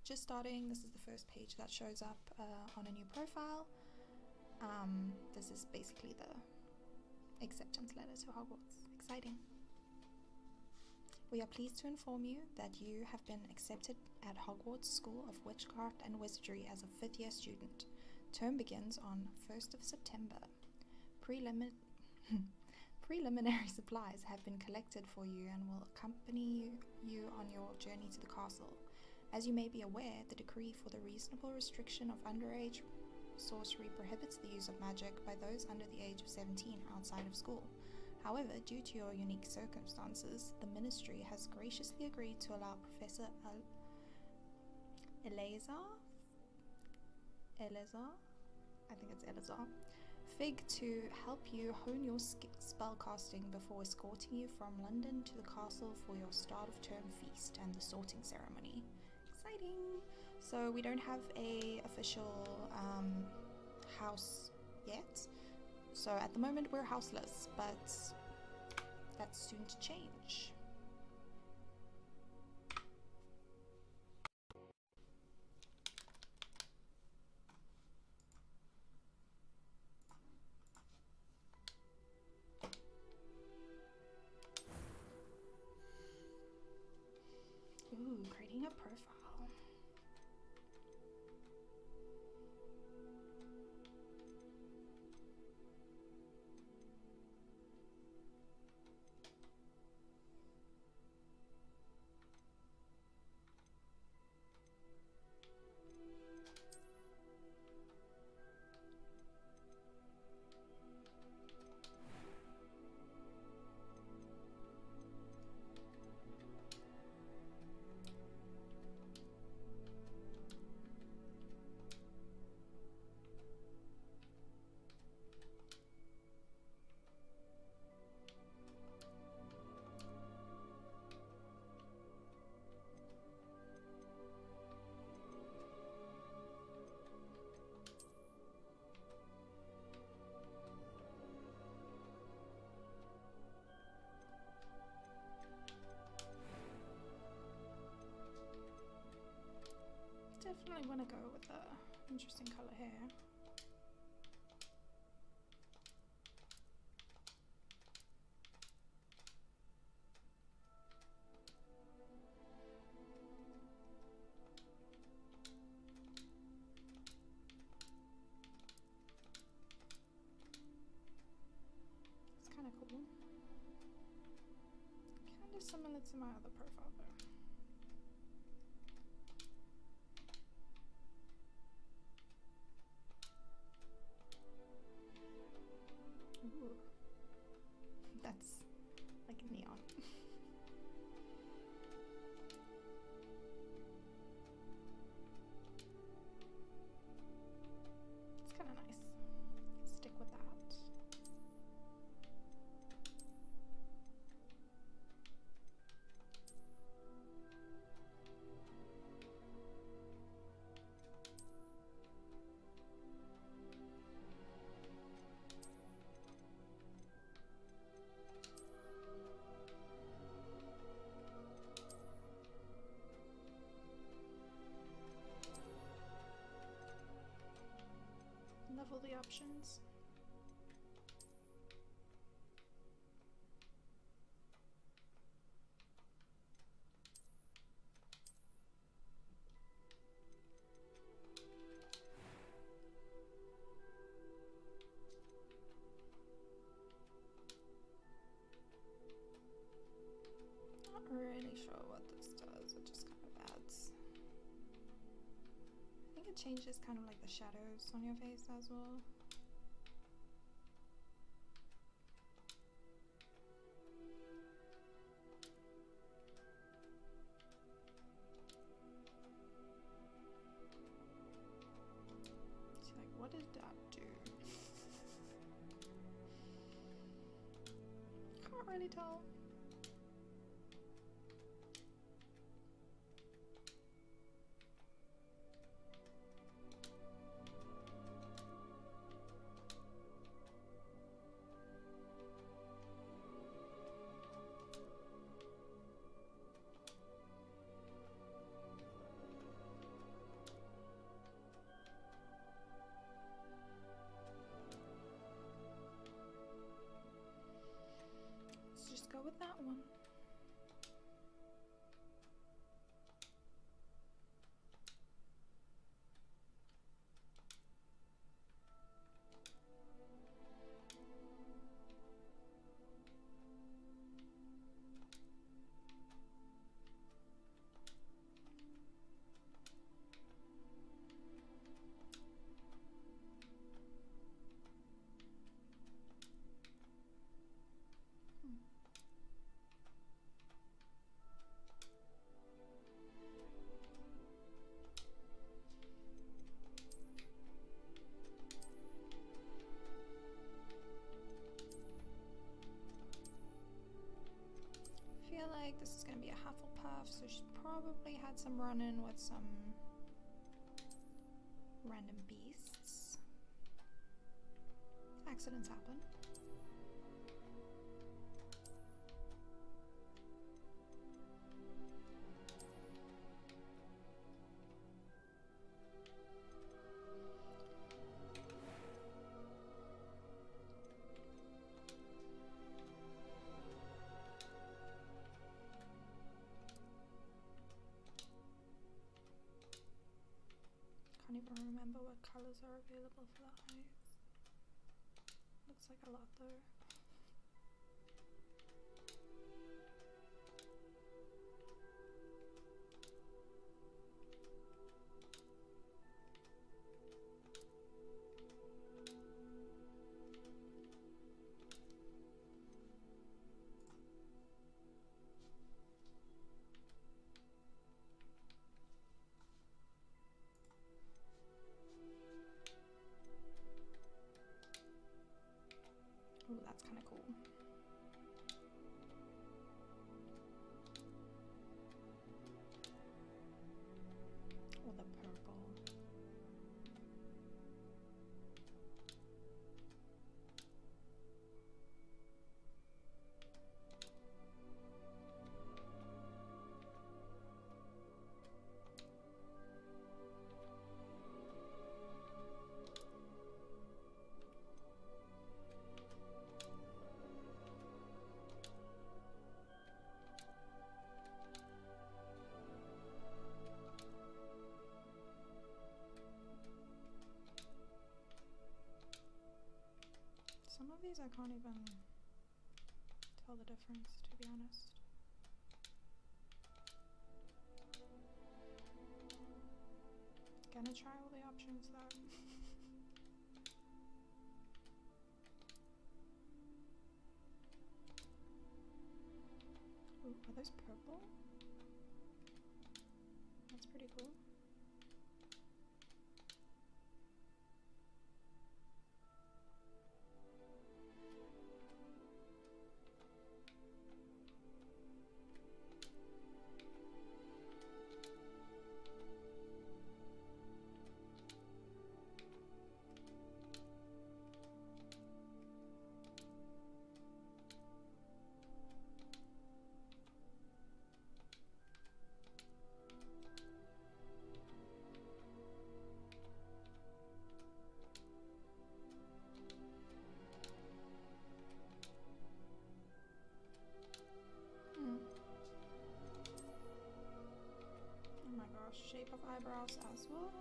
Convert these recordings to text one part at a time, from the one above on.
just starting, this is the first page that shows up on a new profile. This is basically the acceptance letter to Hogwarts. Exciting. We are pleased to inform you that you have been accepted at Hogwarts School of Witchcraft and Wizardry as a 5th year student. Term begins on 1st of September. Preliminary supplies have been collected for you and will accompany you on your journey to the castle. As you may be aware, the decree for the reasonable restriction of underage sorcery prohibits the use of magic by those under the age of 17 outside of school. However, due to your unique circumstances, the Ministry has graciously agreed to allow Professor Eleazar, I think it's Eleazar, Fig to help you hone your spellcasting before escorting you from London to the castle for your start of term feast and the sorting ceremony. Exciting! So we don't have a official house yet. So at the moment we're houseless, but that's soon to change. Ooh, creating a profile. Definitely want to go with the interesting color hair. It's kind of cool. Kind of similar to my other profile though. Ooh, that's like neon. It's kind of nice. Stick with that. Level the options. Not really sure what this does, it just kind of adds. I think it changes kind of like the shadows on your face as well. So like, what did that do? Can't really tell. another one. I feel like this is going to be a Hufflepuff, so she's probably had some run-in with some random beasts. Accidents happen. Can't even remember what colors are available for the eyes. Looks like a lot though. Oh, that's kind of cool. Or the purple. Some of these I can't even tell the difference, to be honest. Gonna try all the options though. Ooh, are those purple? That's pretty cool. Oh my gosh, shape of eyebrows as well.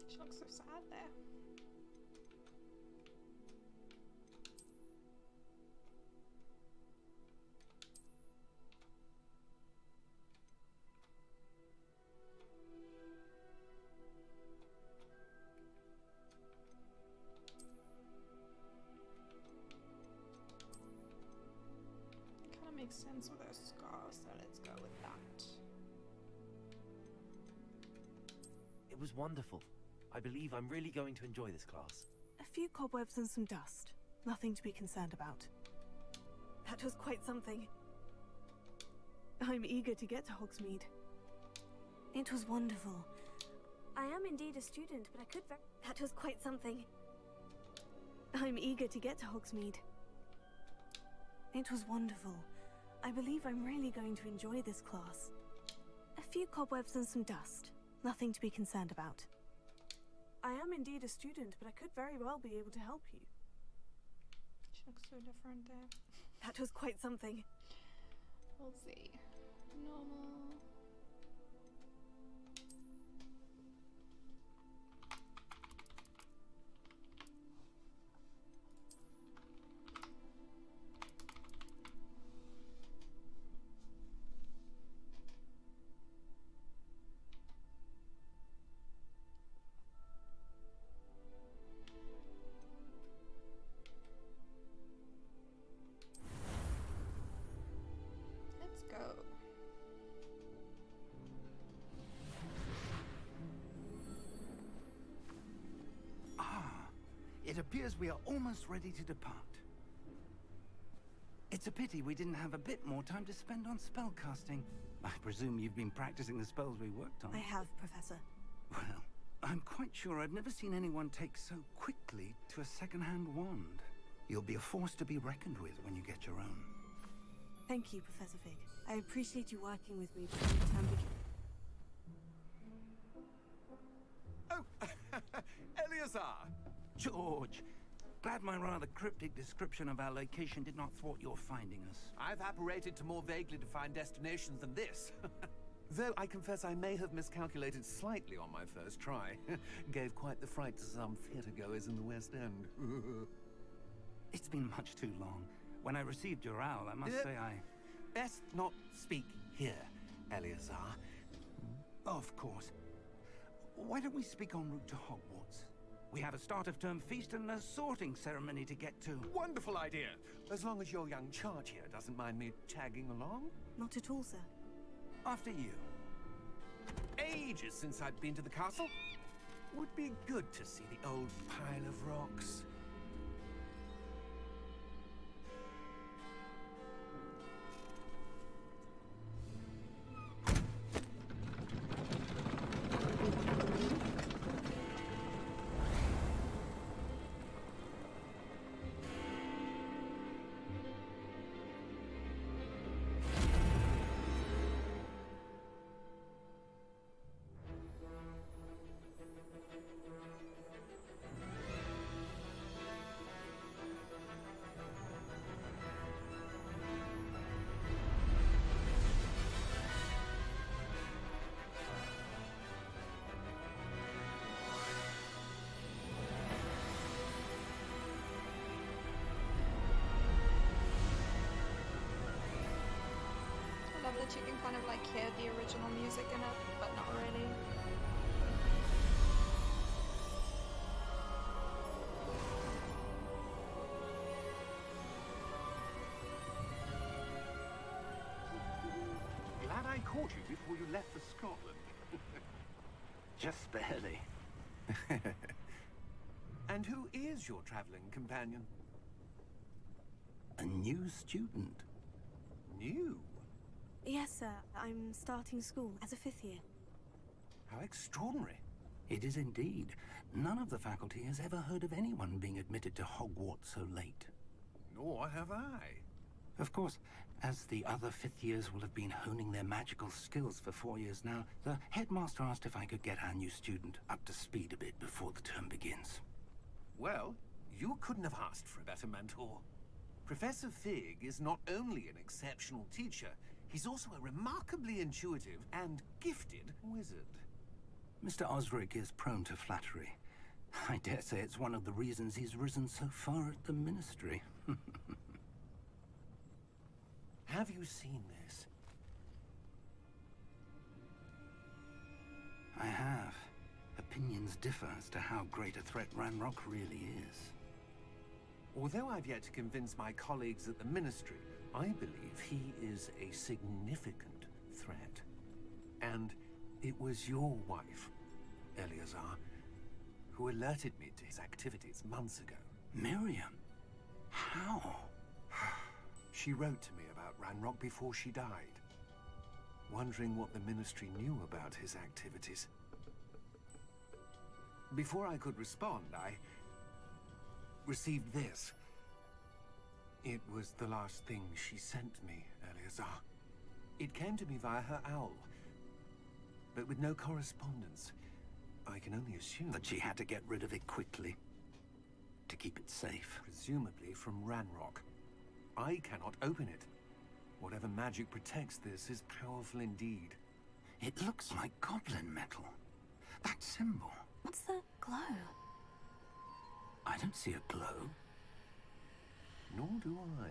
She looks so sad there. Kind of makes sense with her scar, so let's go with that. It was wonderful. I believe I'm really going to enjoy this class. A few cobwebs and some dust. Nothing to be concerned about. That was quite something. I'm eager to get to Hogsmeade. It was wonderful. I am indeed a student, but I could that was quite something. I'm eager to get to Hogsmeade. It was wonderful. I believe I'm really going to enjoy this class. A few cobwebs and some dust. Nothing to be concerned about. I am indeed a student, but I could very well be able to help you. She looks so different there. That was quite something. We'll see. Normal. Let's go. It appears we are almost ready to depart. It's a pity we didn't have a bit more time to spend on spellcasting. I presume you've been practicing the spells we worked on. I have, Professor. Well, I'm quite sure I've never seen anyone take so quickly to a second-hand wand. You'll be a force to be reckoned with when you get your own. Thank you, Professor Fig. I appreciate you working with me before the term begins. Oh, Eleazar! George, glad my rather cryptic description of our location did not thwart your finding us. I've apparated to more vaguely defined destinations than this. Though I confess I may have miscalculated slightly on my first try. Gave quite the fright to some theatre-goers in the West End. It's been much too long. When I received your owl, I must say I... Best not speak here, Eleazar. Of course. Why don't we speak en route to Hogwarts? We have a start-of-term feast and a sorting ceremony to get to. Wonderful idea! As long as your young charge here doesn't mind me tagging along. Not at all, sir. After you. Ages since I'd been to the castle. Would be good to see the old pile of rocks. I love that you can kind of like hear the original music in it, but not really. Glad I caught you before you left for Scotland. Just barely. And who is your traveling companion? A new student. New? Yes, sir. I'm starting school as a 5th year. How extraordinary. It is indeed. None of the faculty has ever heard of anyone being admitted to Hogwarts so late. Nor have I. Of course, as the other 5th years will have been honing their magical skills for 4 years now, the headmaster asked if I could get our new student up to speed a bit before the term begins. Well, you couldn't have asked for a better mentor. Professor Fig is not only an exceptional teacher, he's also a remarkably intuitive and gifted wizard. Mr. Osric is prone to flattery. I dare say it's one of the reasons he's risen so far at the Ministry. Have you seen this? I have. Opinions differ as to how great a threat Ranrock really is. Although I've yet to convince my colleagues at the Ministry, I believe he is a significant threat. And it was your wife, Eleazar, who alerted me to his activities months ago. Miriam? How? She wrote to me about Ranrock before she died. wondering what the Ministry knew about his activities. Before I could respond, I received this. It was the last thing she sent me, Eleazar. It came to me via her owl, but with no correspondence. I can only assume That she had to get rid of it quickly, to keep it safe. presumably from Ranrock. I cannot open it. Whatever magic protects this is powerful indeed. It looks like goblin metal. That symbol. What's the glow? I don't see a glow. Nor do I.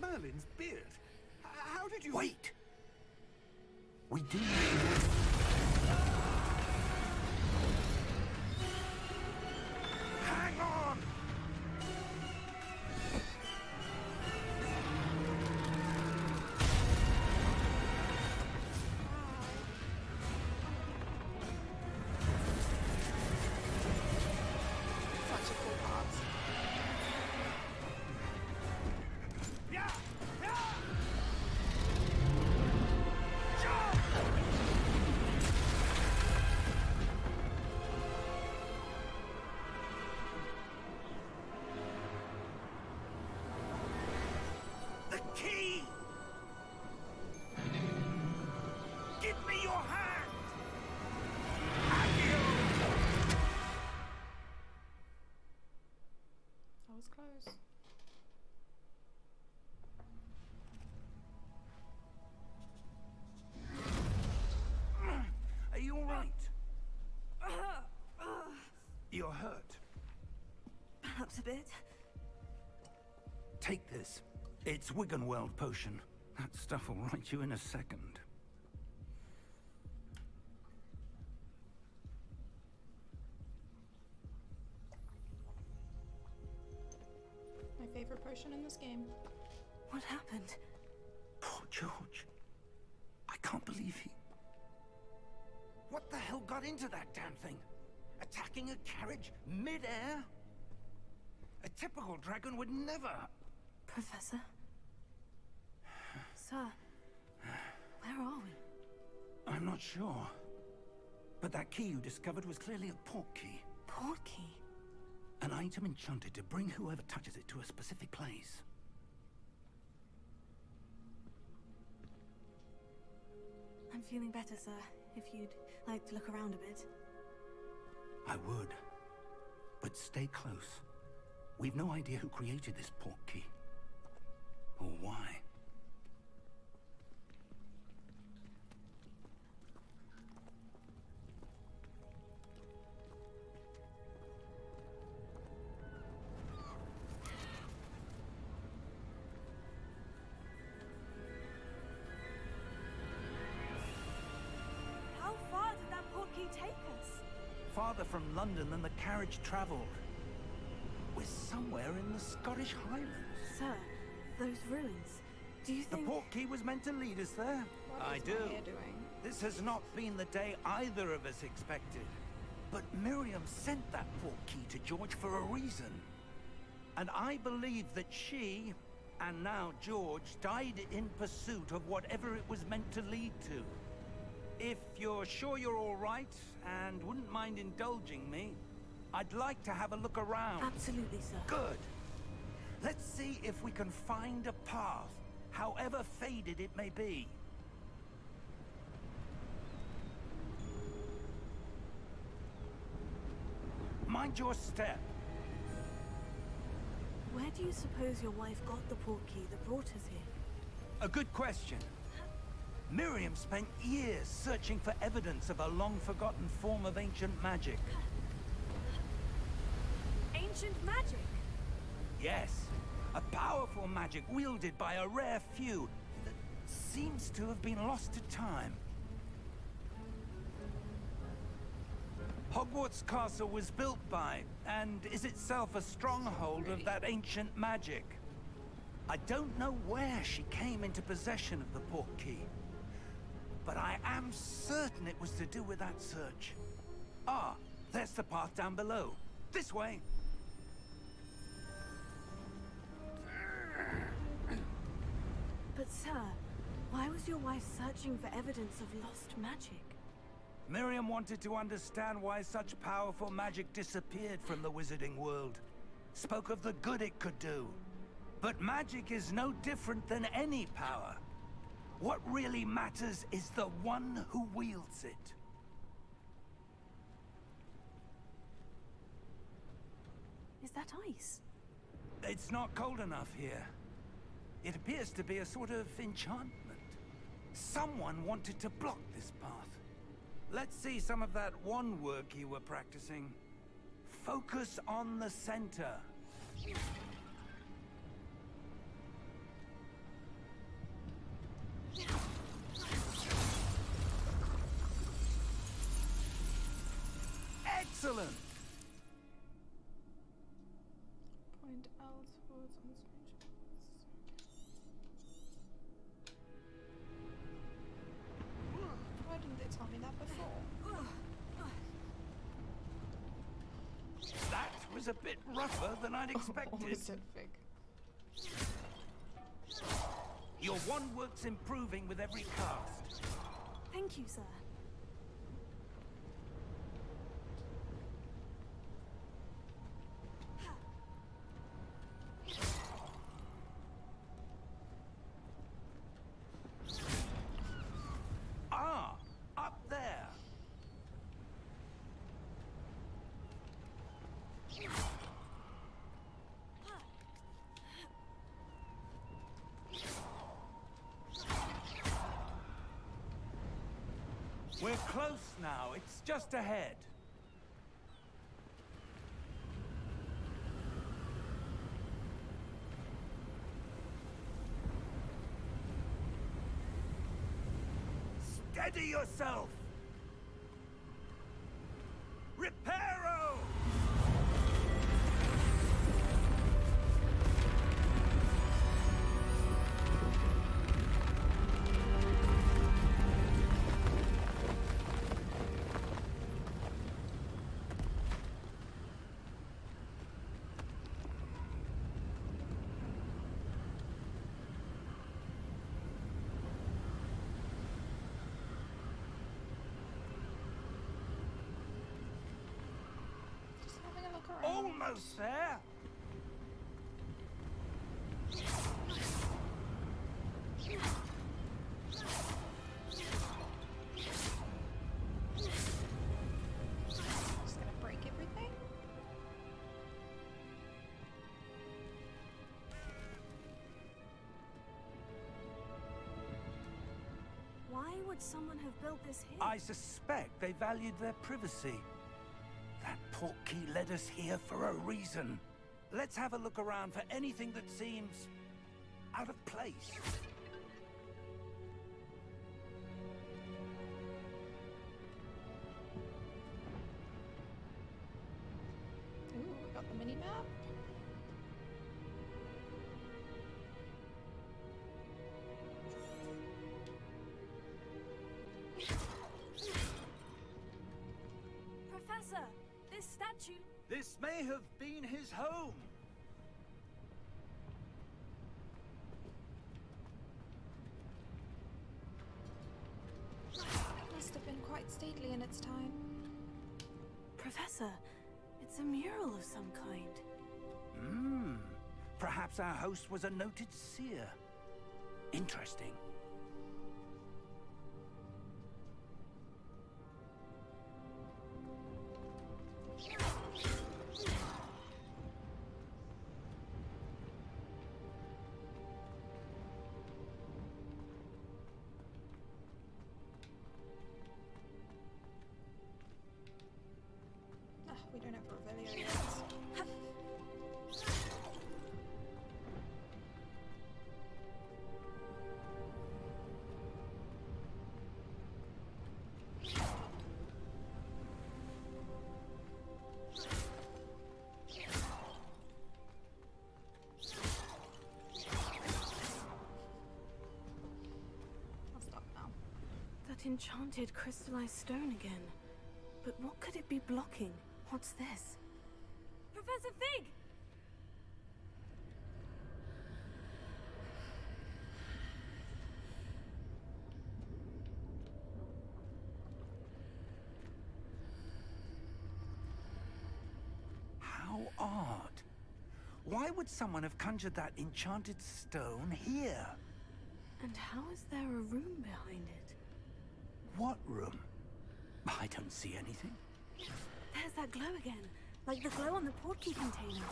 Merlin's beard. How did you... Wait! We do. Hang on! Such a cool part. Yeah! Yeah! Jump! The key! Give me your hand! Accio! That was close. Are you all right? You're hurt. Perhaps a bit. Take this. It's Wiggenweld potion. That stuff will right you in a second. My favorite potion in this game. What happened? Poor George. I can't believe he... What the hell got into that damn thing? Attacking a carriage mid-air? A typical dragon would never... Professor? Sir, where are we? I'm not sure. But that key you discovered was clearly a port key. Port key? An item enchanted to bring whoever touches it to a specific place. I'm feeling better, sir. If you'd like to look around a bit. I would. But stay close. We've no idea who created this port key. Or why. How far did that port key take us? Farther from London than the carriage traveled. We're somewhere in the Scottish Highlands. Sir, those ruins. Do you The think... port key was meant to lead us there. What I is do. my hair doing? This has not been the day either of us expected. But Miriam sent that port key to George for a reason. And I believe that she, and now George, died in pursuit of whatever it was meant to lead to. If you're sure you're all right, and wouldn't mind indulging me, I'd like to have a look around. Absolutely, sir. Good. Let's see if we can find a path, however faded it may be. Mind your step. Where do you suppose your wife got the port key that brought us here? A good question. Miriam spent years searching for evidence of a long-forgotten form of ancient magic. Ancient magic? Yes, a powerful magic wielded by a rare few that seems to have been lost to time. Hogwarts Castle was built by, and is itself a stronghold of that ancient magic. I don't know where she came into possession of the port key, but I am certain it was to do with that search. Ah, There's the path down below. This way. But sir, why was your wife searching for evidence of lost magic? Miriam wanted to understand why such powerful magic disappeared from the wizarding world. Spoke of the good it could do. But magic is no different than any power. What really matters is the one who wields it. Is that ice? It's not cold enough here. It appears to be a sort of enchantment. Someone wanted to block this path. Let's see some of that wand work you were practicing. Focus on the center. Excellent! Point outwards on the screenshot. Why didn't they tell me that before? That was a bit rougher than I'd expected. Almost said fig. Your wand work's improving with every cast. Thank you, sir. Ah, up there. We're close now. It's just ahead. Steady yourself! Reparo! Just having a look around. Almost there! Just gonna break everything. Why would someone have built this here? I suspect they valued their privacy. That portkey led us here for a reason. Let's have a look around for anything that seems out of place. Ooh, we got the mini map. Professor, this statue... This may have been his home. Must have been quite stately in its time. Professor, it's a mural of some kind. Perhaps our host was a noted seer. Interesting. Ah, we don't have Revelio yet. I'll stop now. That enchanted crystallized stone again. But what could it be blocking? What's this? Professor Fig! How odd. Why would someone have conjured that enchanted stone here? And how is there a room behind it? What room? I don't see anything. There's that glow again, like the glow on the portkey container.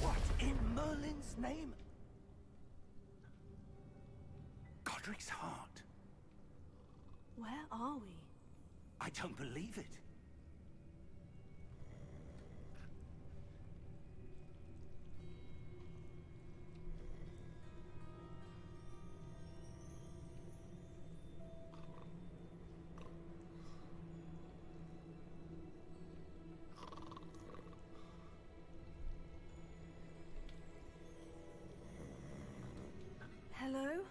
What in Merlin's name? Godric's heart. Where are we? I don't believe it. Hello?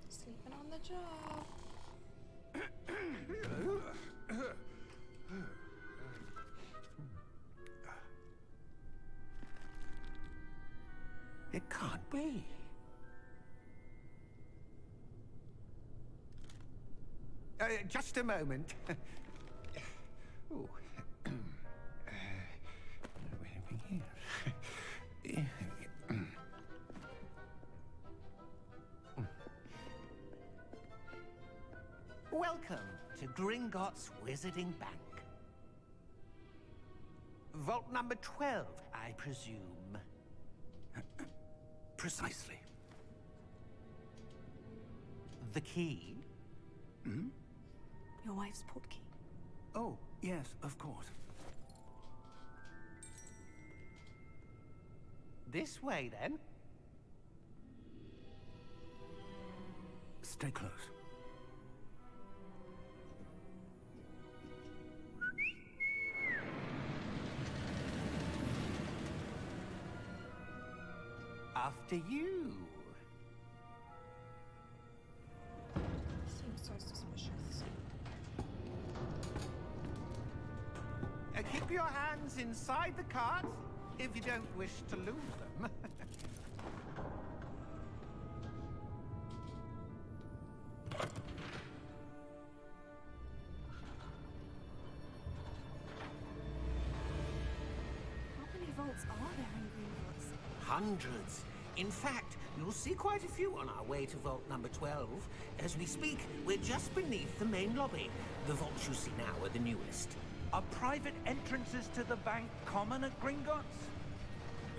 Sleeping on the job. It can't be. Just a moment. Oh. Anything here? Welcome to Gringotts Wizarding Bank. Vault number 12, I presume. Precisely. The key? Hmm? Your wife's portkey. Oh, yes, of course. This way, then. Stay close. After you. Seems so suspicious. Keep your hands inside the cart if you don't wish to lose them. How many vaults are there in Gringotts? Hundreds. In fact, you'll see quite a few on our way to vault number 12. As we speak, we're just beneath the main lobby. The vaults you see now are the newest. Are private entrances to the bank common at Gringotts?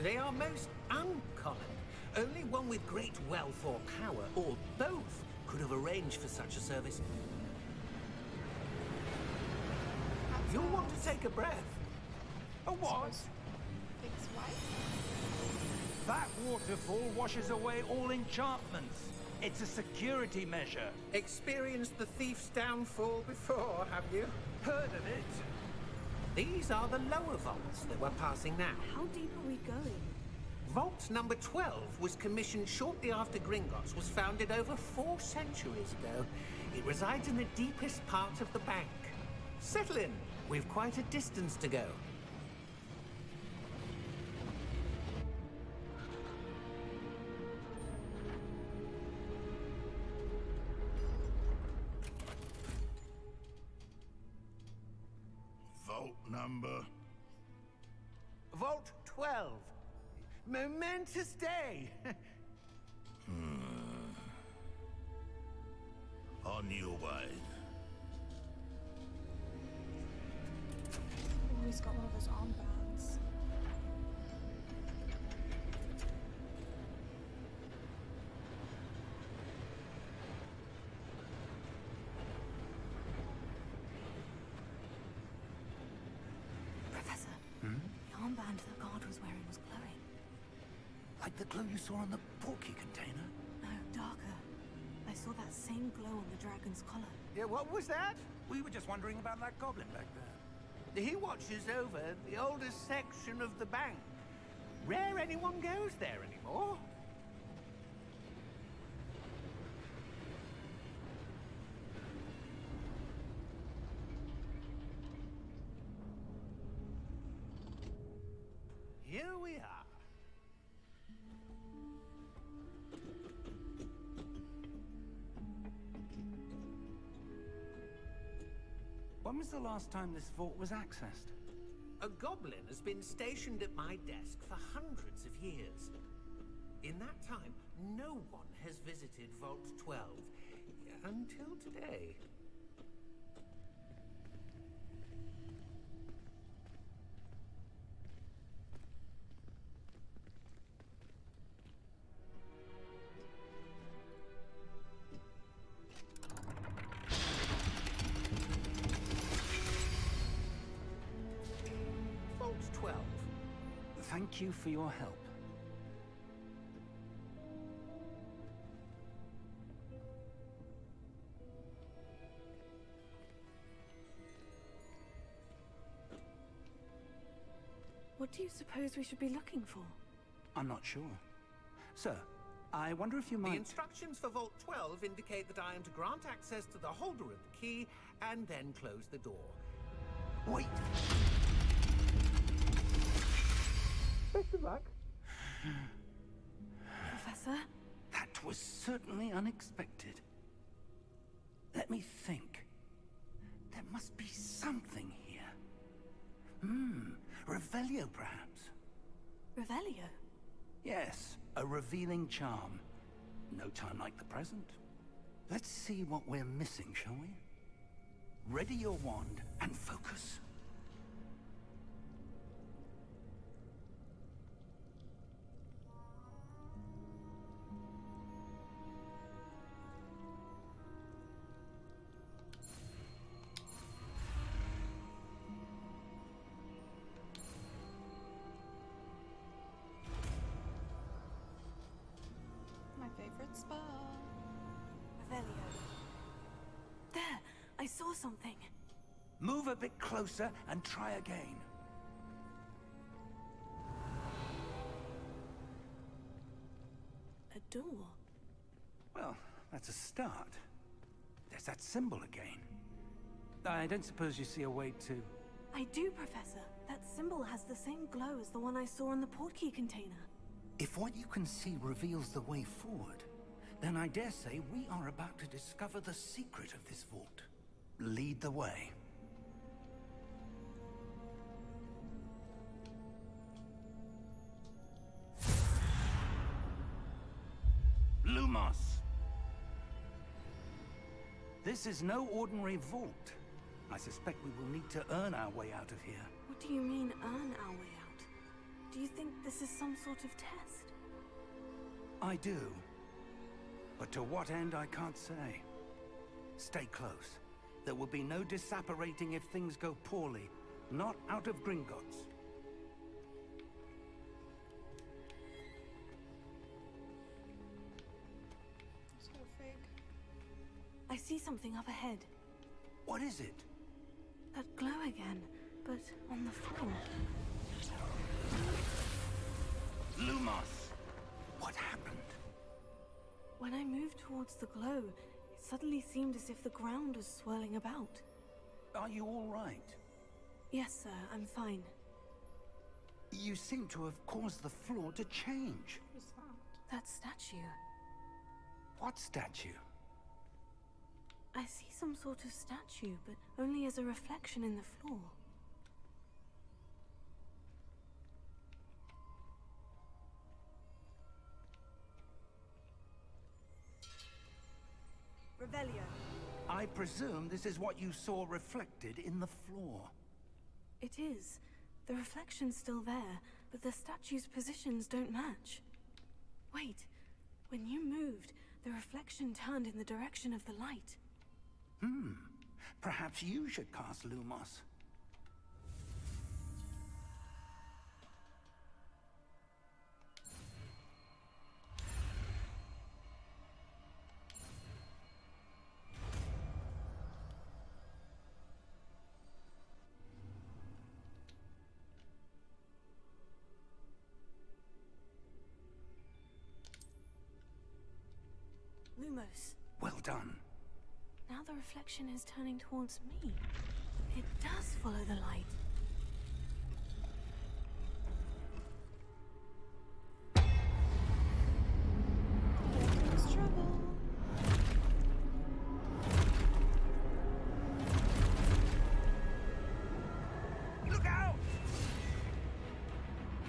They are most uncommon. Only one with great wealth or power, or both, could have arranged for such a service. You'll want to take a breath. A what? Fig's wife? That waterfall washes away all enchantments. It's a security measure. Experienced the thief's downfall before, have you? Heard of it? These are the lower vaults that we're passing now. How deep are we going? Vault number 12 was commissioned shortly after Gringotts was founded over 4 centuries ago. It resides in the deepest part of the bank. Settle in. We've quite a distance to go. Vault number? Vault 12. Momentous day. On your way. Oh, he's got one of those armbands. Professor, the armband the guard was wearing was glowing. Like the glow you saw on the portkey container? No, darker. I saw that same glow on the dragon's collar. Yeah, what was that? We were just wondering about that goblin back there. He watches over the oldest section of the bank. Rare anyone goes there anymore. Here we are. When was the last time this vault was accessed? A goblin has been stationed at my desk for hundreds of years. In that time, no one has visited Vault 12 until today. Vault 12. Thank you for your help. What do you suppose we should be looking for? I'm not sure. Sir, I wonder if you The might... instructions for Vault 12 indicate that I am to grant access to the holder of the key and then close the door. Wait! Best of luck. Professor? That was certainly unexpected. Let me think. There must be something here. Revelio, perhaps? Revelio? Yes, a revealing charm. No time like the present. Let's see what we're missing, shall we? Ready your wand and focus. My favorite spell. Revelio. There! I saw something. Move a bit closer and try again. A door. Well, that's a start. There's that symbol again. I don't suppose you see a way to... I do, Professor. That symbol has the same glow as the one I saw in the portkey container. If what you can see reveals the way forward, then I dare say we are about to discover the secret of this vault. Lead the way. Lumos! This is no ordinary vault. I suspect we will need to earn our way out of here. What do you mean, earn our way out? Do you think this is some sort of test? I do. But to what end, I can't say. Stay close. There will be no disapparating if things go poorly. Not out of Gringotts. So Fig. I see something up ahead. What is it? That glow again, but on the floor. Lumos! What happened? When I moved towards the glow, it suddenly seemed as if the ground was swirling about. Are you all right? Yes, sir, I'm fine. You seem to have caused the floor to change. Who's that? That statue. What statue? I see some sort of statue, but only as a reflection in the floor. Revelio. I presume this is what you saw reflected in the floor. It is. The reflection's still there, but the statue's positions don't match. Wait. When you moved, the reflection turned in the direction of the light. Perhaps you should cast Lumos. Lumos. Well done. Now the reflection is turning towards me. It does follow the light. There's trouble. Look out!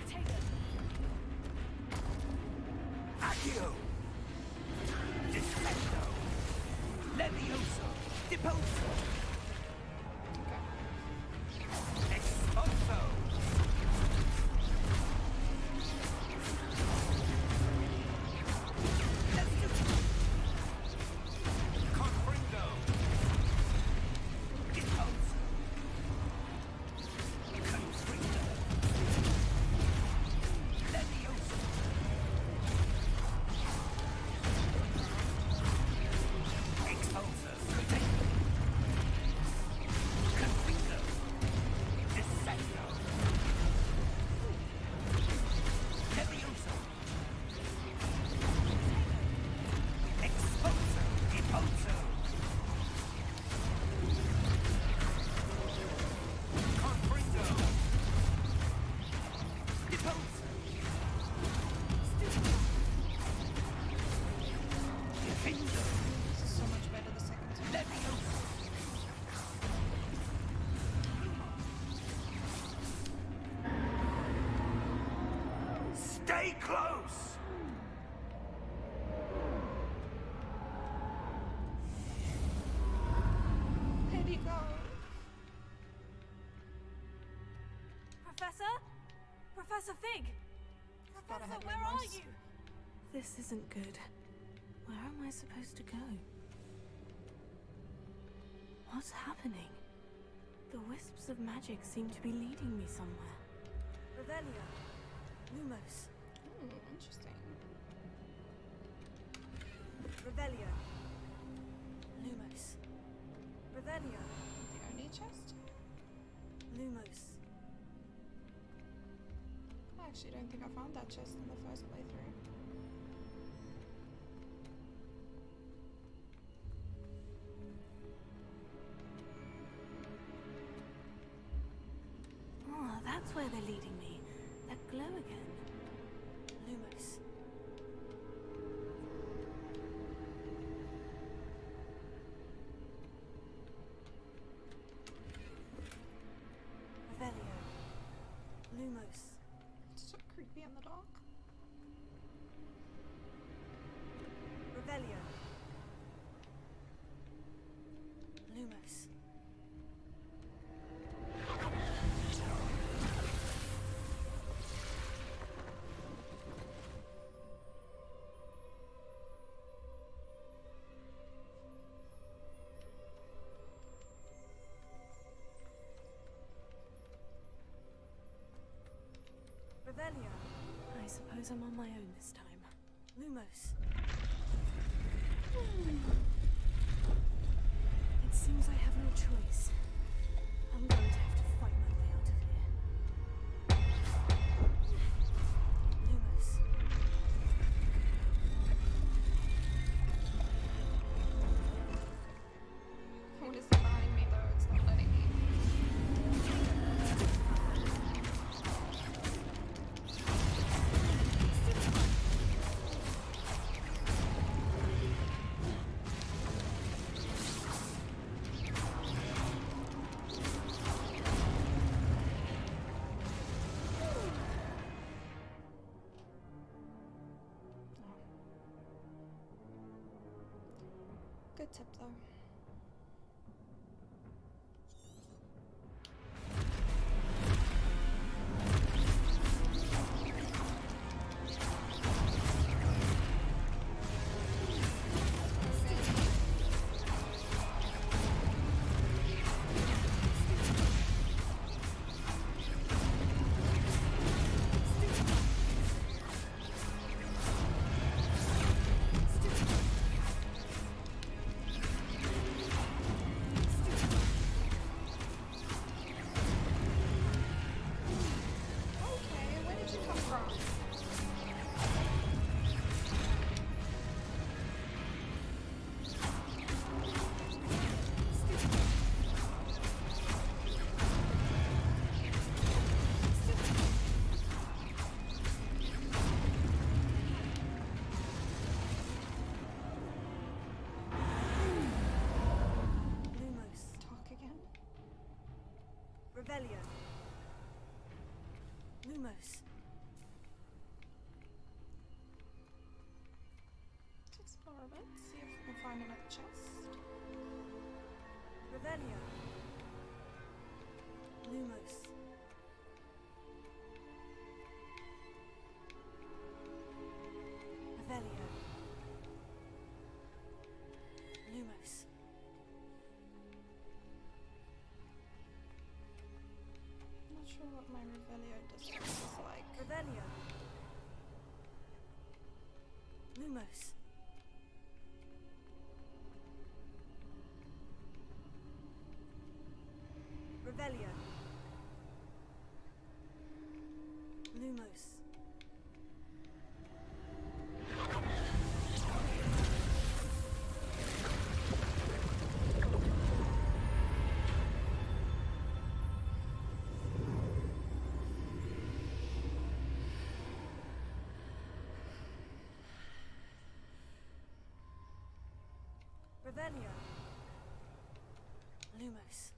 Potato. Accio! Disfecto! Levioso! Deposo! Expulso! Levioso! Confringo! Deposo! Confringo! Levioso! Expulso! Potato! Confringo! Disfecto! Levioso! Expulso! Deposo! Confringo! Deposo! Defindo! This is so much better the second time. Levioso! Stay close! Where'd he go? Professor? Professor Fig! Thought I Professor, had where my are mouse. you? This isn't good. Where am I supposed to go? What's happening? The wisps of magic seem to be leading me somewhere. Revelio. Lumos. Interesting. Revelio. Lumos. Revelio. The only chest? Lumos. I actually don't think I found that chest in the first playthrough. Oh, that's where they're leading me. That glow again. Lumos. Revelio. Lumos. It's so creepy in the dark. Revelio. Lumos. Revelio. I suppose I'm on my own this time. Lumos. It seems I have no choice. I'm going to have to fight my way out of here. Lumos. What is it behind me though? It's not letting me. Good tip though. Revelio. Lumos. Let's explore a bit, see if we can find another chest. Revelio. Lumos. Revelio. Lumos. Not sure what my Revelio distance is like. Revelio. Lumos. Revelio. Lumos. Revelio. Lumos.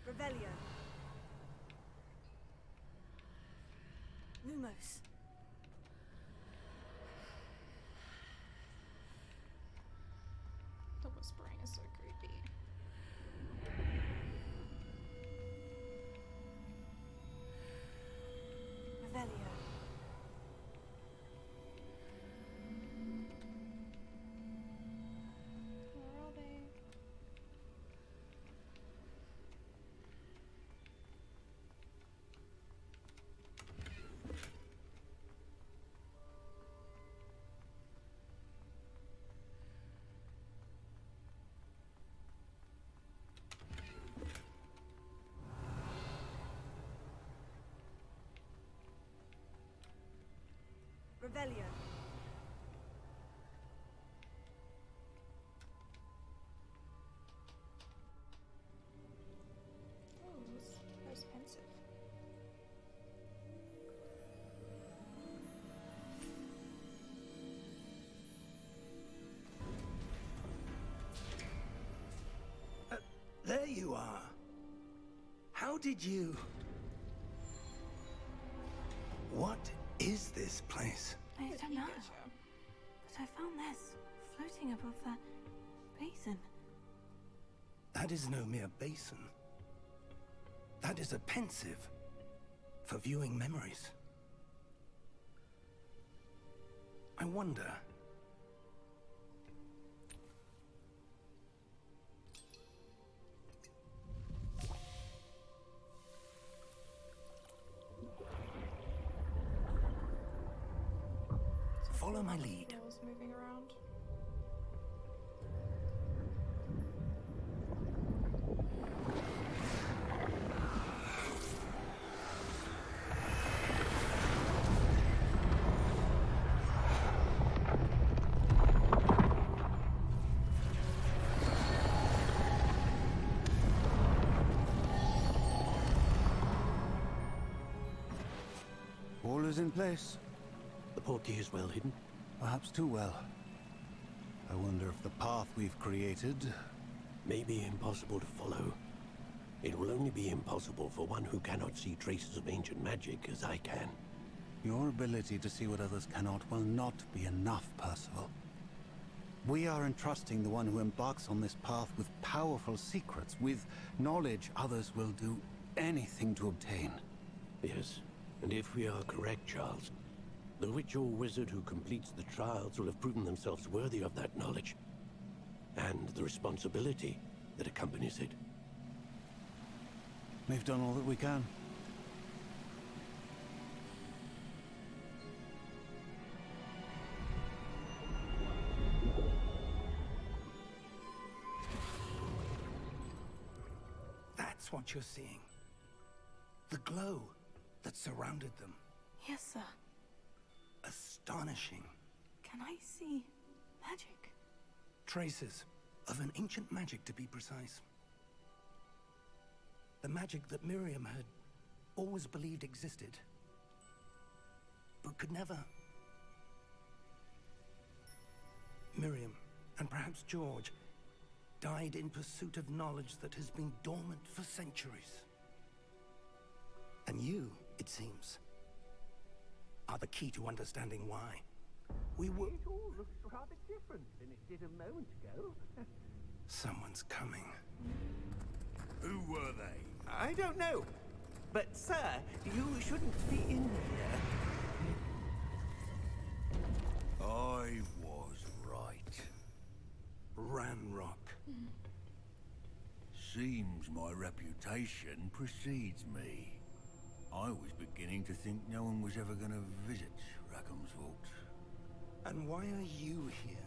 Revelio. Lumos. The whispering is so creepy. Revelio. Where are they? Revelio. Oh, that's pensive. There you are. How did you... What is this place? I How did don't he know, get here? but I found this floating above that basin. That is no mere basin. That is a pensive for viewing memories. I wonder... Follow my lead. Walls moving around. All is in place. The portkey is well hidden. Perhaps too well. I wonder if the path we've created... May be impossible to follow. It will only be impossible for one who cannot see traces of ancient magic as I can. Your ability to see what others cannot will not be enough, Percival. We are entrusting the one who embarks on this path with powerful secrets, with knowledge others will do anything to obtain. Yes, and if we are correct, Charles, the witch or wizard who completes the trials will have proven themselves worthy of that knowledge, and the responsibility that accompanies it. We've done all that we can. That's what you're seeing. The glow that surrounded them. Yes, sir. Astonishing. Can I see magic? Traces of an ancient magic, to be precise. The magic that Miriam had always believed existed, but could never. Miriam and perhaps George, died in pursuit of knowledge that has been dormant for centuries. And you, it seems, are the key to understanding why. We were... It all looks rather different than it did a moment ago. Someone's coming. Who were they? I don't know. But, sir, you shouldn't be in here. I was right. Ranrock. Seems my reputation precedes me. I was beginning to think no one was ever going to visit Rackham's vault. And why are you here?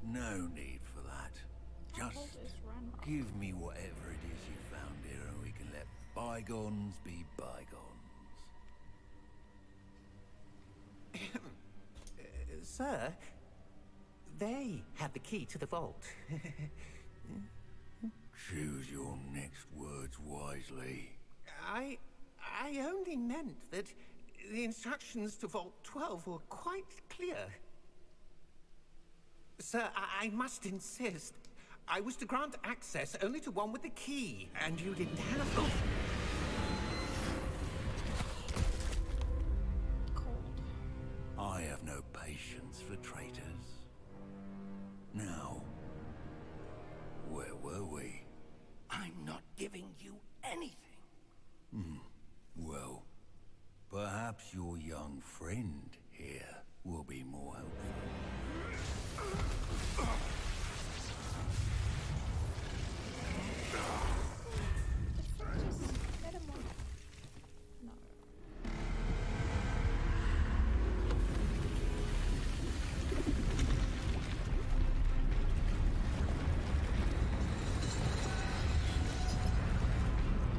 No need for that. How Just old is Ranrock? give me whatever it is you found here and we can let bygones be bygones. Sir, they have the key to the vault. Choose your next words wisely. I only meant that the instructions to Vault 12 were quite clear. Sir, I must insist. I was to grant access only to one with the key, and you didn't have... Oh. Cold. I have no patience for traitors. Now, where were we? I'm not giving you anything. Well, perhaps your young friend here will be more helpful. Just let him on. No.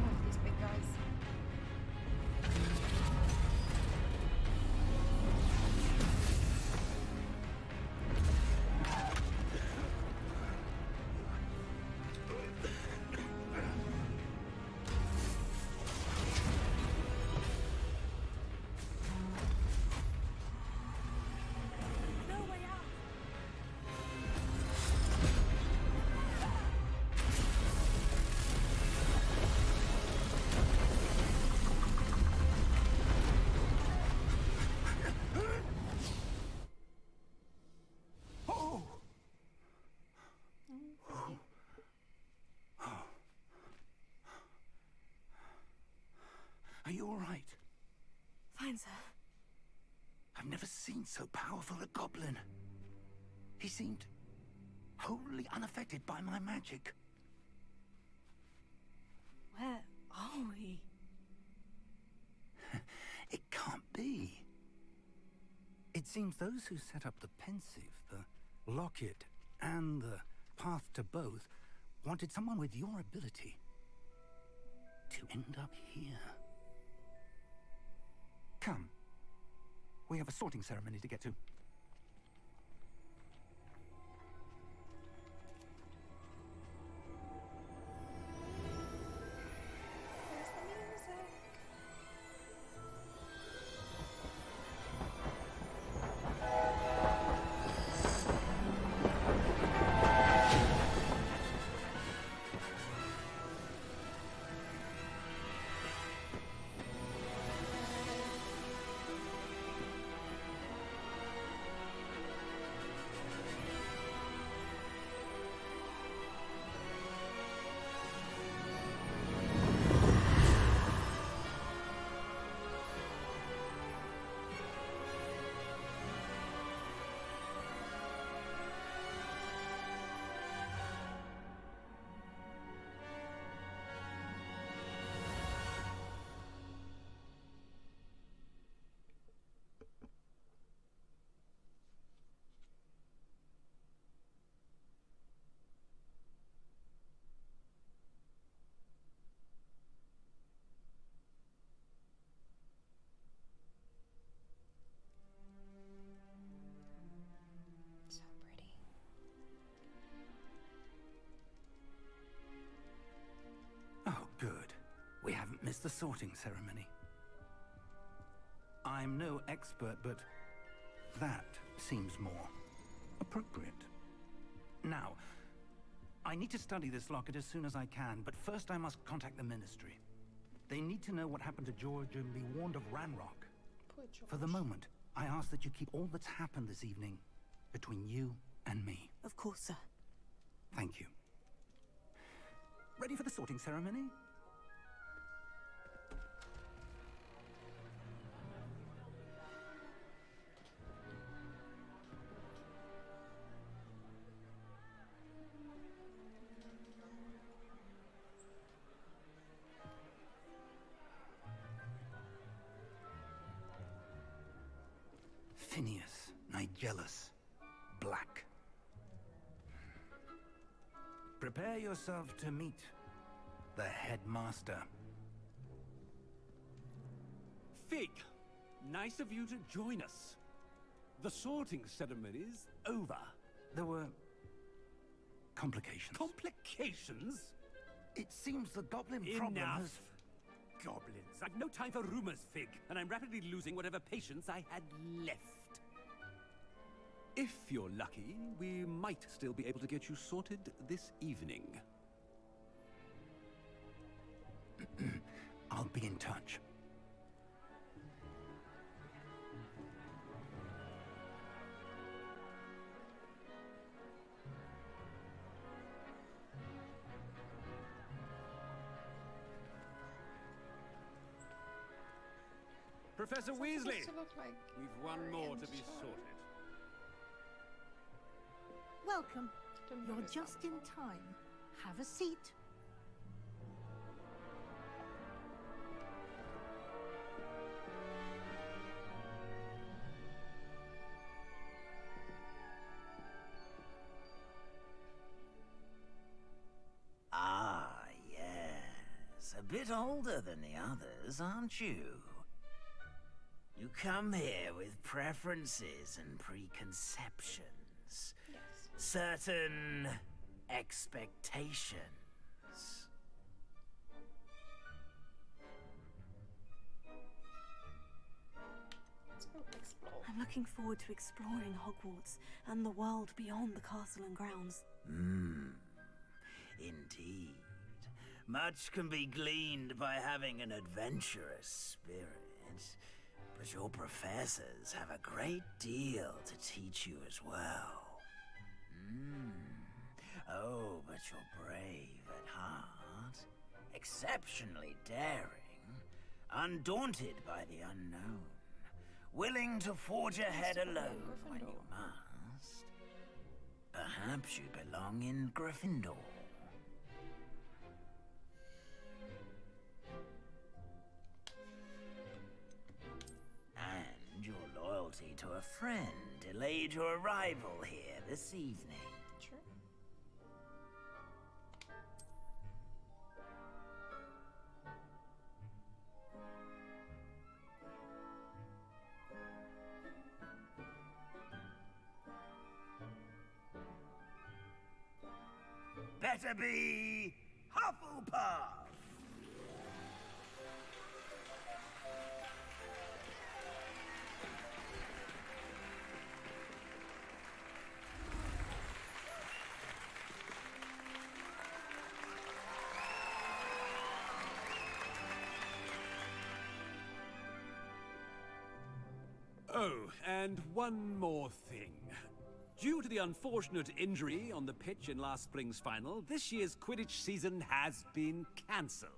Oh, these big guys. No way out. Oh! Are you all right? Fine, sir. I've never seen so powerful a goblin. He seemed wholly unaffected by my magic. Where are we? It can't be. It seems those who set up the pensive, the locket, and the path to both wanted someone with your ability to end up here. Come. We have a sorting ceremony to get to. Where's the music? So pretty. Oh, good. We haven't missed the sorting ceremony. I'm no expert, but that seems more appropriate. Now, I need to study this locket as soon as I can, but first I must contact the Ministry. They need to know what happened to George and be warned of Ranrock. Poor George. For the moment, I ask that you keep all that's happened this evening between you and me. Of course, sir. Thank you. Ready for the sorting ceremony? Phineas, Nigellus, Black. Prepare yourself to meet the headmaster. Fig, nice of you to join us. The sorting ceremony's over. There were complications. Complications? It seems the goblin problem Enough. has... Goblins. I've no time for rumors, Fig, and I'm rapidly losing whatever patience I had left. If you're lucky, we might still be able to get you sorted this evening. I'll be in touch. Professor It's Weasley, supposed to look like we've one Harry more and to be Cho. sorted. Welcome. Didn't You're notice just that in before. time. Have a seat. Ah, yes. A bit older than the others, aren't you? You come here with preferences and preconceptions. Yes. Certain expectations. Let's go explore. I'm looking forward to exploring Hogwarts and the world beyond the castle and grounds. Indeed. Much can be gleaned by having an adventurous spirit. But your professors have a great deal to teach you as well. Oh, but you're brave at heart. Exceptionally daring. Undaunted by the unknown. Willing to forge ahead alone when you must. Perhaps you belong in Gryffindor. And your loyalty to a friend delayed your arrival here this evening. True. Better be Hufflepuff! Oh, and one more thing. Due to the unfortunate injury on the pitch in last spring's final, this year's Quidditch season has been cancelled.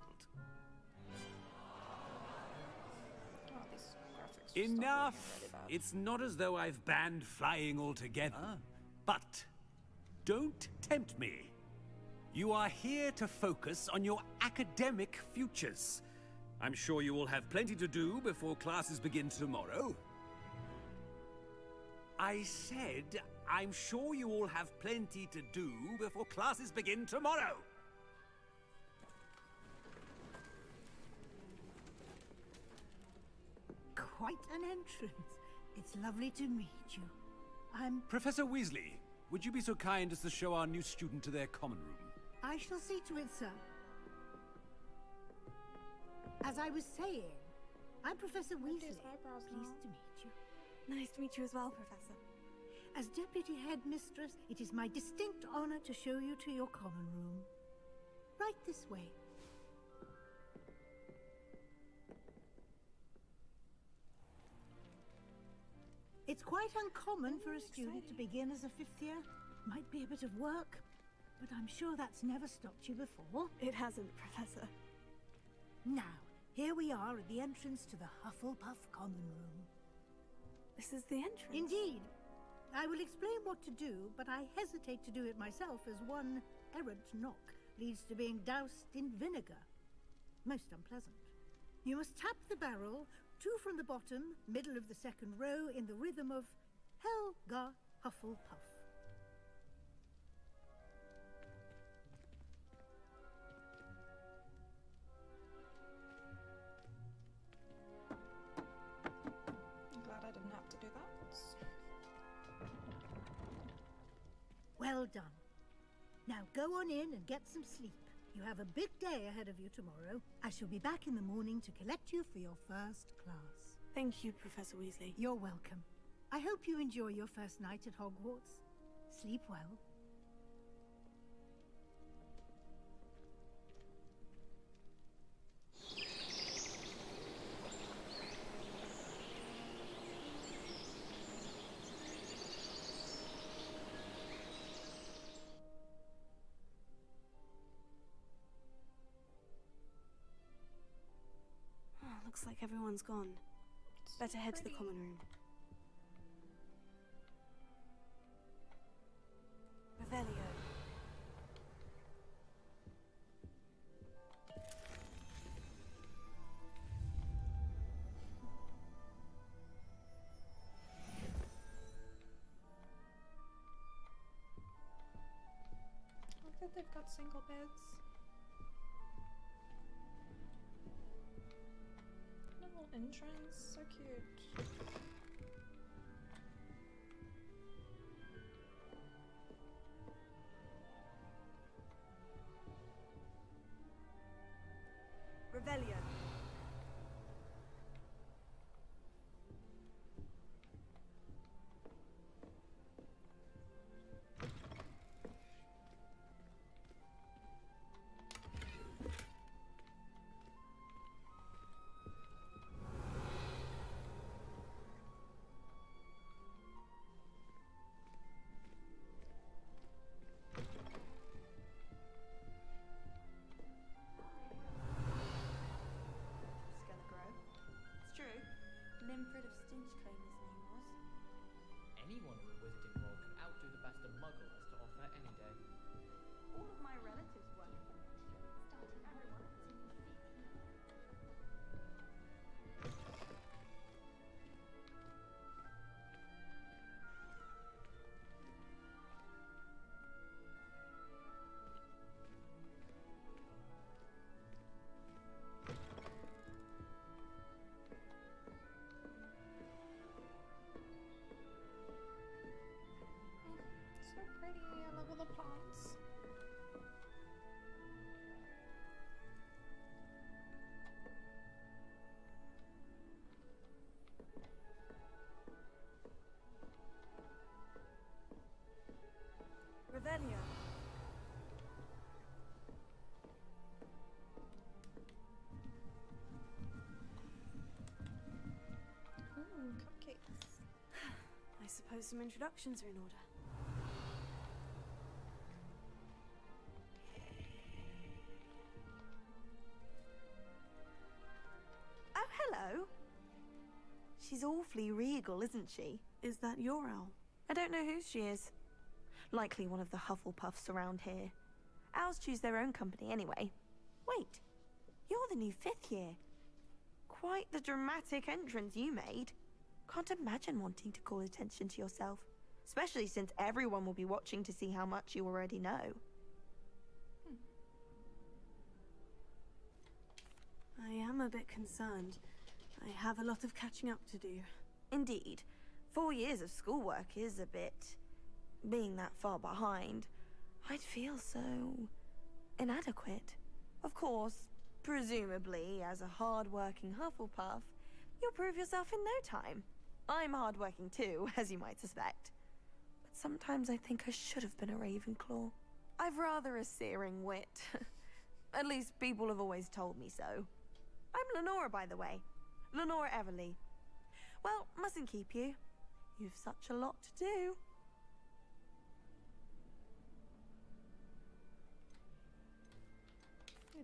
Oh, these graphics just Enough! start looking really bad. It's not as though I've banned flying altogether. But don't tempt me. You are here to focus on your academic futures. I'm sure you will have plenty to do before classes begin tomorrow. I said, I'm sure you all have plenty to do before classes begin tomorrow. Quite an entrance. It's lovely to meet you. I'm... Professor Weasley, would you be so kind as to show our new student to their common room? I shall see to it, sir. As I was saying, I'm Professor Look at Weasley. his eyebrows Pleased now. to meet you. Nice to meet you as well, Professor. As Deputy Headmistress, it is my distinct honor to show you to your common room. Right this way. It's quite uncommon for a student to begin as a 5th year. Might be a bit of work, but I'm sure that's never stopped you before. It hasn't, Professor. Now, here we are at the entrance to the Hufflepuff common room. This is the entrance? Indeed. I will explain what to do, but I hesitate to do it myself as one errant knock leads to being doused in vinegar. Most unpleasant. You must tap the barrel, 2 from the bottom, middle of the 2nd row, in the rhythm of Helga Hufflepuff. I'm glad I didn't have to do that. Well done. Now go on in and get some sleep. You have a big day ahead of you tomorrow. I shall be back in the morning to collect you for your first class. Thank you, Professor Weasley. You're welcome. I hope you enjoy your first night at Hogwarts. Sleep well. Looks like everyone's gone. Better head to the common room. Revelio. Look that they've got single beds. Little entrance, so cute. Revelio. Limford of Stinchcombe, his name was. Anyone with a wizarding role can outdo the best a muggle has to offer any day. All of my relatives were. Starting everyone at Sydney City. So pretty. I love all the plants. Revelio. Ooh, cupcakes. I suppose some introductions are in order. Oh, hello. She's awfully regal, isn't she? Is that your owl? I don't know who she is. Likely one of the Hufflepuffs around here. Owls choose their own company anyway. Wait, you're the new 5th year. Quite the dramatic entrance you made. Can't imagine wanting to call attention to yourself, especially since everyone will be watching to see how much you already know. I am a bit concerned. I have a lot of catching up to do. Indeed. 4 years of schoolwork is a bit... being that far behind. I'd feel so... inadequate. Of course, presumably, as a hard-working Hufflepuff, you'll prove yourself in no time. I'm hard-working too, as you might suspect. Sometimes I think I should have been a Ravenclaw. I've rather a searing wit. At least people have always told me so. I'm Lenora, by the way. Lenora Everly. Well, mustn't keep you. You've such a lot to do.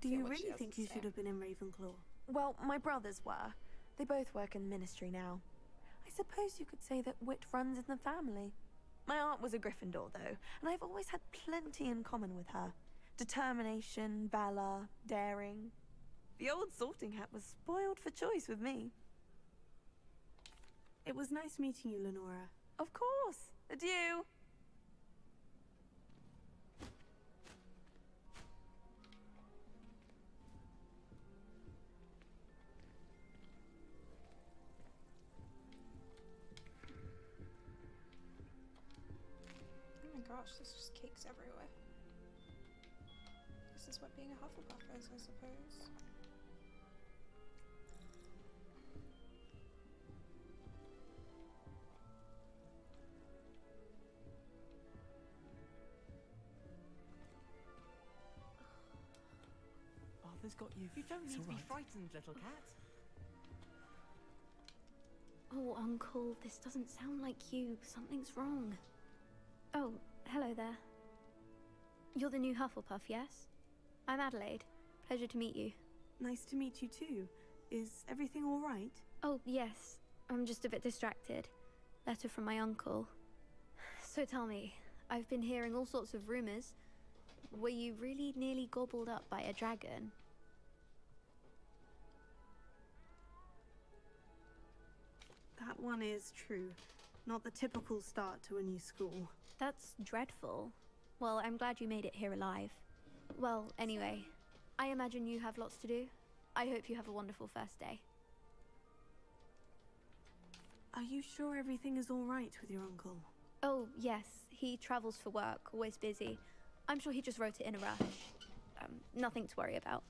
Do you really think you should have been in Ravenclaw? Well, my brothers were. They both work in the Ministry now. I suppose you could say that wit runs in the family. My aunt was a Gryffindor, though, and I've always had plenty in common with her. Determination, valor, daring. The old sorting hat was spoiled for choice with me. It was nice meeting you, Lenora. Of course. Adieu. Oh my gosh, there's just cakes everywhere. This is what being a Hufflepuff is, I suppose. Arthur's got you. You don't need to be frightened, little cat. Oh, Uncle, this doesn't sound like you. Something's wrong. Oh, hello there. You're the new Hufflepuff, yes? I'm Adelaide. Pleasure to meet you. Nice to meet you too. Is everything all right? Oh, yes. I'm just a bit distracted. Letter from my uncle. So tell me, I've been hearing all sorts of rumors. Were you really nearly gobbled up by a dragon? That one is true. Not the typical start to a new school. That's dreadful. Well, I'm glad you made it here alive. Well, anyway, I imagine you have lots to do. I hope you have a wonderful first day. Are you sure everything is all right with your uncle? Oh, yes. He travels for work, always busy. I'm sure he just wrote it in a rush. Nothing to worry about.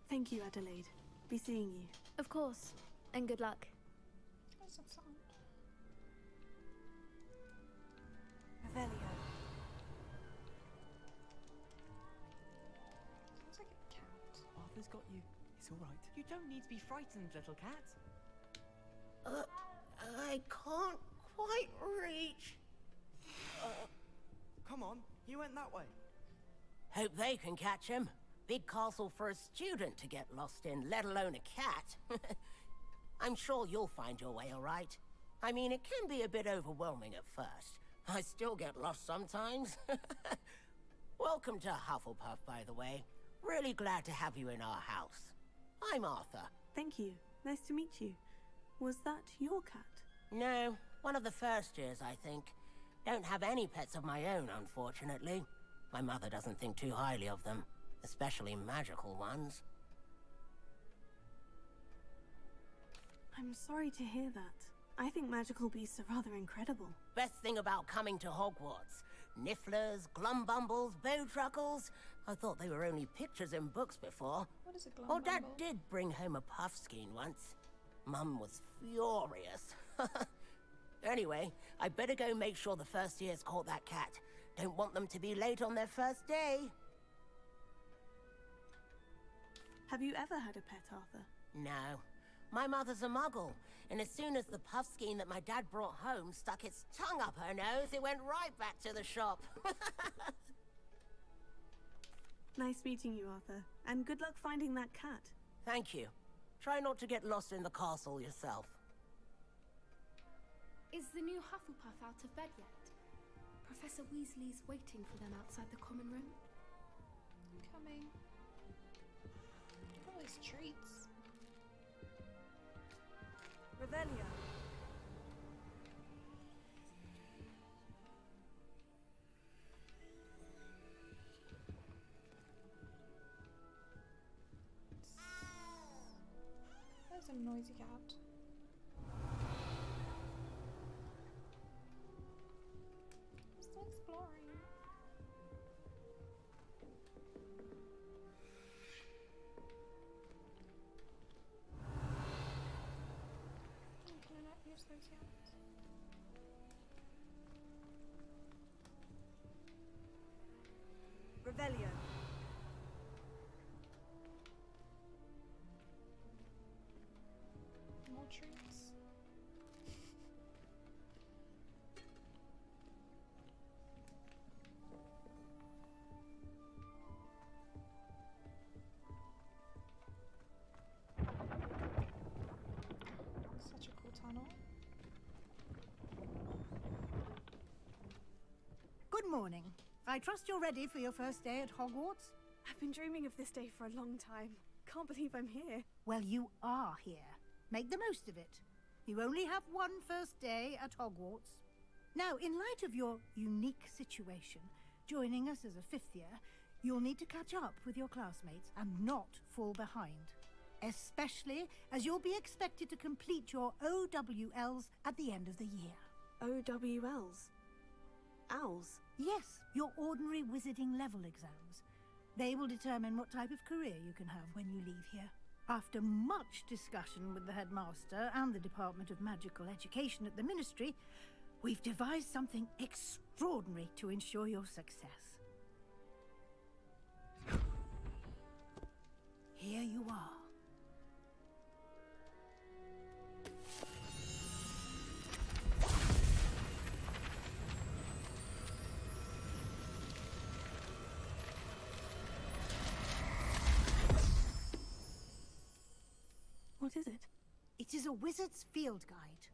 Thank you, Adelaide. Be seeing you. Of course. And good luck. That's a sound. Revelio. Sounds like a cat. Arthur's got you. It's all right. You don't need to be frightened, little cat. I can't quite reach. Come on, you went that way. Hope they can catch him. Big castle for a student to get lost in, let alone a cat. I'm sure you'll find your way all right. I mean, it can be a bit overwhelming at first. I still get lost sometimes. Welcome to Hufflepuff, by the way. Really glad to have you in our house. I'm Arthur. Thank you. Nice to meet you. Was that your cat? No, one of the first years, I think. Don't have any pets of my own, unfortunately. My mother doesn't think too highly of them. Especially magical ones. I'm sorry to hear that. I think magical beasts are rather incredible. Best thing about coming to Hogwarts. Nifflers, glumbumbles, bowtruckles. I thought they were only pictures in books before. What is a Oh, Dad glumbumble? did bring home a puffskein once. Mum was furious. Anyway, I better go make sure the first years caught that cat. Don't want them to be late on their first day. Have you ever had a pet, Arthur? No. My mother's a muggle, and as soon as the puff skein that my dad brought home stuck its tongue up her nose, it went right back to the shop. Nice meeting you, Arthur. And good luck finding that cat. Thank you. Try not to get lost in the castle yourself. Is the new Hufflepuff out of bed yet? Professor Weasley's waiting for them outside the common room. Coming. All these treats. Revelio. There's a noisy cat. Still exploring. Can I not use those yet? Revelio. More treats. Such a cool tunnel. Good morning. I trust you're ready for your first day at Hogwarts? I've been dreaming of this day for a long time. Can't believe I'm here. Well, you are here. Make the most of it. You only have one first day at Hogwarts. Now, in light of your unique situation, joining us as a fifth year, you'll need to catch up with your classmates and not fall behind. Especially as you'll be expected to complete your OWLs at the end of the year. OWLs? Owls? Yes, your ordinary wizarding level exams. They will determine what type of career you can have when you leave here. After much discussion with the headmaster and the Department of Magical Education at the Ministry, we've devised something extraordinary to ensure your success. Here you are. What is it? It is a wizard's field guide.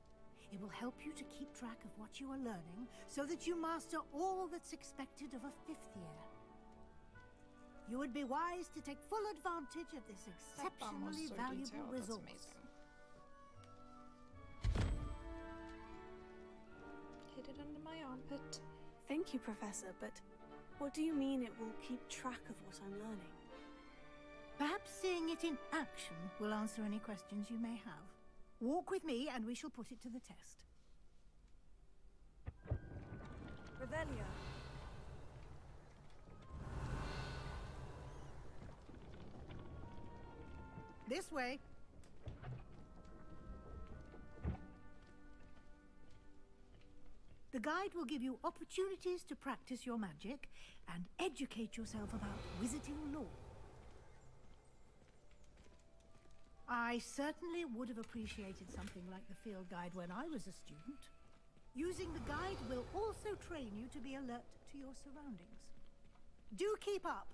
It will help you to keep track of what you are learning so that you master all that's expected of a fifth year. You would be wise to take full advantage of this exceptionally valuable resource. Hid it under my armpit. Thank you, Professor, but what do you mean it will keep track of what I'm learning? Perhaps seeing it in action will answer any questions you may have. Walk with me and we shall put it to the test. Revelio. This way. The guide will give you opportunities to practice your magic and educate yourself about wizarding lore. I certainly would have appreciated something like the field guide when I was a student. Using the guide will also train you to be alert to your surroundings. Do keep up!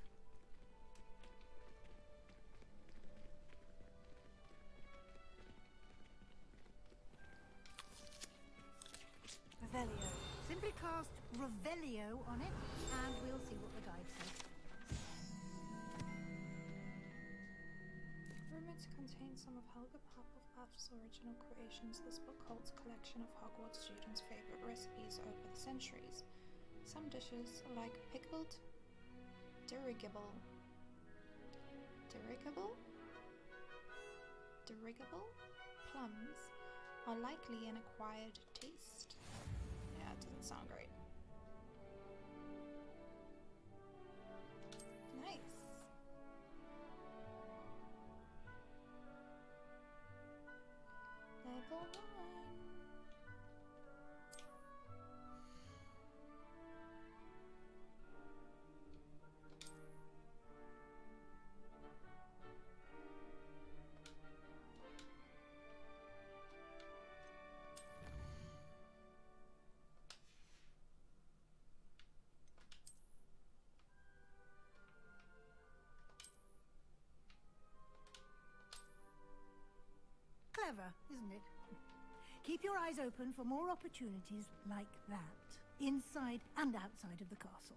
Revelio. Simply cast Revelio on it, and we'll see what the guide says. Rumored to contain some of Hufflepuff's original creations, this book holds a collection of Hogwarts students' favorite recipes over the centuries. Some dishes, like pickled dirigible plums, are likely an acquired taste. Yeah, it doesn't sound great. Nice. Level 1. clever, isn't it? Keep your eyes open for more opportunities like that, inside and outside of the castle.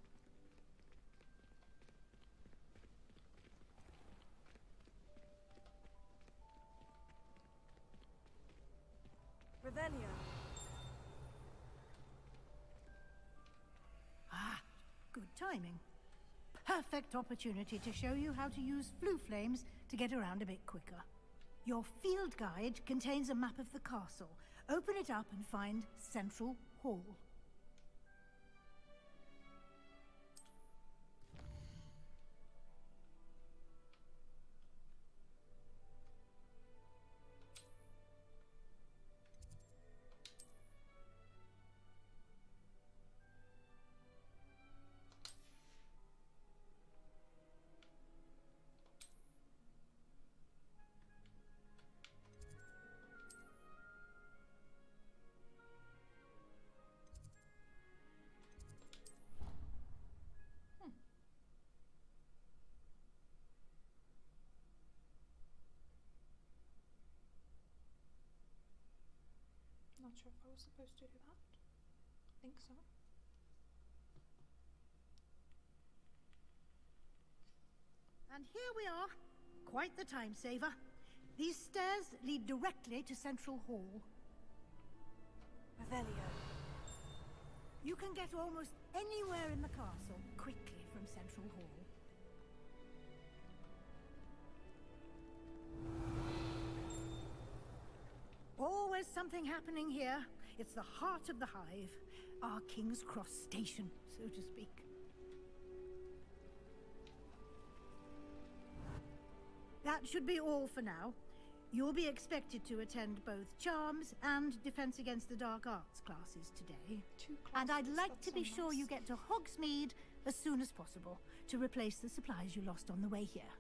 Revelio. Ah, good timing. Perfect opportunity to show you how to use flue flames to get around a bit quicker. Your field guide contains a map of the castle. Open it up and find Central Hall. Not sure if I was supposed to do that. I think so. And here we are. Quite the time saver. These stairs lead directly to Central Hall. Revelio. You can get almost anywhere in the castle quickly from Central Hall. Always something happening here. It's the heart of the hive. Our King's Cross station, so to speak. That should be all for now. You'll be expected to attend both Charms and Defense Against the Dark Arts classes today. And I'd like to be sure you get to Hogsmeade as soon as possible to replace the supplies you lost on the way here.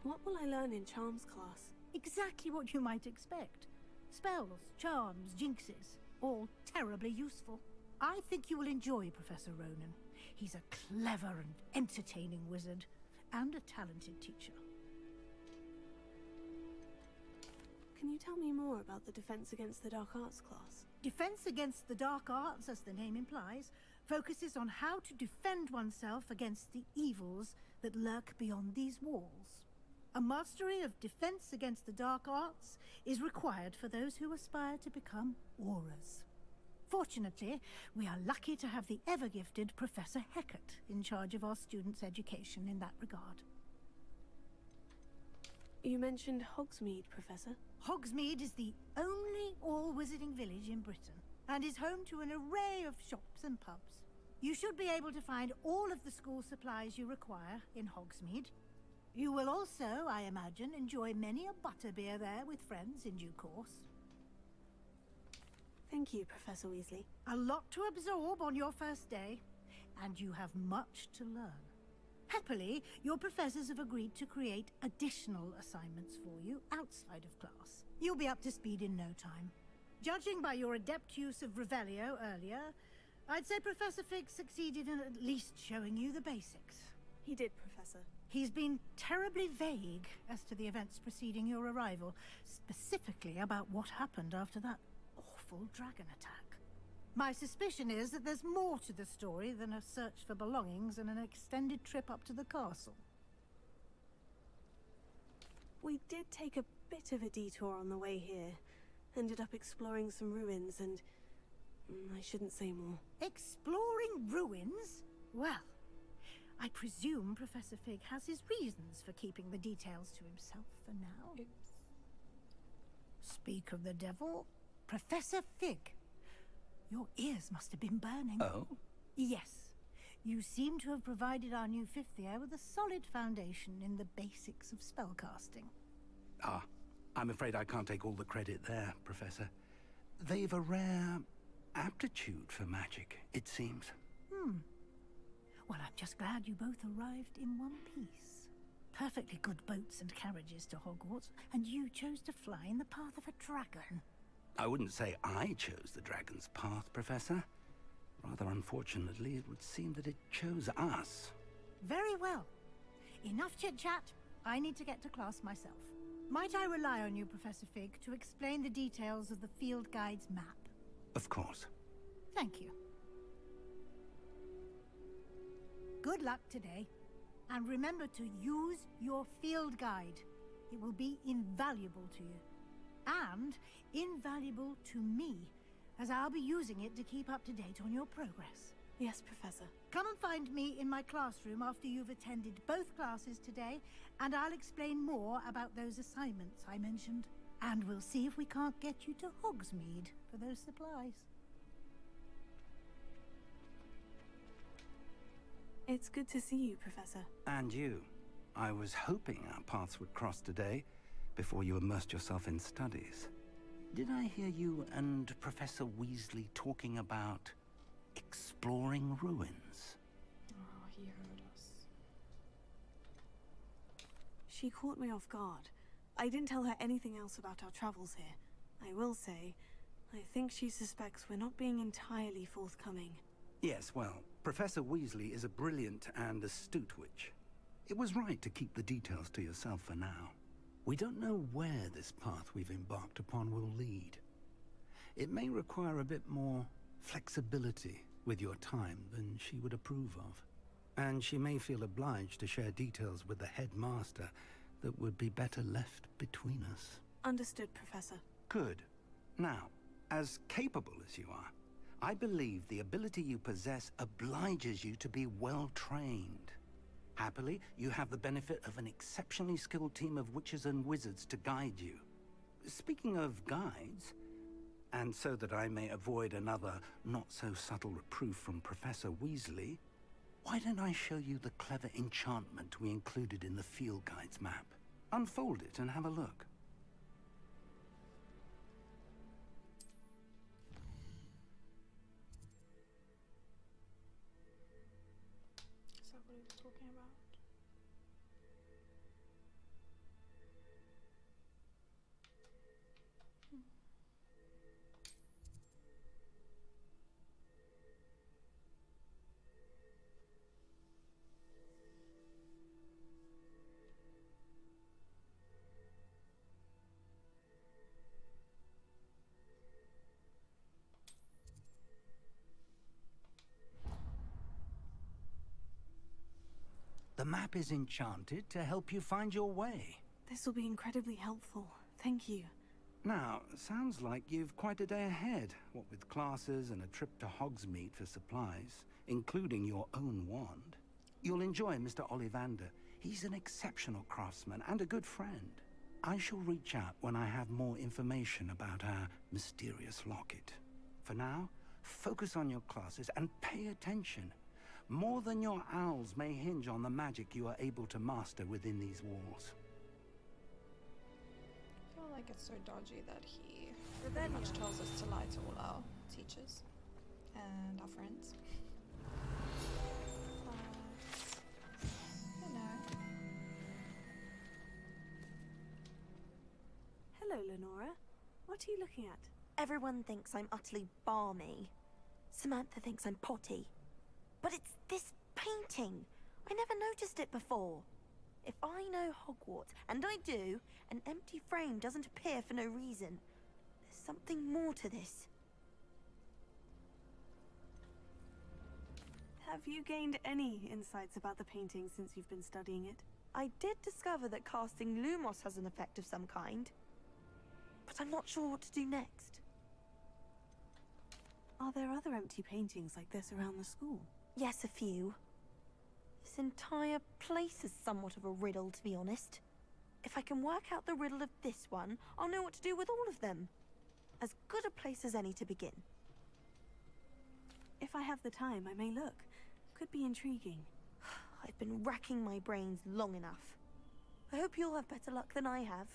What will I learn in Charms class? Exactly what you might expect. Spells, charms, jinxes, all terribly useful. I think you will enjoy Professor Ronan. He's a clever and entertaining wizard, and a talented teacher. Can you tell me more about the Defense Against the Dark Arts class? Defense Against the Dark Arts, as the name implies, focuses on how to defend oneself against the evils that lurk beyond these walls. A mastery of Defense Against the Dark Arts is required for those who aspire to become Aurors. Fortunately, we are lucky to have the ever-gifted Professor Hecat in charge of our students' education in that regard. You mentioned Hogsmeade, Professor. Hogsmeade is the only all-wizarding village in Britain, and is home to an array of shops and pubs. You should be able to find all of the school supplies you require in Hogsmeade. You will also, I imagine, enjoy many a butterbeer there with friends in due course. Thank you, Professor Weasley. A lot to absorb on your first day, and you have much to learn. Happily, your professors have agreed to create additional assignments for you outside of class. You'll be up to speed in no time. Judging by your adept use of Revelio earlier, I'd say Professor Fig succeeded in at least showing you the basics. He did, Professor. He's been terribly vague as to the events preceding your arrival, specifically about what happened after that awful dragon attack. My suspicion is that there's more to the story than a search for belongings and an extended trip up to the castle. We did take a bit of a detour on the way here. Ended up exploring some ruins and... I shouldn't say more. Exploring ruins? Well, I presume Professor Fig has his reasons for keeping the details to himself for now. Oops. Speak of the devil, Professor Fig. Your ears must have been burning. Oh? Yes. You seem to have provided our new fifth year with a solid foundation in the basics of spellcasting. Ah, I'm afraid I can't take all the credit there, Professor. They've a rare aptitude for magic, it seems. Well, I'm just glad you both arrived in one piece. Perfectly good boats and carriages to Hogwarts, and you chose to fly in the path of a dragon. I wouldn't say I chose the dragon's path, Professor. Rather unfortunately, it would seem that it chose us. Very well. Enough chit-chat. I need to get to class myself. Might I rely on you, Professor Fig, to explain the details of the field guide's map? Of course. Thank you. Good luck today. And remember to use your field guide. It will be invaluable to you. And invaluable to me, as I'll be using it to keep up to date on your progress. Yes, Professor. Come and find me in my classroom after you've attended both classes today, and I'll explain more about those assignments I mentioned. And we'll see if we can't get you to Hogsmeade for those supplies. It's good to see you, Professor. And you. I was hoping our paths would cross today, before you immersed yourself in studies. Did I hear you and Professor Weasley talking about exploring ruins? Oh, he heard us. She caught me off guard. I didn't tell her anything else about our travels here. I will say, I think she suspects we're not being entirely forthcoming. Yes, well, Professor Weasley is a brilliant and astute witch. It was right to keep the details to yourself for now. We don't know where this path we've embarked upon will lead. It may require a bit more flexibility with your time than she would approve of. And she may feel obliged to share details with the headmaster that would be better left between us. Understood, Professor. Good. Now, as capable as you are, I believe the ability you possess obliges you to be well trained. Happily, you have the benefit of an exceptionally skilled team of witches and wizards to guide you. Speaking of guides, and so that I may avoid another not-so-subtle reproof from Professor Weasley, why don't I show you the clever enchantment we included in the field guide's map? Unfold it and have a look. Is that what he was talking about? The map is enchanted to help you find your way. This will be incredibly helpful. Thank you. Now, sounds like you've quite a day ahead, what with classes and a trip to Hogsmeade for supplies, including your own wand. You'll enjoy Mr. Ollivander. He's an exceptional craftsman and a good friend. I shall reach out when I have more information about our mysterious locket. For now, focus on your classes and pay attention. More than your owls may hinge on the magic you are able to master within these walls. I feel like it's so dodgy that he pretty much tells us to lie to all our teachers and our friends. But, you know. Hello, Lenora. What are you looking at? Everyone thinks I'm utterly balmy. Samantha thinks I'm potty. But it's this painting. I never noticed it before. If I know Hogwarts, and I do, an empty frame doesn't appear for no reason. There's something more to this. Have you gained any insights about the painting since you've been studying it? I did discover that casting Lumos has an effect of some kind. But I'm not sure what to do next. Are there other empty paintings like this around the school? Yes, a few. This entire place is somewhat of a riddle, to be honest. If I can work out the riddle of this one, I'll know what to do with all of them. As good a place as any to begin. If I have the time, I may look. Could be intriguing. I've been racking my brains long enough. I hope you'll have better luck than I have.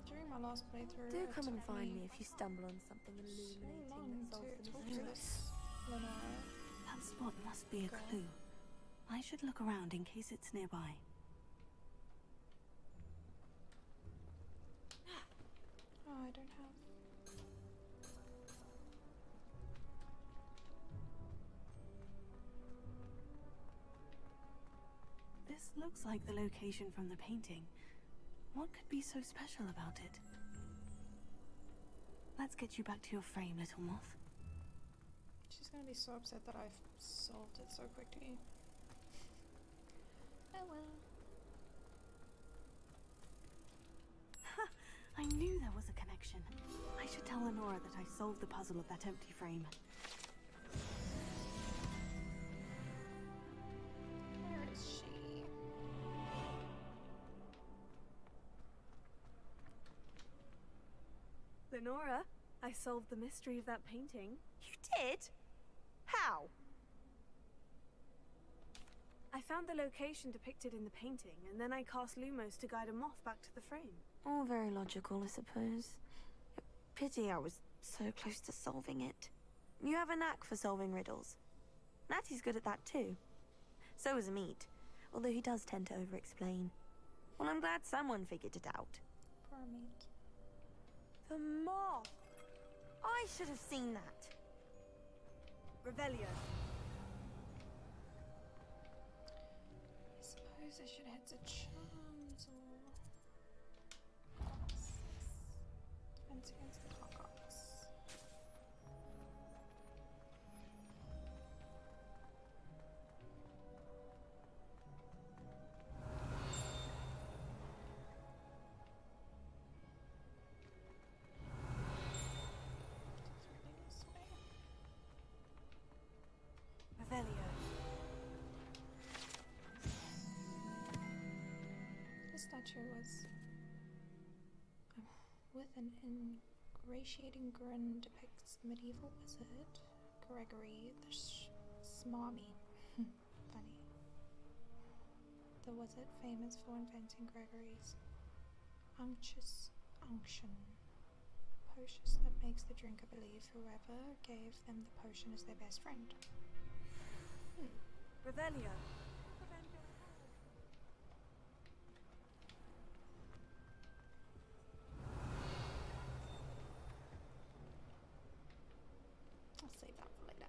During my last playthrough, Do it come and took find me me if you stumble on something illuminating so long that solves to the talk to mystery. this Lenora. That spot must be a clue. I should look around in case it's nearby. Oh, I don't have. This This looks like the location from the painting. What could be so special about it? Let's get you back to your frame, little moth. She's gonna be so upset that I've solved it so quickly. Oh well. I knew there was a connection. I should tell Lenora that I solved the puzzle of that empty frame. Where is she? Lenora, I solved the mystery of that painting. You did? How? I found the location depicted in the painting, and then I cast Lumos to guide a moth back to the frame. All very logical, I suppose. Pity I was so close to solving it. You have a knack for solving riddles. Natty's good at that too. So is Amit, although he does tend to over-explain. Well, I'm glad someone figured it out. Poor Amit. The moth! I should have seen that. Revelio. I suppose I should head to Charms or... Defense against the Hogwarts. Revelio. The statue was with an ingratiating grin depicts the medieval wizard Gregory the Smarmy. Funny. The wizard famous for inventing Gregory's unctuous unction, potion that makes the drinker believe whoever gave them the potion is their best friend. Revelio. I'll save that for later.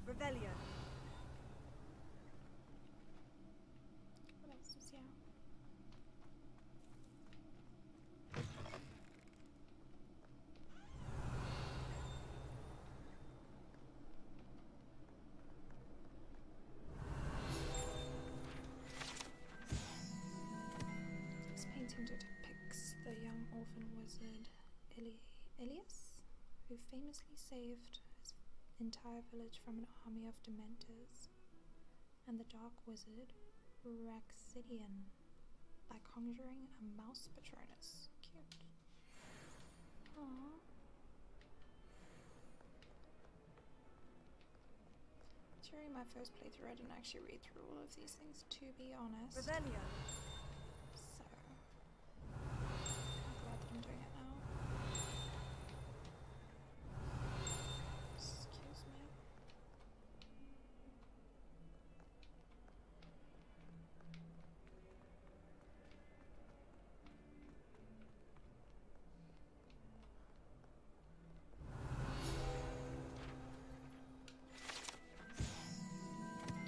Revelio. What else is here? This painting depicts the young orphan wizard Ilias, who famously saved his entire village from an army of dementors, and the dark wizard Raxidian by conjuring a mouse patronus. Cute. Aww. During my first playthrough, I didn't actually read through all of these things, to be honest. Revelio. So, I'm glad that I'm doing it now. Excuse me.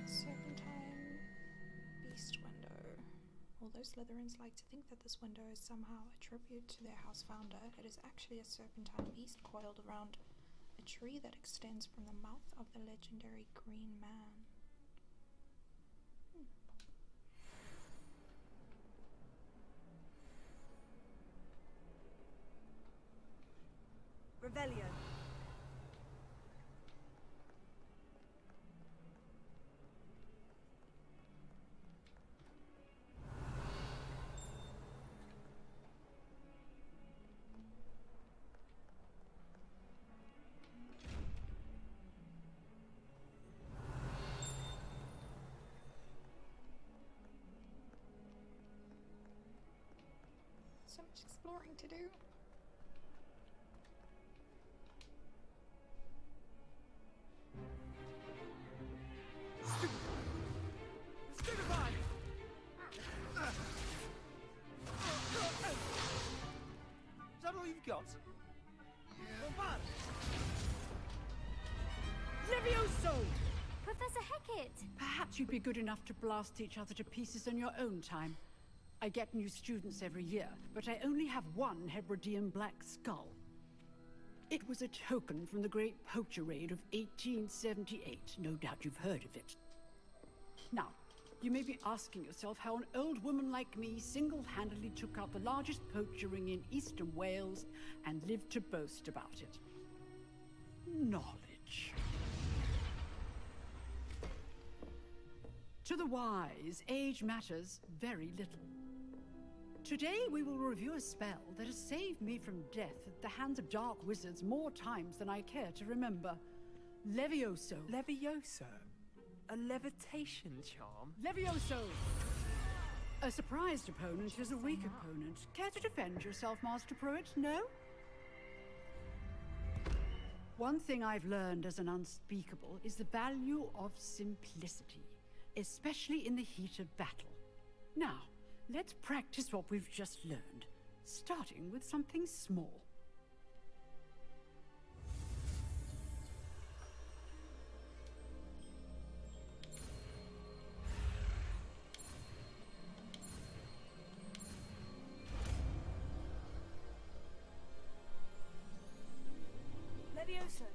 Serpentine Beast Window. Although Slytherins like to think that this window is somehow a tribute to their house founder, it is actually a serpentine beast coiled around a tree that extends from the mouth of the legendary Green Man. Revelio. So much exploring to do. it! Perhaps you'd be good enough to blast each other to pieces in your own time. I get new students every year, but I only have one Hebridean black skull. It was a token from the Great Poacher Raid of 1878. No doubt you've heard of it. Now, you may be asking yourself how an old woman like me single-handedly took out the largest poacher ring in eastern Wales and lived to boast about it. Knowledge. To the wise, age matters very little. Today we will review a spell that has saved me from death at the hands of dark wizards more times than I care to remember. Levioso. Levioso? A levitation charm? Levioso! A surprised opponent is a weak opponent. Care to defend yourself, Master Pruitt? No? One thing I've learned as an unspeakable is the value of simplicity, especially in the heat of battle. Now, let's practice what we've just learned, starting with something small. Levioso.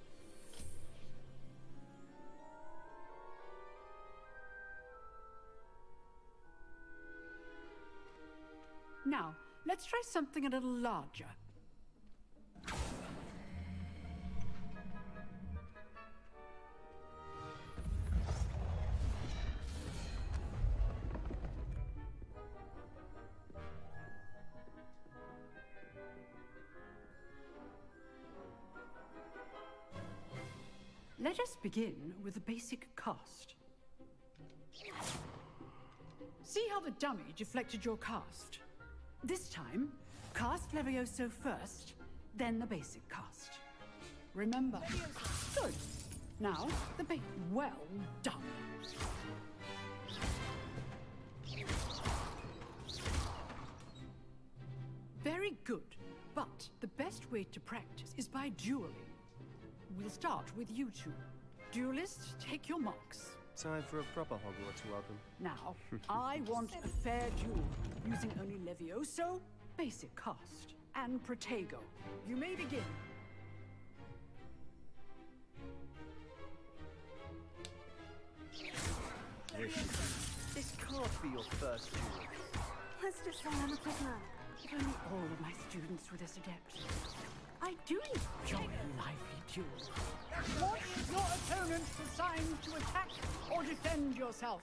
Now, let's try something a little larger. Let us begin with the basic cast. See how the dummy deflected your cast? This time, cast Levioso first, then the basic cast. Remember. Good. Now, the bait. Well done. Very good. But the best way to practice is by dueling. We'll start with you two. Duelists, take your marks. Time for a proper Hogwarts welcome. Now, I want a fair duel, using only Levioso, basic cast, and Protego. You may begin. This can't be your first duel. Let's just say I'm a quick man. If only all of my students were this adept. I do enjoy a lively duel. Want your opponent assigned to attack or defend yourself?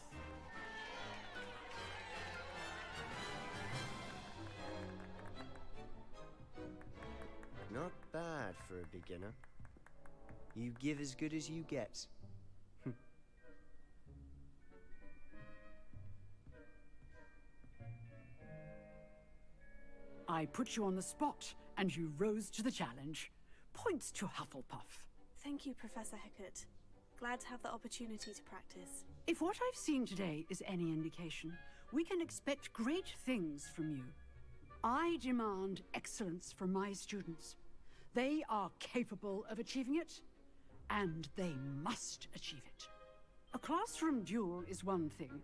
Not bad for a beginner. You give as good as you get. I put you on the spot, and you rose to the challenge. Points to Hufflepuff. Thank you, Professor Hecat. Glad to have the opportunity to practice. If what I've seen today is any indication, we can expect great things from you. I demand excellence from my students. They are capable of achieving it, and they must achieve it. A classroom duel is one thing,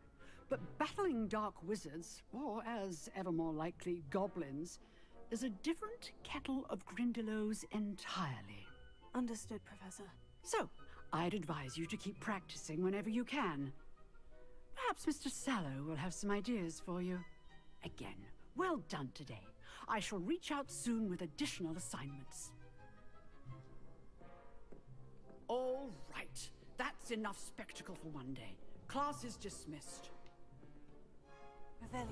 but battling dark wizards, or as ever more likely, goblins, is a different kettle of Grindylows entirely. Understood, Professor. So, I'd advise you to keep practicing whenever you can. Perhaps Mr. Sallow will have some ideas for you. Again, well done today. I shall reach out soon with additional assignments. All right. That's enough spectacle for one day. Class is dismissed. Revelio.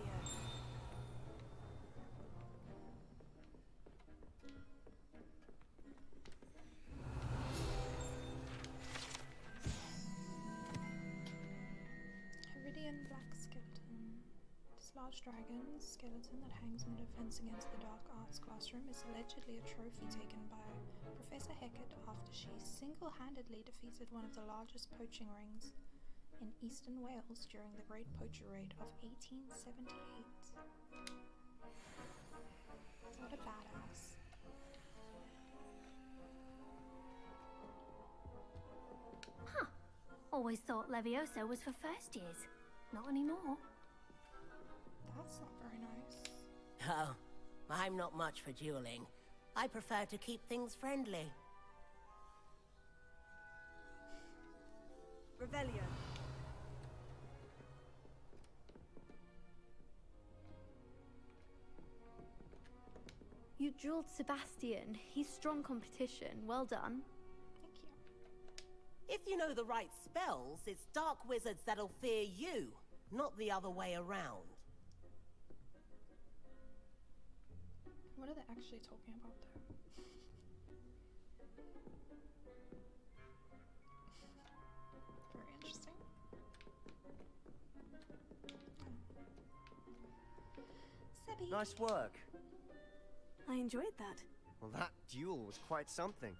Hebridean black skeleton. This large dragon skeleton that hangs in a defense against the dark arts classroom is allegedly a trophy taken by Professor Hecat after she single-handedly defeated one of the largest poaching rings in eastern Wales during the Great Poacher Raid of 1878. What a badass. Always thought Levioso was for first years. Not anymore. That's not very nice. Oh, I'm not much for dueling. I prefer to keep things friendly. Revelio. You drilled Sebastian. He's strong competition. Well done. Thank you. If you know the right spells, it's dark wizards that'll fear you, not the other way around. What are they actually talking about though? Very interesting. Sebby. Nice work. I enjoyed that. Well, that duel was quite something.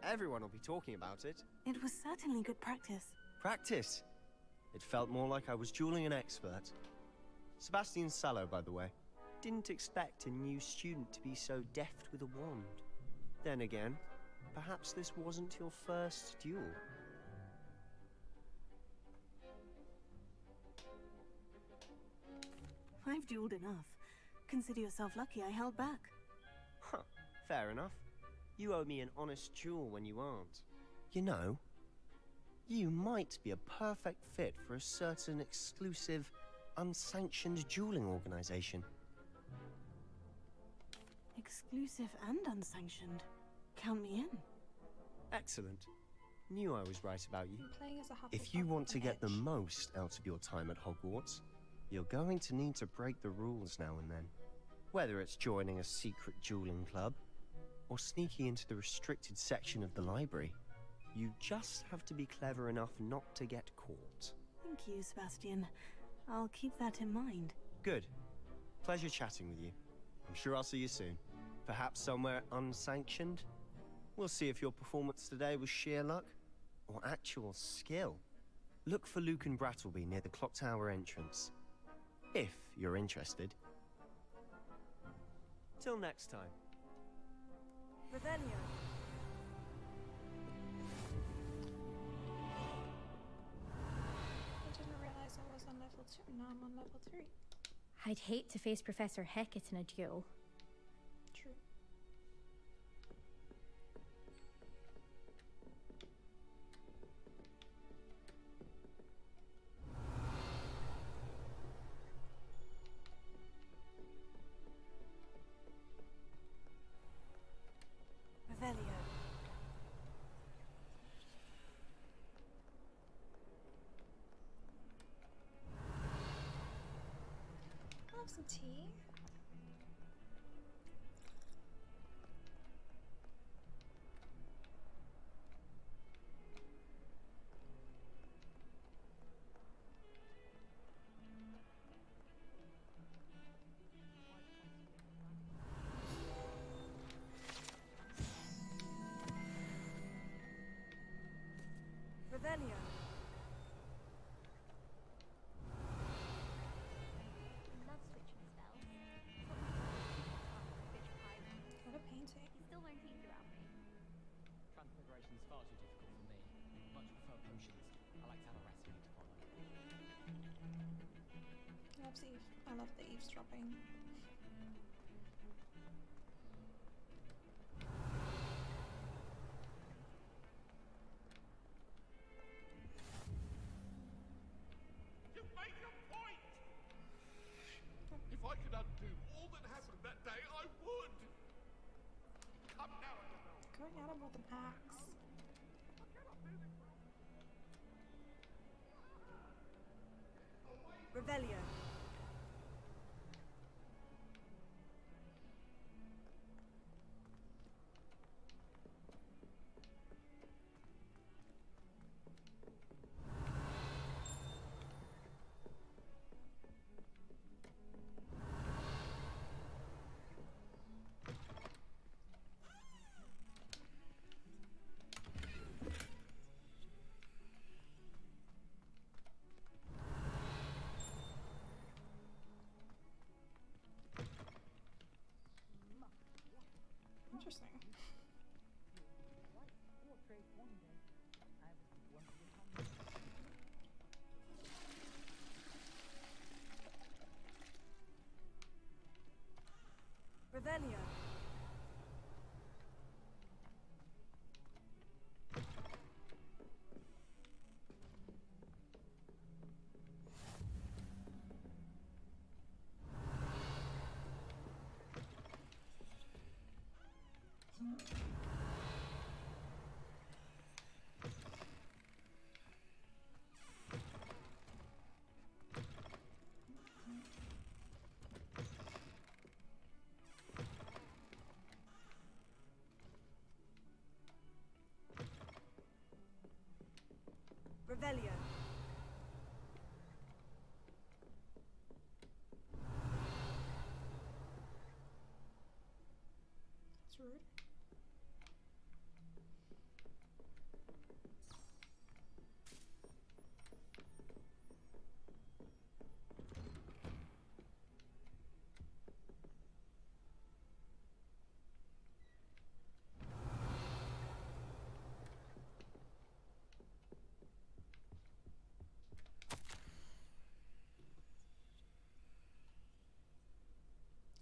Everyone will be talking about it. It was certainly good practice. Practice? It felt more like I was dueling an expert. Sebastian Sallow, by the way. Didn't expect a new student to be so deft with a wand. Then again, perhaps this wasn't your first duel. I've dueled enough. Consider yourself lucky I held back. Huh, fair enough. You owe me an honest duel when you aren't. You know, you might be a perfect fit for a certain exclusive, unsanctioned dueling organization. Exclusive and unsanctioned. Count me in. Excellent. Knew I was right about you. I'm playing as a Hufflepuff If you want to on get the Edge. most out of your time at Hogwarts, you're going to need to break the rules now and then. Whether it's joining a secret dueling club, or sneaking into the restricted section of the library, you just have to be clever enough not to get caught. Thank you, Sebastian. I'll keep that in mind. Good. Pleasure chatting with you. I'm sure I'll see you soon. Perhaps somewhere unsanctioned? We'll see if your performance today was sheer luck, or actual skill. Look for Luke and Brattleby near the clock tower entrance. If you're interested. Till next time. Revelio. I didn't realize I was on level 2. Now I'm on level 3. I'd hate to face Professor Hecat in a duel. True. Revelio. I'll have some tea. Revelio. Love switching spells. What a painting. He's still learning things around me. Transmigration is far too difficult for me. Much prefer potions. I like to have a recipe to follow. I love the eavesdropping. You made your point! If I could undo all that happened that day, I would! Come now, Annabelle. Going at him with an axe. Revelio. Revelio. That's rude.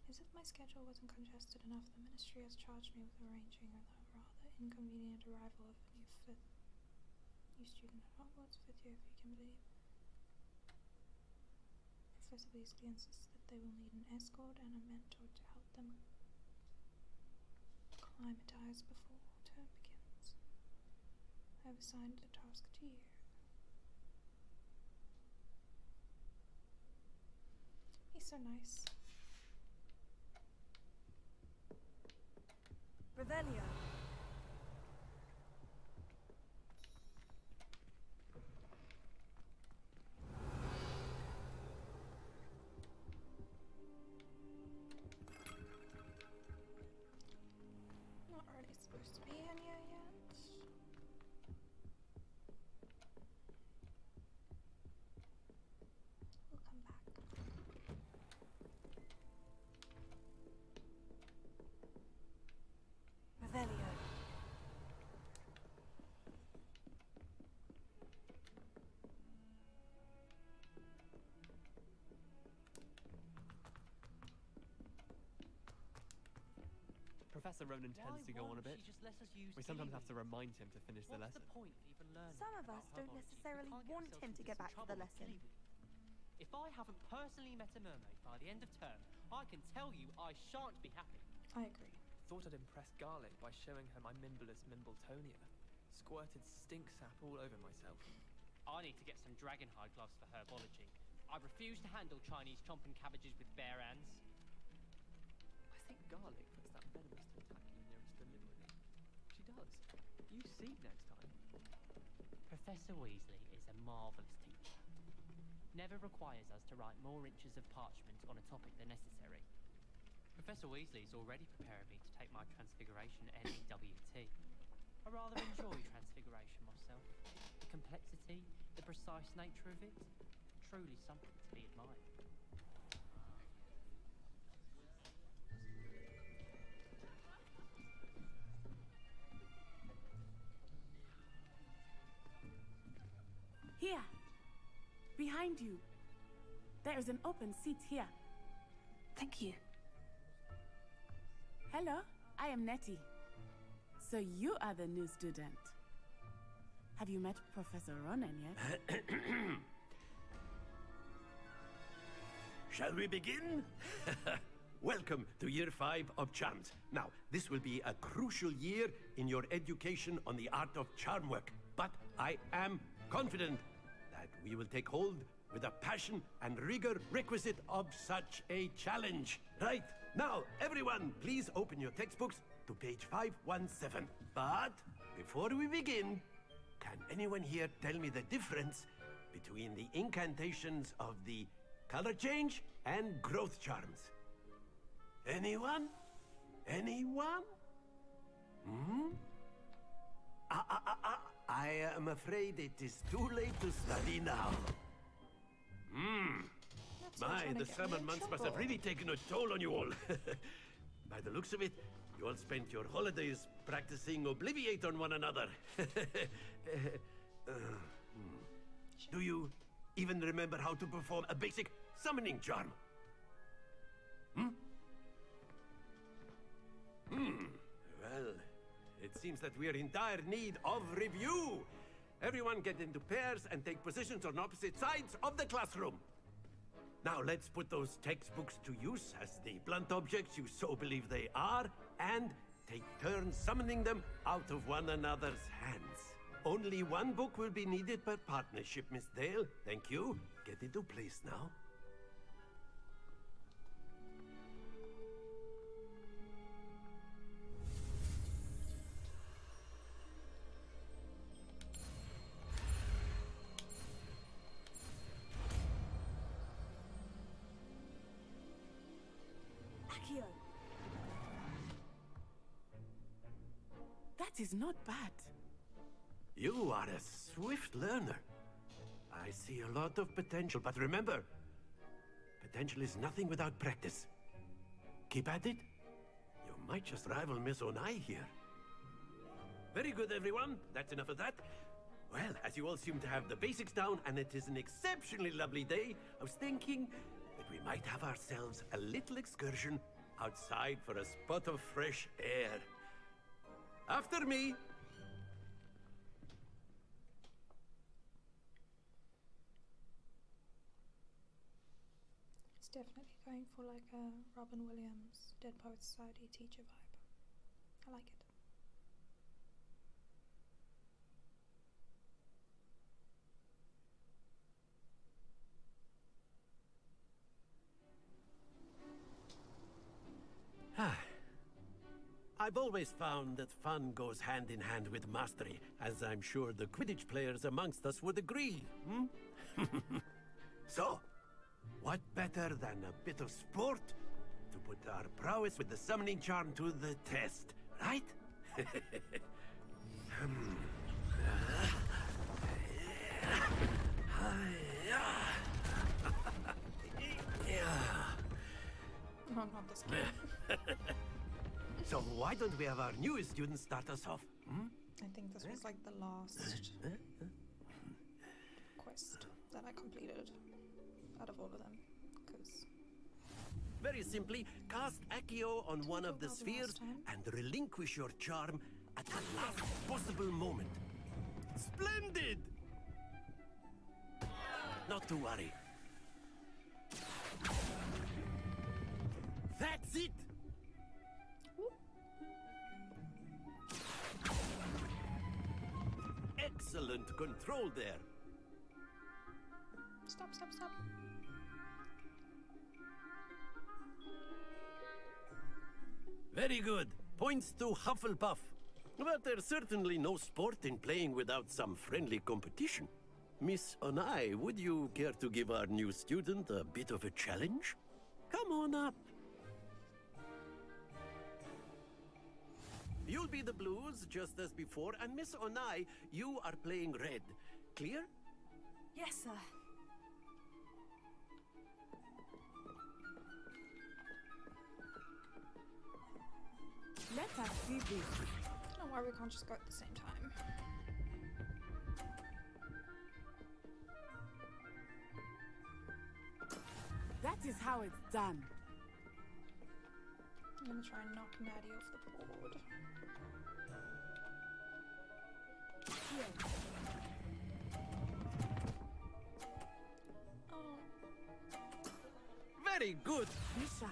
As if my schedule wasn't congested enough, the Ministry has charged me with arranging a rather inconvenient arrival of a new student at Hogwarts, fifth year, if you can believe. Professor Weasley insists that they will need an escort and a mentor to help them acclimatize before term begins. I have assigned the task to you. He's so nice. Revelio. Not really supposed to be in here yet. We'll come back. Revelio. Professor Ronan tends to go on a bit. We sometimes have to remind him to finish the lesson. Some of us don't necessarily want him to get back to the lesson. If I haven't personally met a mermaid by the end of term, I can tell you I shan't be happy. I agree. Thought I'd impress Garlic by showing her my Mimbleless Mimbletonia. Squirted stink sap all over myself. I need to get some dragonhide gloves for herbology. I refuse to handle Chinese chomping cabbages with bare hands. I think Garlic puts that venomous tentacular nearest deliberately. She does. You see next time. Professor Weasley is a marvellous teacher. Never requires us to write more inches of parchment on a topic than necessary. Professor Weasley is already preparing me to take my Transfiguration NEWT. I rather enjoy Transfiguration myself. The complexity, the precise nature of it, truly something to be admired. Here, behind you. There is an open seat here. Thank you. Hello, I am Nettie. So you are the new student. Have you met Professor Ronan yet? Shall we begin? Welcome to Year 5 of Charms. Now, this will be a crucial year in your education on the art of charm work. But I am confident that we will take hold with the passion and rigor requisite of such a challenge. Right, now, everyone, please open your textbooks to page 517. But before we begin, can anyone here tell me the difference between the incantations of the color change and growth charms? Anyone? Anyone? Hmm? I am afraid it is too late to study now. Hmm. My, the summer months must have really taken a toll on you all. By the looks of it, you all spent your holidays practicing Obliviate on one another. Do you even remember how to perform a basic summoning charm? Hmm? Well, it seems that we are in dire need of review. Everyone get into pairs and take positions on opposite sides of the classroom. Now let's put those textbooks to use as the blunt objects you so believe they are, and take turns summoning them out of one another's hands. Only one book will be needed per partnership, Miss Dale. Thank you. Get into place now. That is not bad. You are a swift learner. I see a lot of potential, but remember, potential is nothing without practice. Keep at it. You might just rival Miss Onai here. Very good, everyone. That's enough of that. Well, as you all seem to have the basics down, and it is an exceptionally lovely day, I was thinking that we might have ourselves a little excursion outside for a spot of fresh air. After me. It's definitely going for like a Robin Williams Dead Poets Society teacher vibe. I like it. I've always found that fun goes hand in hand with mastery, as I'm sure the Quidditch players amongst us would agree, So, what better than a bit of sport to put our prowess with the summoning charm to the test, right? No, not this game. So why don't we have our newest student start us off? I think this was like the last quest that I completed out of all of them, because... Very simply, cast Accio on one of the spheres and relinquish your charm at the last possible moment. Splendid! Not to worry. That's it! Excellent control there. Stop, stop, stop. Very good. Points to Hufflepuff. But there's certainly no sport in playing without some friendly competition. Miss Onai, would you care to give our new student a bit of a challenge? Come on up. You'll be the blues, just as before, and Miss Onai, you are playing red. Clear? Yes, sir. Let us see this. I don't know why we can't just go at the same time. That is how it's done. I'm gonna try and knock Natty off the board. Very good. Bishop.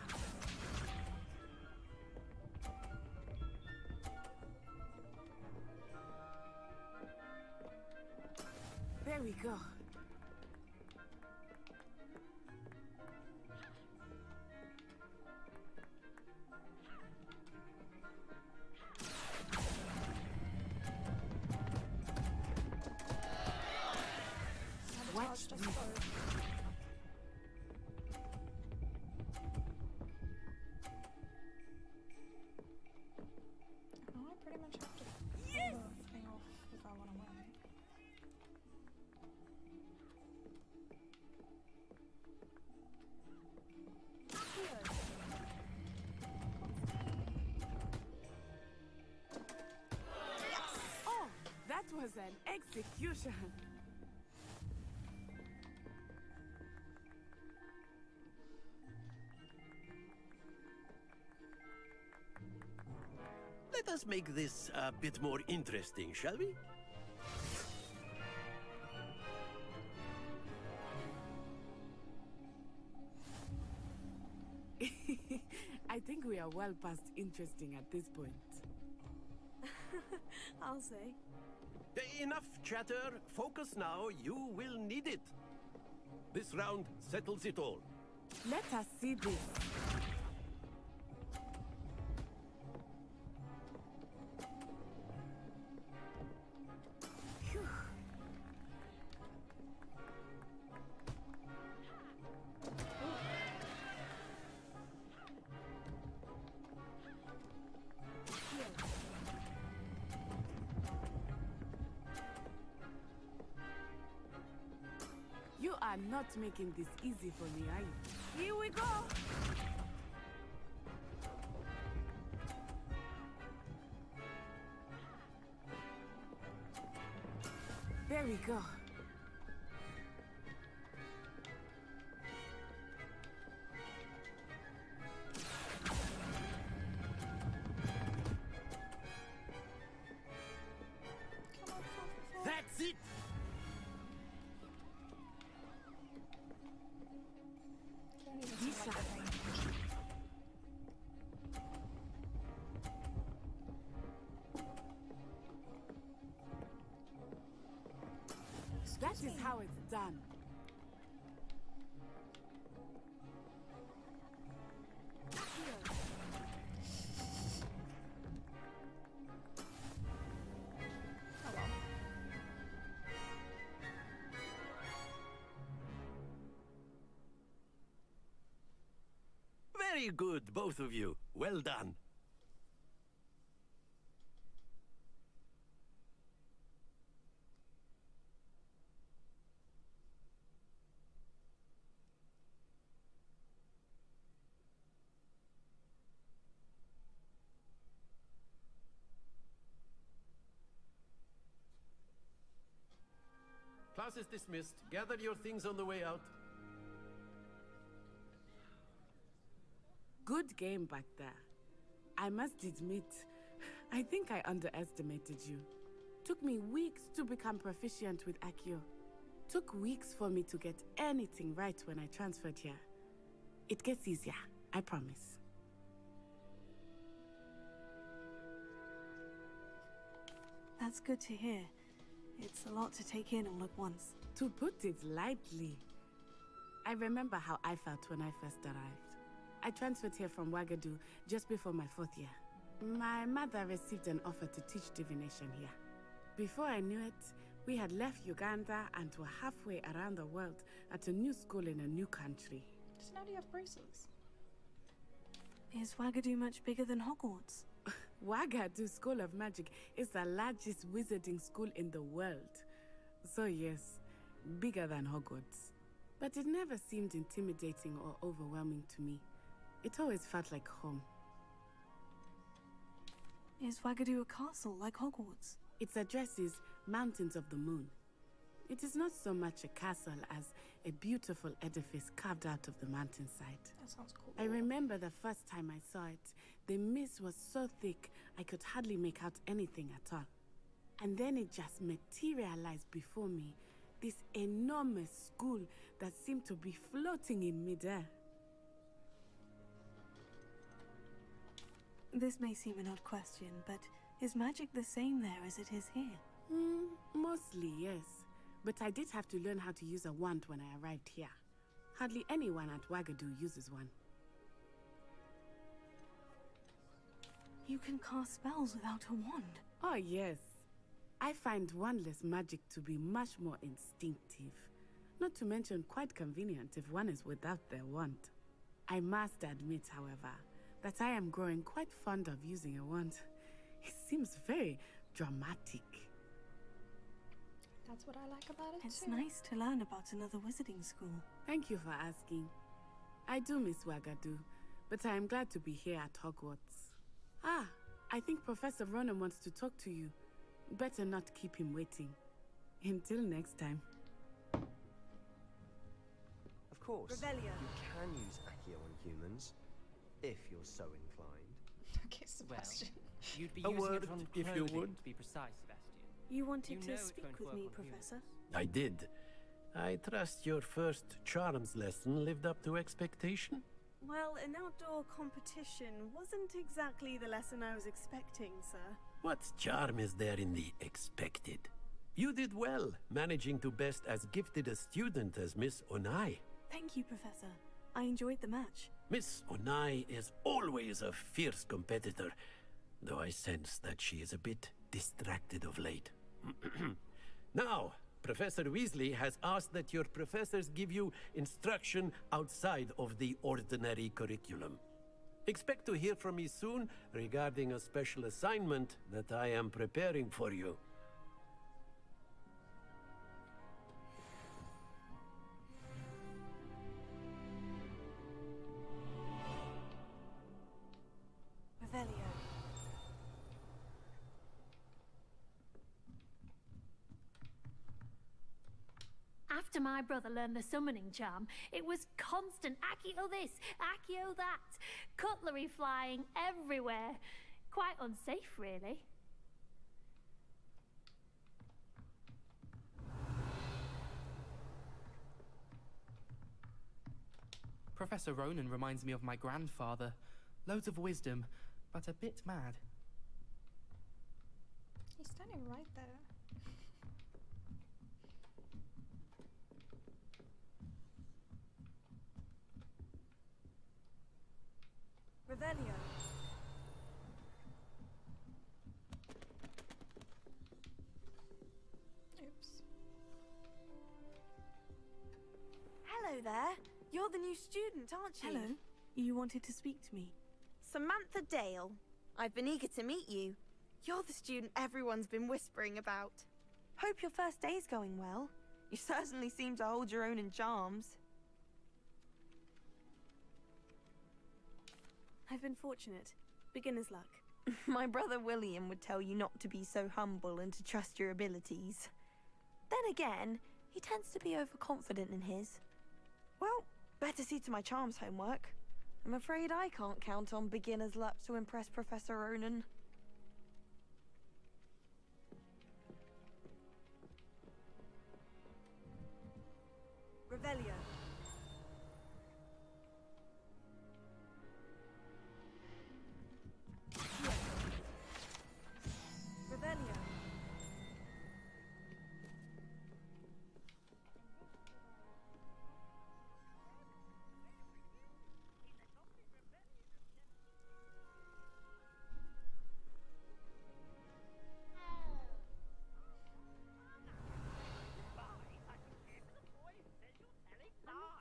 There we go. Watch this. I pretty much have to pull the thing off if I want to win. Oh, that was an execution. Let us make this a bit more interesting, shall we? I think we are well past interesting at this point. I'll say. Enough chatter. Focus now. You will need it. This round settles it all. Let us see this. are not making this easy for me, are you? Here we go! There we go. That's it! Can't even see like the range. That is how it's done. Oh well. Very good, both of you. Well done. Class is dismissed. Gather your things on the way out. Good game back there. I must admit, I think I underestimated you. Took me weeks to become proficient with Accio. Took weeks for me to get anything right when I transferred here. It gets easier, I promise. That's good to hear. It's a lot to take in all at once. To put it lightly, I remember how I felt when I first arrived. I transferred here from Wagadu just before my 4th year. My mother received an offer to teach divination here. Before I knew it, we had left Uganda and were halfway around the world at a new school in a new country. Just now do you have braces? Is Wagadu much bigger than Hogwarts? Wagadu School of Magic is the largest wizarding school in the world. So yes, bigger than Hogwarts. But it never seemed intimidating or overwhelming to me. It always felt like home. Is Wagadu a castle like Hogwarts? Its address is Mountains of the Moon. It is not so much a castle as a beautiful edifice carved out of the mountainside. That sounds cool. I remember the first time I saw it. The mist was so thick, I could hardly make out anything at all. And then it just materialized before me. This enormous school that seemed to be floating in midair. This may seem an odd question, but is magic the same there as it is here? Mostly, yes. But I did have to learn how to use a wand when I arrived here. Hardly anyone at Wagadu uses one. You can cast spells without a wand? Oh, yes. I find wandless magic to be much more instinctive. Not to mention quite convenient if one is without their wand. I must admit, however, that I am growing quite fond of using a wand. It seems very dramatic. That's what I like about it It's too. nice to learn about another wizarding school. Thank you for asking. I do miss Wagadu, but I am glad to be here at Hogwarts. Ah, I think Professor Ronan wants to talk to you. Better not keep him waiting. Until next time. Of course, Revelio. you can use Accio on humans, if you're so inclined. Okay, Well, Sebastian. you'd be A using word, it on if you clothing, would. to be precise, Sebastian. You wanted You know to it's speak going to with work me, on humans. Professor? I did. I trust your first charms lesson lived up to expectation? Well, an outdoor competition wasn't exactly the lesson I was expecting, sir. What charm is there in the expected? You did well, managing to best as gifted a student as Miss Onai. Thank you, Professor. I enjoyed the match. Miss Onai is always a fierce competitor, though I sense that she is a bit distracted of late. Now, Professor Weasley has asked that your professors give you instruction outside of the ordinary curriculum. Expect to hear from me soon regarding a special assignment that I am preparing for you. After my brother learned the summoning charm, it was constant Accio this, Accio that, cutlery flying everywhere. Quite unsafe, really. Professor Ronan reminds me of my grandfather. Loads of wisdom, but a bit mad. He's standing right there. Revelio. Oops. Hello there. You're the new student, aren't you? Hello. You wanted to speak to me? Samantha Dale. I've been eager to meet you. You're the student everyone's been whispering about. Hope your first day's going well. You certainly seem to hold your own in charms. I've been fortunate. Beginner's luck. My brother William would tell you not to be so humble and to trust your abilities. Then again, he tends to be overconfident in his. Well, better see to my charms homework. I'm afraid I can't count on beginner's luck to impress Professor Ronan. Revelio. Revelio.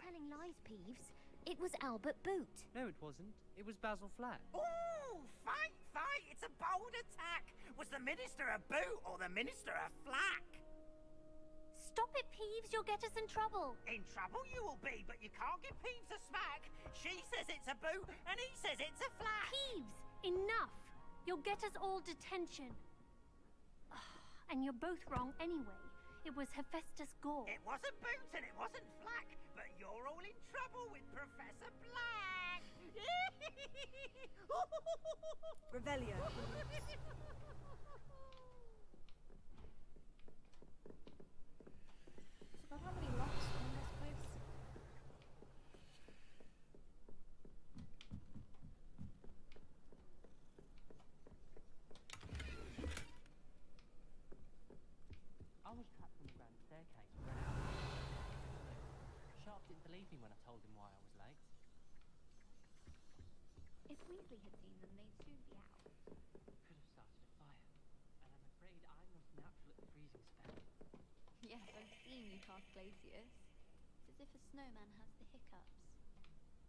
Telling lies, Peeves. It was Albert Boot. No, it wasn't. It was Basil Flack. Ooh, fight, fight! It's a bold attack! Was the Minister a boot or the Minister a flack? Stop it, Peeves. You'll get us in trouble. In trouble you will be, but you can't give Peeves a smack. She says it's a boot, and he says it's a flack. Peeves, enough. You'll get us all detention. And you're both wrong anyway. It was Hephaestus Gore. It wasn't boot and it wasn't flack, but you're all in trouble with Professor Black. Revelio. It's about how many locks are in this place. I was trapped on the grand staircase for an hour. Sharp didn't believe me when I told him why I was late. If Weasley had seen them, they'd soon be out. Could have started a fire, and I'm afraid I'm not natural at the freezing spell. Yes, I've seen you cast Glacius. It's as if a snowman has the hiccups.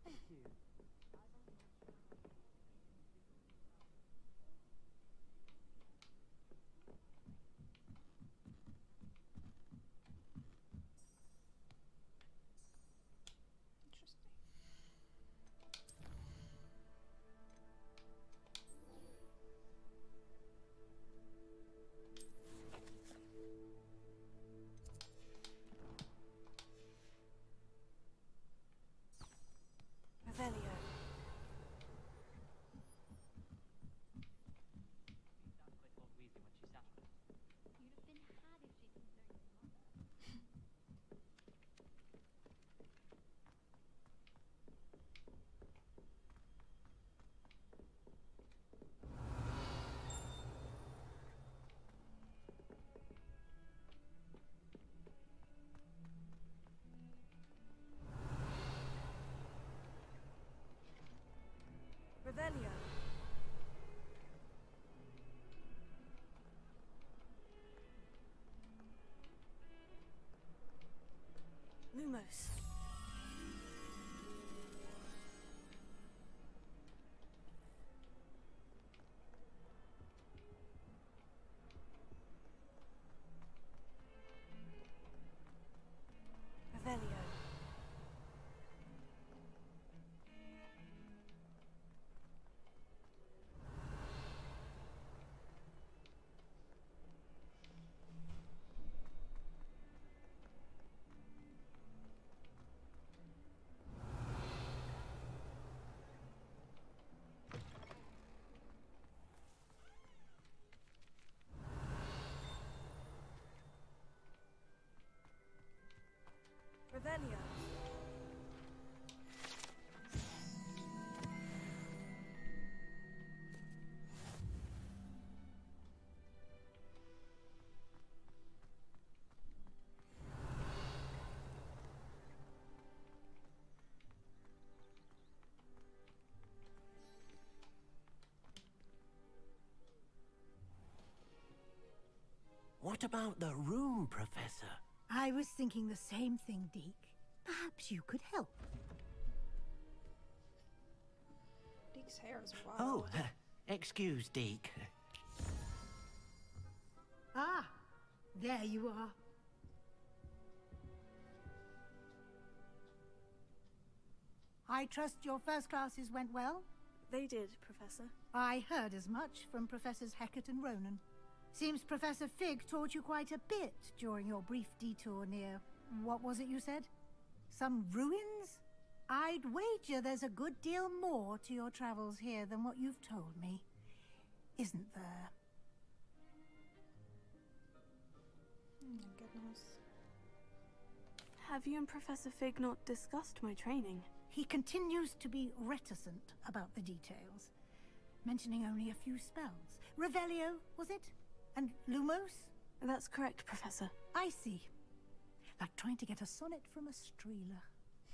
Thank you. Interesting. Revelio. That's what I told Weasley when she sat on it. You'd have been had if she didn't know your mother. Revelio. Lumos. Revelio. Revelio. What about the room, Professor? I was thinking the same thing, Deke. Perhaps you could help. Deke's hair is wild. Oh, excuse, Deke. Ah, there you are. I trust your first classes went well? They did, Professor. I heard as much from Professors Hecat and Ronan. Seems Professor Fig taught you quite a bit during your brief detour near... what was it you said? Some ruins? I'd wager there's a good deal more to your travels here than what you've told me. Isn't there? Oh my goodness. Have you and Professor Fig not discussed my training? He continues to be reticent about the details, mentioning only a few spells. Revelio, was it? And Lumos? That's correct, Professor. I see. Like trying to get a sonnet from a streeler.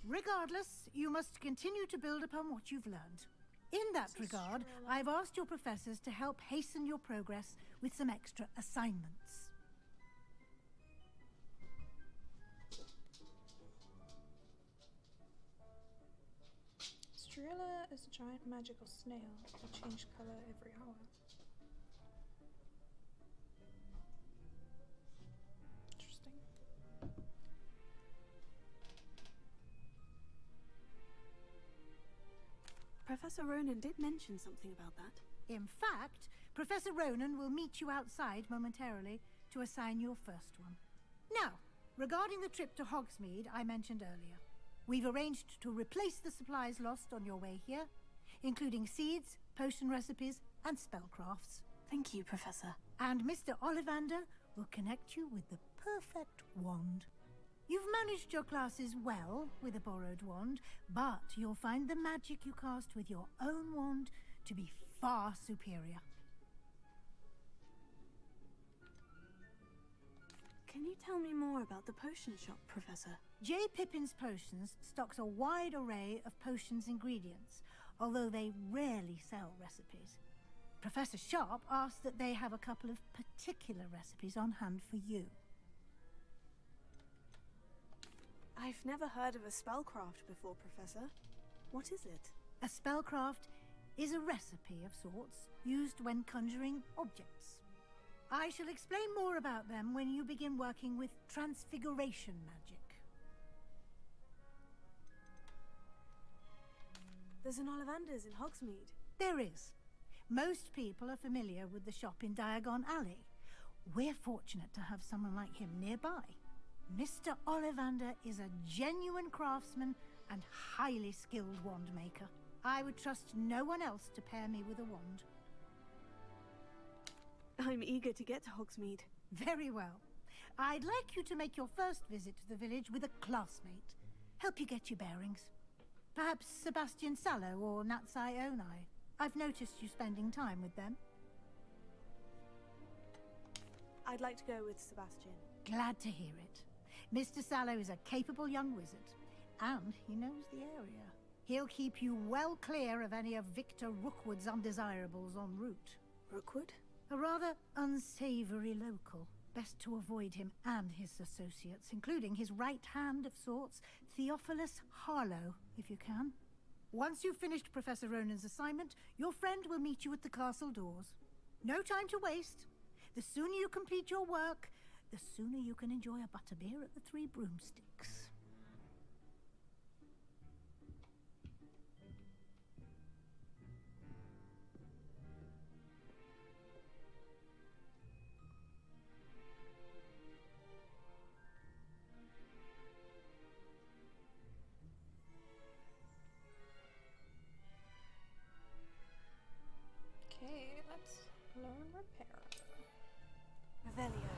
Regardless, you must continue to build upon what you've learned. In that regard, I've asked your professors to help hasten your progress with some extra assignments. Strela is a giant magical snail that change color every hour. Interesting. Professor Ronan did mention something about that. In fact, Professor Ronan will meet you outside momentarily to assign your first one. Now, regarding the trip to Hogsmeade I mentioned earlier, we've arranged to replace the supplies lost on your way here, including seeds, potion recipes, and spellcrafts. Thank you, Professor. And Mr. Ollivander will connect you with the perfect wand. You've managed your classes well with a borrowed wand, but you'll find the magic you cast with your own wand to be far superior. Can you tell me more about the potion shop, Professor? J. Pippin's Potions stocks a wide array of potions ingredients, although they rarely sell recipes. Professor Sharp asked that they have a couple of particular recipes on hand for you. I've never heard of a spellcraft before, Professor. What is it? A spellcraft is a recipe of sorts used when conjuring objects. I shall explain more about them when you begin working with transfiguration magic. There's an Ollivander's in Hogsmeade. There is. Most people are familiar with the shop in Diagon Alley. We're fortunate to have someone like him nearby. Mr. Ollivander is a genuine craftsman and highly skilled wand maker. I would trust no one else to pair me with a wand. I'm eager to get to Hogsmeade. Very well. I'd like you to make your first visit to the village with a classmate. Help you get your bearings. Perhaps Sebastian Sallow or Natsai Onai. I've noticed you spending time with them. I'd like to go with Sebastian. Glad to hear it. Mr. Sallow is a capable young wizard, and he knows the area. He'll keep you well clear of any of Victor Rookwood's undesirables en route. Rookwood? A rather unsavory local. Best to avoid him and his associates, including his right hand of sorts, Theophilus Harlow, if you can. Once you've finished Professor Ronan's assignment, your friend will meet you at the castle doors. No time to waste. The sooner you complete your work, the sooner you can enjoy a butterbeer at the Three Broomsticks. Okay, let's learn repair. Revelio.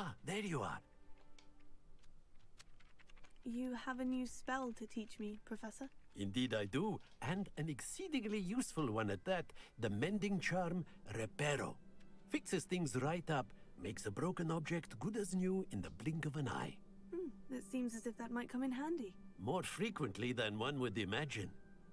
Ah, there you are. You have a new spell to teach me, Professor? Indeed I do, and an exceedingly useful one at that. The mending charm, Reparo. Fixes things right up, makes a broken object good as new in the blink of an eye. It seems as if that might come in handy. More frequently than one would imagine.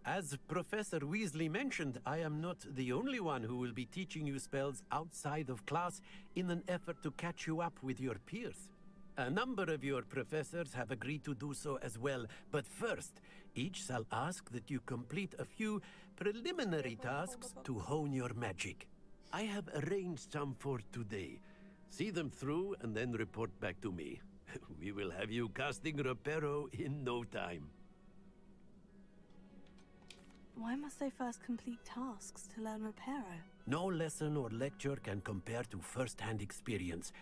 As Professor Weasley mentioned, I am not the only one who will be teaching you spells outside of class in an effort to catch you up with your peers. A number of your professors have agreed to do so as well, but first, each shall ask that you complete a few preliminary tasks to hone your magic. I have arranged some for today. See them through and then report back to me. We will have you casting Reparo in no time. Why must I first complete tasks to learn Reparo? No lesson or lecture can compare to first-hand experience,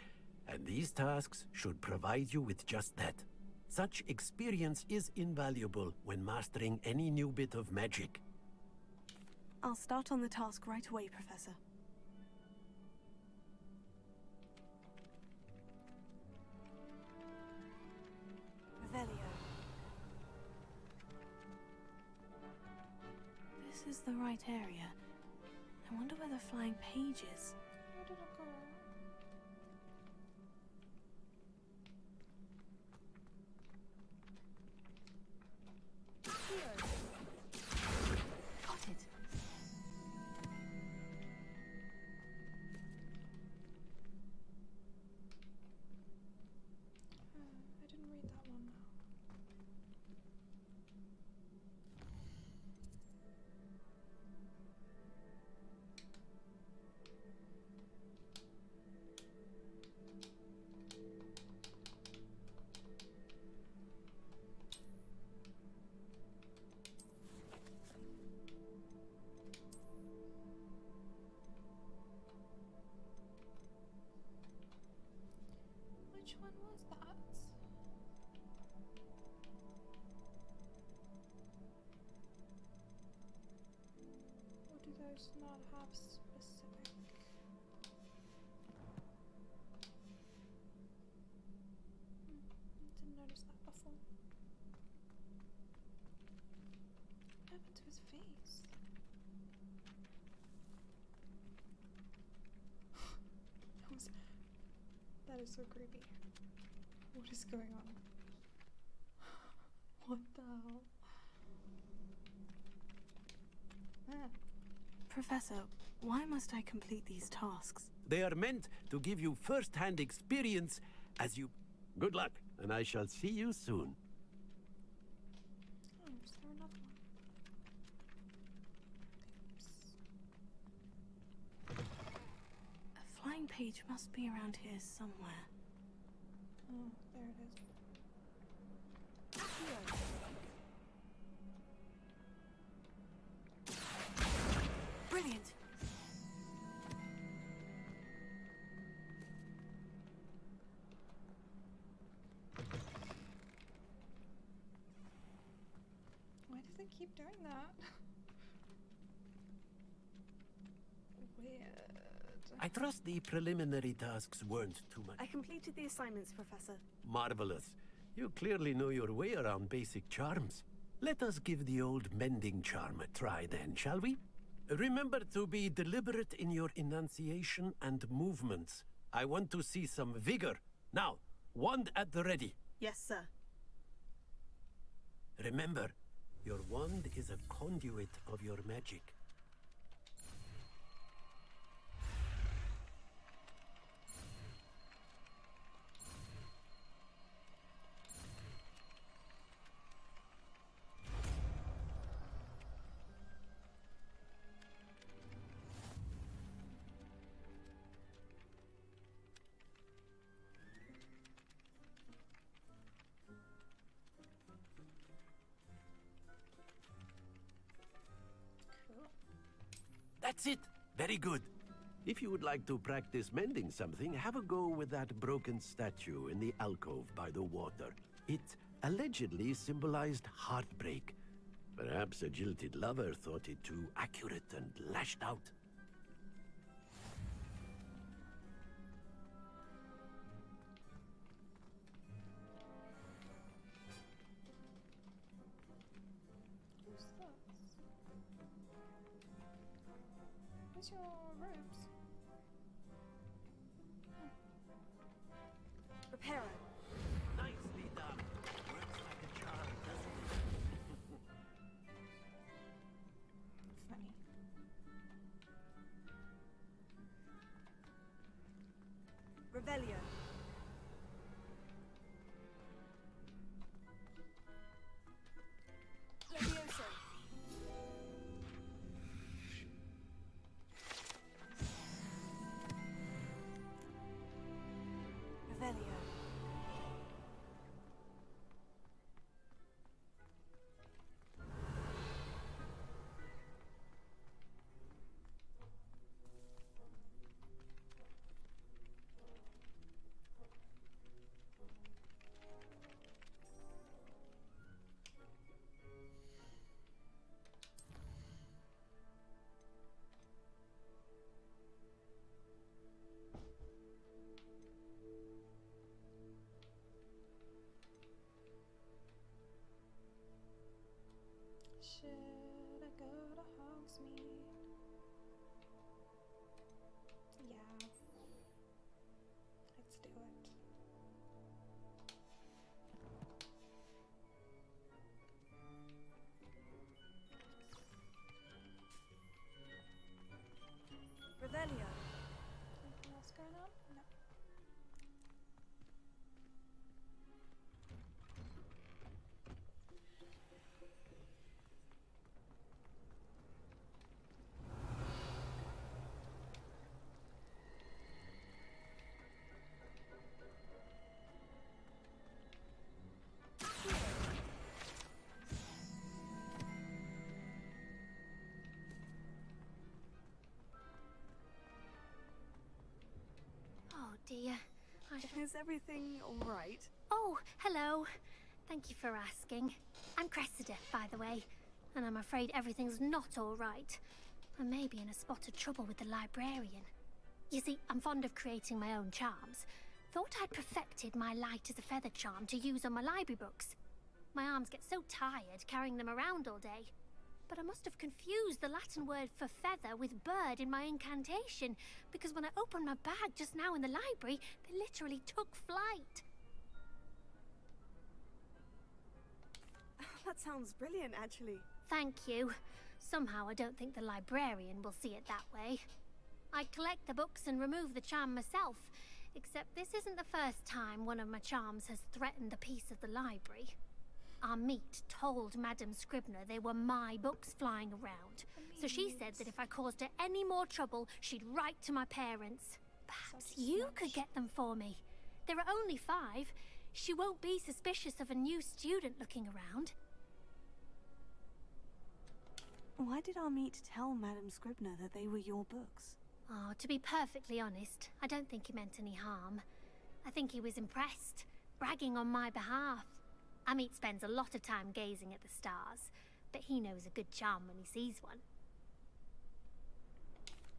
and these tasks should provide you with just that. Such experience is invaluable when mastering any new bit of magic. I'll start on the task right away, Professor. Revelio. This is the right area. I wonder where the flying page is. Where did it go? Got it. I didn't read that one now. Which one was that? Or do those not have specific? Didn't notice that before. What happened to his face? That is so creepy. What is going on? What the hell? Ah. Professor, why must I complete these tasks? They are meant to give you first-hand experience as you... Good luck, and I shall see you soon. Oh, is there another one? A flying page must be around here somewhere. Oh, there it is. Brilliant! Why does it keep doing that? Weird. I trust the preliminary tasks weren't too much. I completed the assignments, Professor. Marvelous. You clearly know your way around basic charms. Let us give the old mending charm a try then, shall we? Remember to be deliberate in your enunciation and movements. I want to see some vigor. Now, wand at the ready. Yes, sir. Remember, your wand is a conduit of your magic. That's it! Very good. If you would like to practice mending something, have a go with that broken statue in the alcove by the water. It allegedly symbolized heartbreak. Perhaps a jilted lover thought it too accurate and lashed out. Where's your robes? Reparo. Nicely done. Works like a charm, doesn't it? Funny. Revelio. Levioso. Revelio. Should I go to Hogsmeade? Yeah. Let's do it. Revelio. Anything else going on? No. Oh dear. Is everything alright? Oh, hello. Thank you for asking. I'm Cressida, by the way, and I'm afraid everything's not all right. I may be in a spot of trouble with the librarian. You see, I'm fond of creating my own charms. Thought I'd perfected my light as a feather charm to use on my library books. My arms get so tired carrying them around all day. But I must have confused the Latin word for feather with bird in my incantation, because when I opened my bag just now in the library, they literally took flight. That sounds brilliant, actually. Thank you. Somehow I don't think the librarian will see it that way. I collect the books and remove the charm myself, except this isn't the first time one of my charms has threatened a piece of the library. Our meet told Madame Scribner they were my books flying around, so she said that if I caused her any more trouble, she'd write to my parents. Perhaps you could get them for me. There are only 5. She won't be suspicious of a new student looking around. Why did our meet tell Madame Scribner that they were your books? Oh, to be perfectly honest, I don't think he meant any harm. I think he was impressed, bragging on my behalf. Amit spends a lot of time gazing at the stars, but he knows a good charm when he sees one.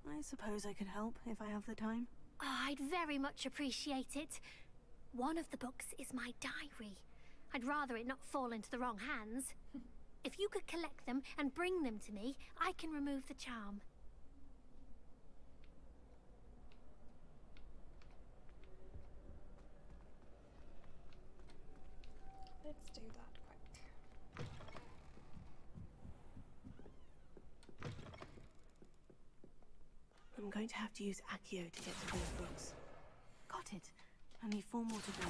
I suppose I could help if I have the time. Oh, I'd very much appreciate it. One of the books is my diary. I'd rather it not fall into the wrong hands. If you could collect them and bring them to me, I can remove the charm. Let's do that quick. I'm going to have to use Accio to get to those books. Got it. Only 4 more to go.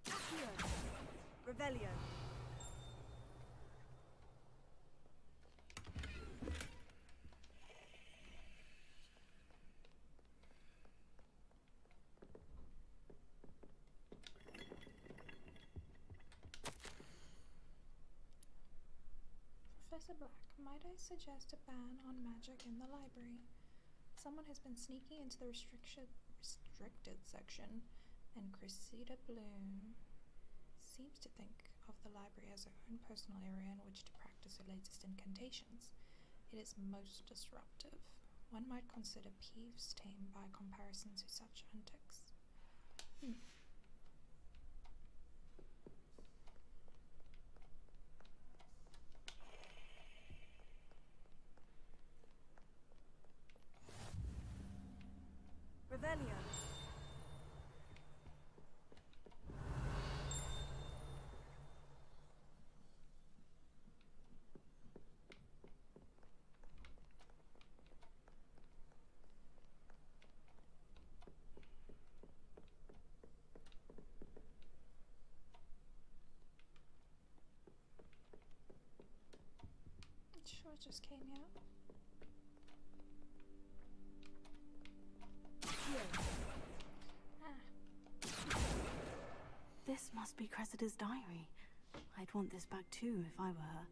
Accio. Revelio. Professor Black, might I suggest a ban on magic in the library? Someone has been sneaking into the restricted section, and Cressida Bloom seems to think of the library as her own personal area in which to practice her latest incantations. It is most disruptive. One might consider Peeves tame by comparison to such antics. just came here. This must be Cressida's diary. I'd want this back too if I were her.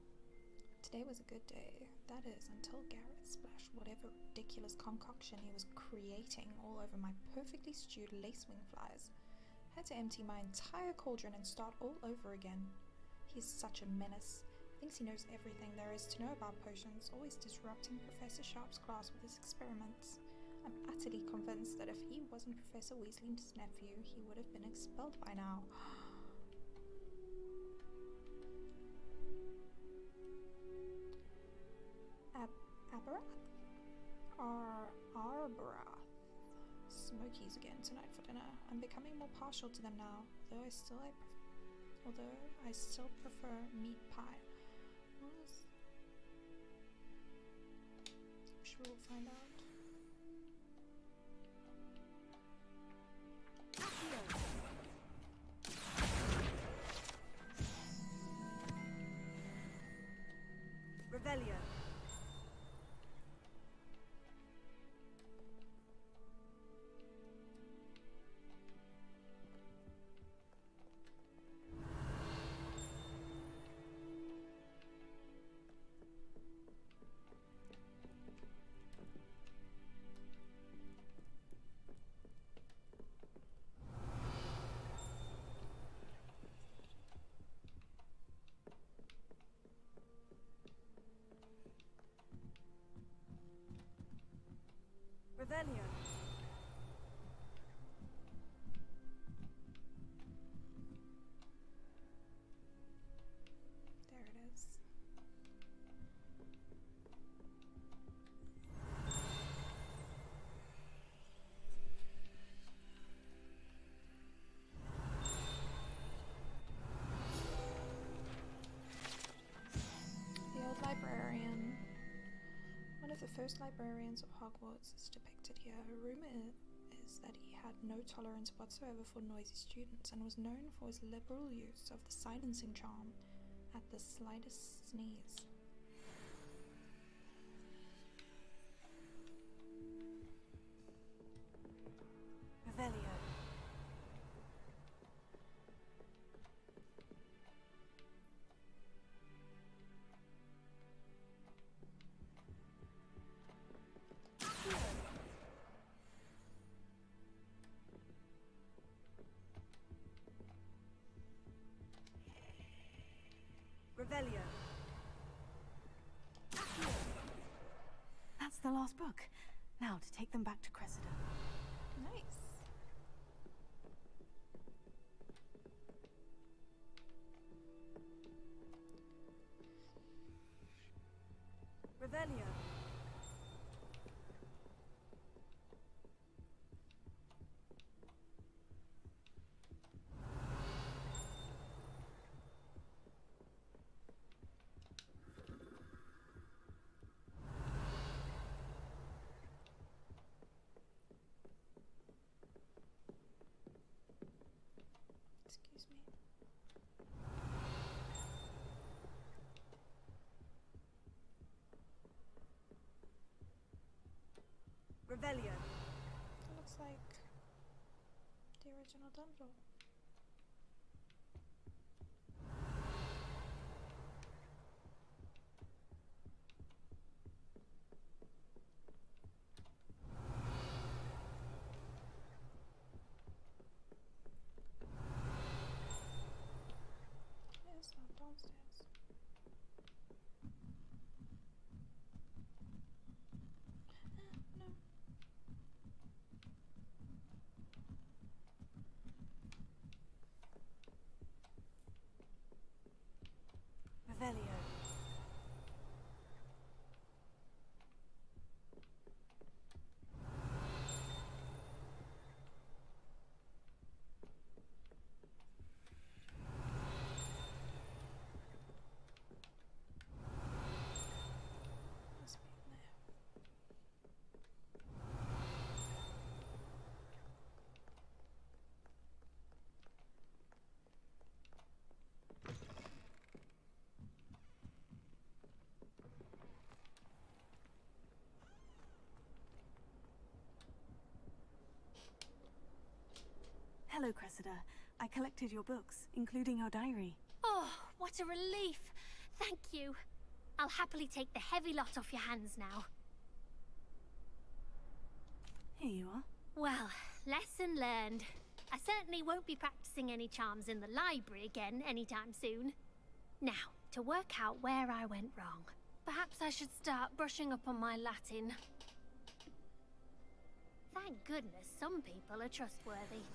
Today was a good day. That is, until Garrett splashed whatever ridiculous concoction he was creating all over my perfectly stewed lacewing flies. Had to empty my entire cauldron and start all over again. He's such a menace. Thinks he knows everything there is to know about potions, always disrupting Professor Sharp's class with his experiments. I'm utterly convinced that if he wasn't Professor Weasley's nephew, he would have been expelled by now. Abarath? Arbarath. Smokies again tonight for dinner. I'm becoming more partial to them now, although I still prefer meat pie. I'm sure we'll find out. Revelio. Revelio. There it is. The old librarian. One of the first librarians of Hogwarts is depicted here. A rumor is that he had no tolerance whatsoever for noisy students and was known for his liberal use of the silencing charm at the slightest sneeze. Revelio. Revelio. That's the last book. Now to take them back to Cressida. Nice. Revelio. Excuse me. Revelio. That looks like the original Dumbledore. It's not downstairs. No. Revelio. Must be in there. Hello, Cressida. I collected your books, including your diary. Oh, what a relief. Thank you. I'll happily take the heavy lot off your hands now. Here you are. Well, lesson learned. I certainly won't be practicing any charms in the library again anytime soon. Now, to work out where I went wrong. Perhaps I should start brushing up on my Latin. Thank goodness some people are trustworthy.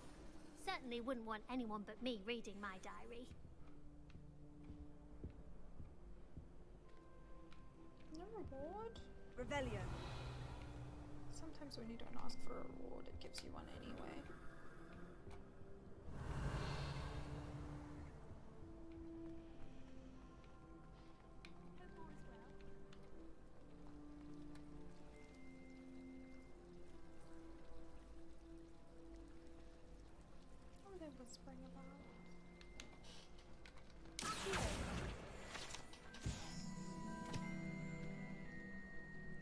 Certainly wouldn't want anyone but me reading my diary. No reward? Revelio. Sometimes when you don't ask for a reward, it gives you one anyway. What are they whispering about?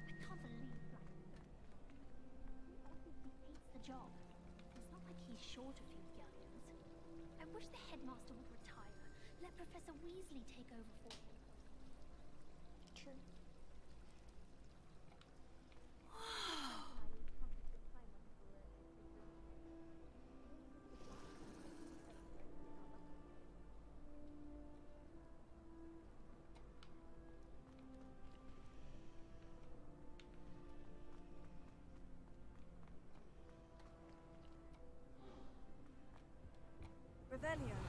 I can't believe that. He obviously hates the job. It's not like he's short a few galleons. I wish the headmaster would retire. Let Professor Weasley take over for him. True. Revelio.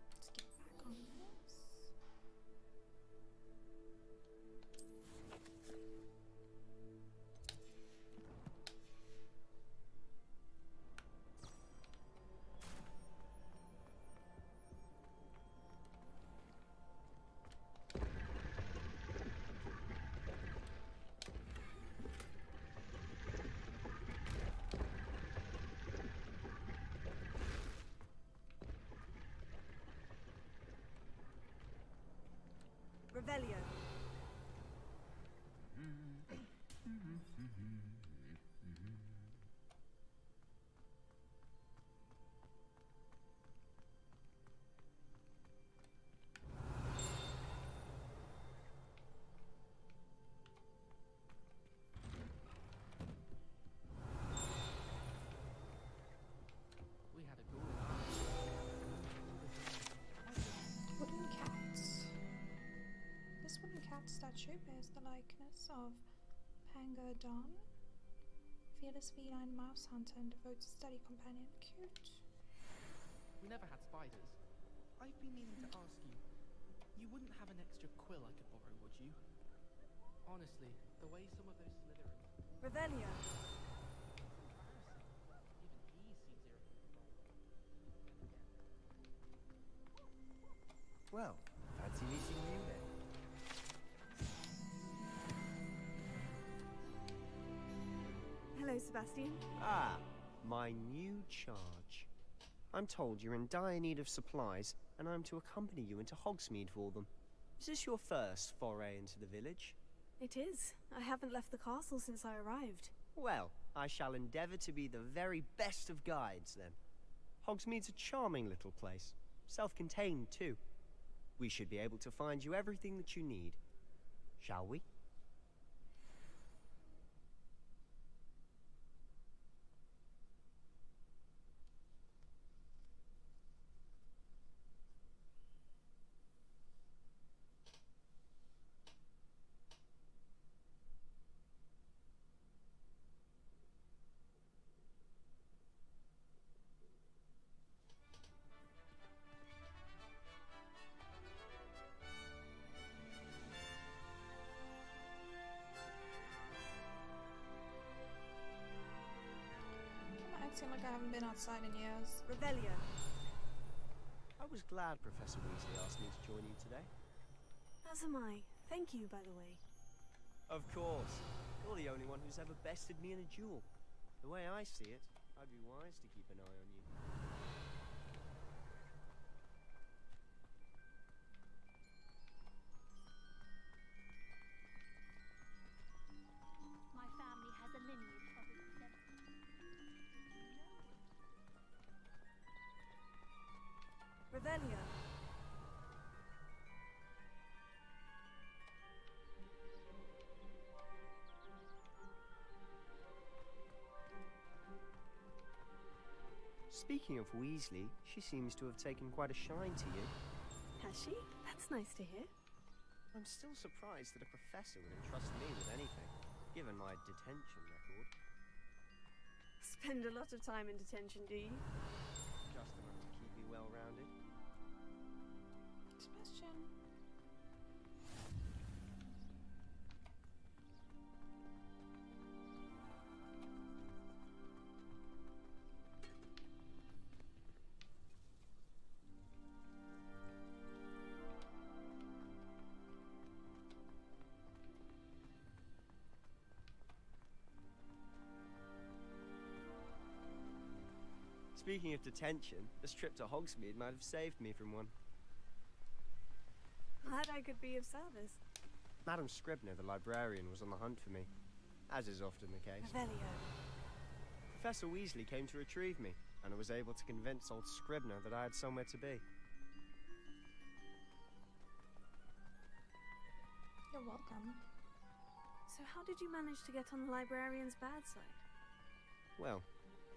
Let's get back on this. Revelio. We had a ghoul. Wooden cats. This wooden cat statue bears the likeness of Panga Don, fearless feline mouse hunter and devoted study companion. Cute. We never had spiders. I've been meaning to ask you. You wouldn't have an extra quill I could borrow, would you? Honestly, the way some of those Slytherins... Revelio. Even he seems irritable. Well, fancy meeting you then. Hello, Sebastian. Ah, my new charge. I'm told you're in dire need of supplies, and I'm to accompany you into Hogsmeade for them. Is this your first foray into the village? It is. I haven't left the castle since I arrived. Well, I shall endeavour to be the very best of guides, then. Hogsmeade's a charming little place. Self-contained, too. We should be able to find you everything that you need. Shall we? I'm acting like I haven't been outside in years. Revelio. I was glad Professor Weasley asked me to join you today. As am I. Thank you, by the way. Of course. You're the only one who's ever bested me in a duel. The way I see it, I'd be wise to keep an eye on you. Speaking of Weasley, she seems to have taken quite a shine to you. Has she? That's nice to hear. I'm still surprised that a professor would entrust me with anything, given my detention record. Spend a lot of time in detention, do you? Just enough to keep me well-rounded. Sebastian. Speaking of detention, this trip to Hogsmeade might have saved me from one. Glad I could be of service. Madam Scribner, the librarian, was on the hunt for me, as is often the case. Revelio. Professor Weasley came to retrieve me, and I was able to convince old Scribner that I had somewhere to be. You're welcome. So how did you manage to get on the librarian's bad side? Well,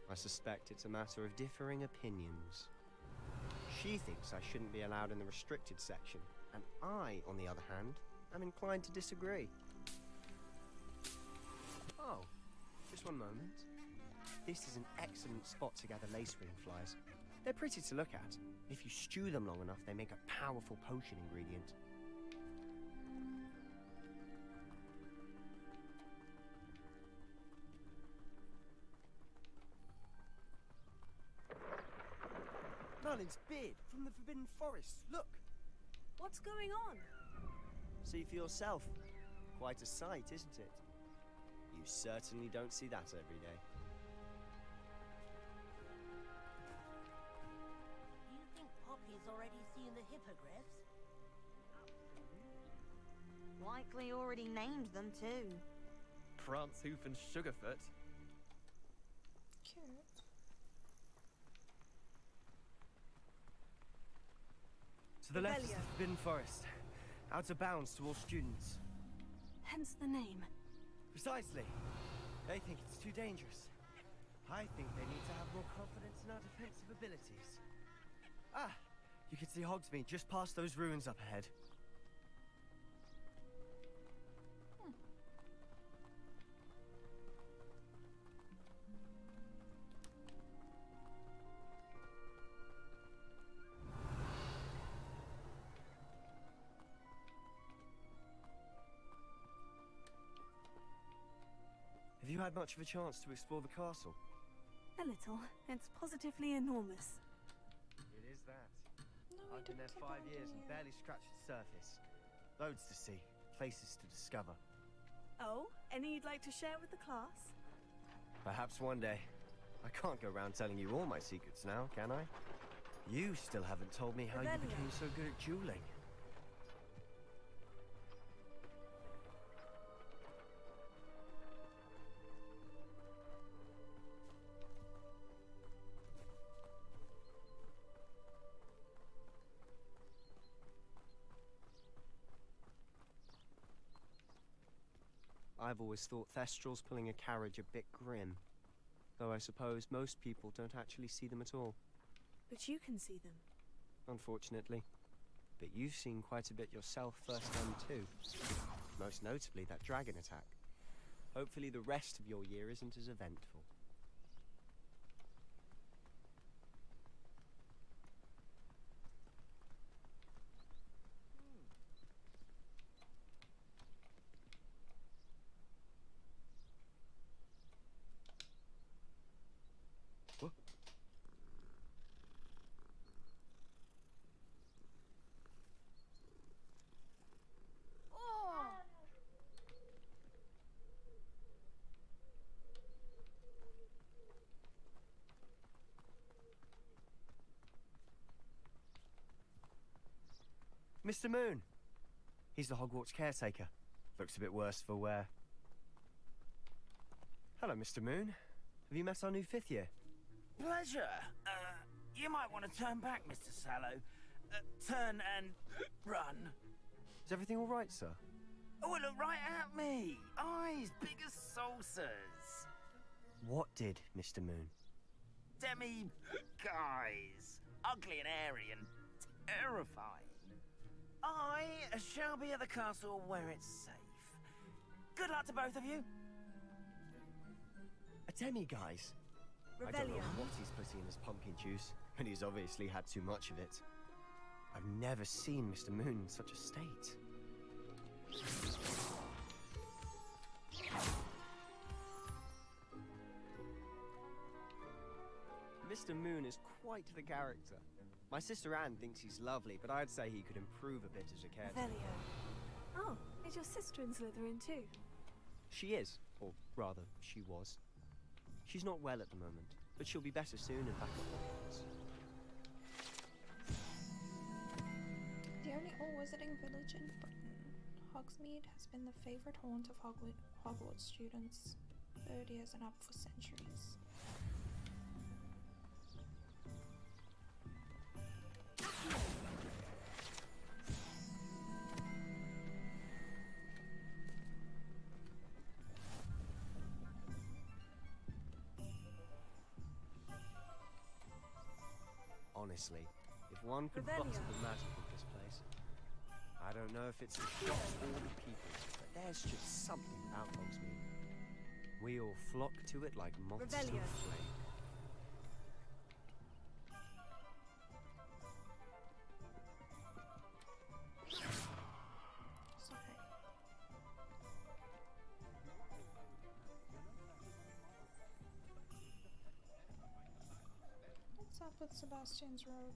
I suspect it's a matter of differing opinions. She thinks I shouldn't be allowed in the restricted section, and I, on the other hand, am inclined to disagree. Oh, just one moment. This is an excellent spot to gather lacewing flies. They're pretty to look at. If you stew them long enough, they make a powerful potion ingredient. Merlin's beard from the Forbidden Forest. Look! What's going on? See for yourself. Quite a sight, isn't it? You certainly don't see that every day. You think Poppy's already seen the hippogriffs? Likely already named them too. Prance, Hoof, and Sugarfoot. Cute. To the left is Revelio. the Forbidden Forest. Out of bounds to all students. Hence the name. Precisely. They think it's too dangerous. I think they need to have more confidence in our defensive abilities. Ah! You can see Hogsmeade just past those ruins up ahead. Have you had much of a chance to explore the castle? A little. It's positively enormous. It is that. No, I've been there 5 years and barely scratched the surface. Loads to see, places to discover. Oh, any you'd like to share with the class? Perhaps one day. I can't go around telling you all my secrets now, can I? You still haven't told me how you Revelio. became so good at dueling. I've always thought Thestrals pulling a carriage a bit grim. Though I suppose most people don't actually see them at all. But you can see them. Unfortunately. But you've seen quite a bit yourself firsthand too. Most notably that dragon attack. Hopefully the rest of your year isn't as eventful. Mr. Moon. He's the Hogwarts caretaker. Looks a bit worse for wear. Hello, Mr. Moon. Have you met our new 5th year? Pleasure. You might want to turn back, Mr. Sallow. Turn and run. Is everything all right, sir? Oh, look right at me. Eyes big as saucers. What did, Mr. Moon? Demi... guys. Ugly and airy and terrifying. I shall be at the castle where it's safe. Good luck to both of you. A demi-guise? I don't know Revelio. what he's putting in his pumpkin juice, and he's obviously had too much of it. I've never seen Mr. Moon in such a state. Mr. Moon is quite the character. My sister Anne thinks he's lovely, but I'd say he could improve a bit as a caretaker. Revelio. Oh, is your sister in Slytherin too? She is, or rather, she was. She's not well at the moment, but she'll be better soon and back at Hogwarts. The only all-wizarding village in Britain, Hogsmeade has been the favourite haunt of Hogwarts students, third years and up for centuries. Honestly, if one could Revelio. bust the magic of this place. I don't know if it's the shops or the people, but there's just something about Hogsmeade. We all flock to it like moths to a Revelio. flame. Sorry. What's up with Sebastian's robe?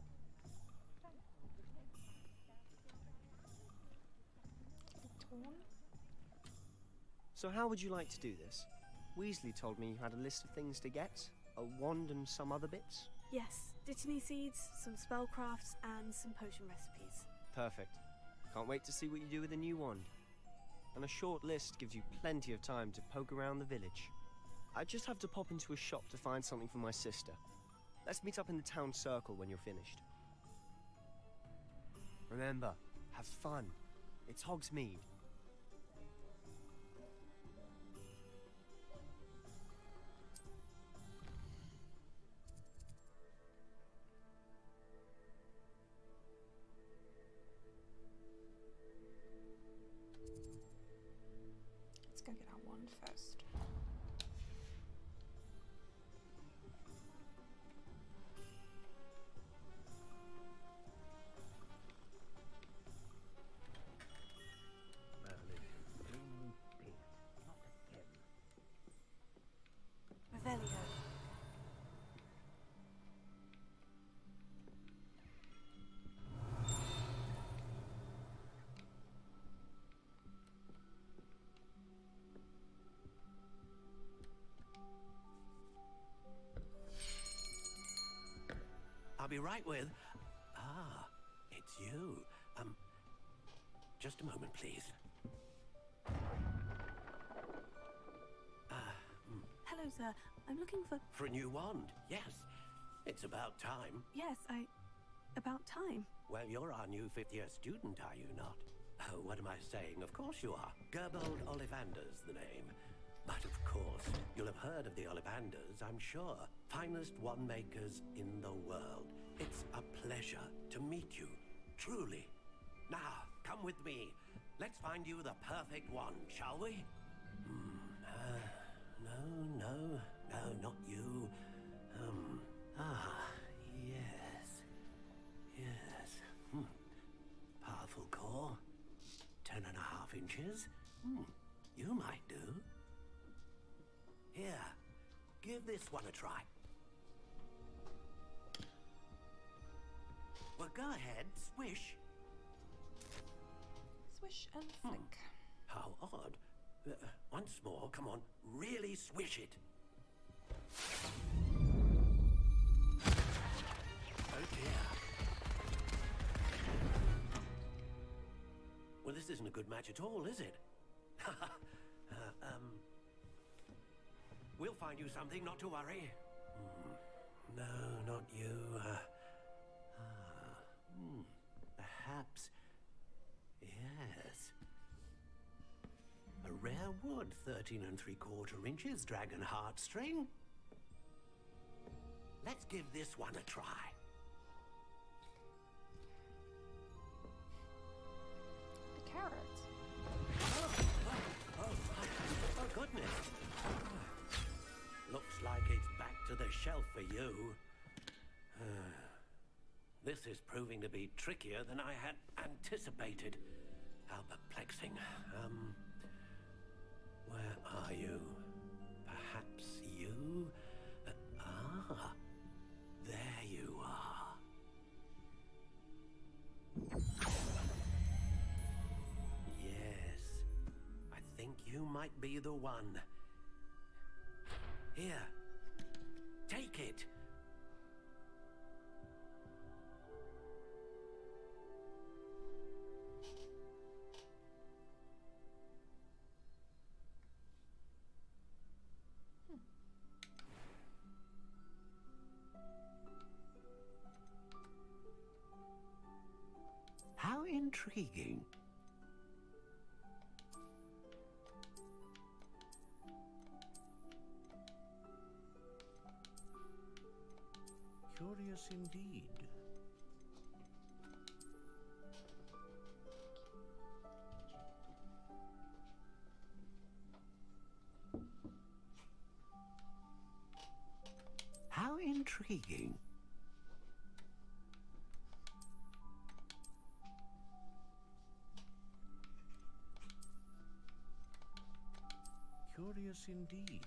Torn? So how would you like to do this? Weasley told me you had a list of things to get, a wand and some other bits. Yes, Dittany seeds, some spellcrafts, and some potion recipes. Perfect. Can't wait to see what you do with the new wand. And a short list gives you plenty of time to poke around the village. I just have to pop into a shop to find something for my sister. Let's meet up in the town circle when you're finished. Remember, have fun. It's Hogsmeade. Let's go get our wand first. Revelio. I'll be right with... Ah, it's you. Just a moment, please. Hello, sir. I'm looking for... For a new wand, yes. It's about time. Yes, about time. Well, you're our new fifth-year student, are you not? Oh, what am I saying? Of course you are. Gerbold Ollivander's the name. But of course, you'll have heard of the Ollivanders, I'm sure. Finest wand makers in the world. It's a pleasure to meet you, truly. Now, come with me. Let's find you the perfect wand, shall we? No, not you. Yes. Powerful core. 10.5 inches. You might do. Here, give this one a try. Well, go ahead, swish. Swish and flick. How odd. Once more, come on, really swish it. Oh dear. Well, this isn't a good match at all, is it? We'll find you something, not to worry. No, not you. Perhaps. Yes. A rare wood, 13 3/4 inches, dragon heartstring. Let's give this one a try. The carrots. Oh, goodness. Looks like it's back to the shelf for you. This is proving to be trickier than I had anticipated. How perplexing. Where are you? Perhaps you? There you are. Yes, I think you might be the one. Here, take it. How intriguing. Curious indeed. How intriguing. Curious indeed.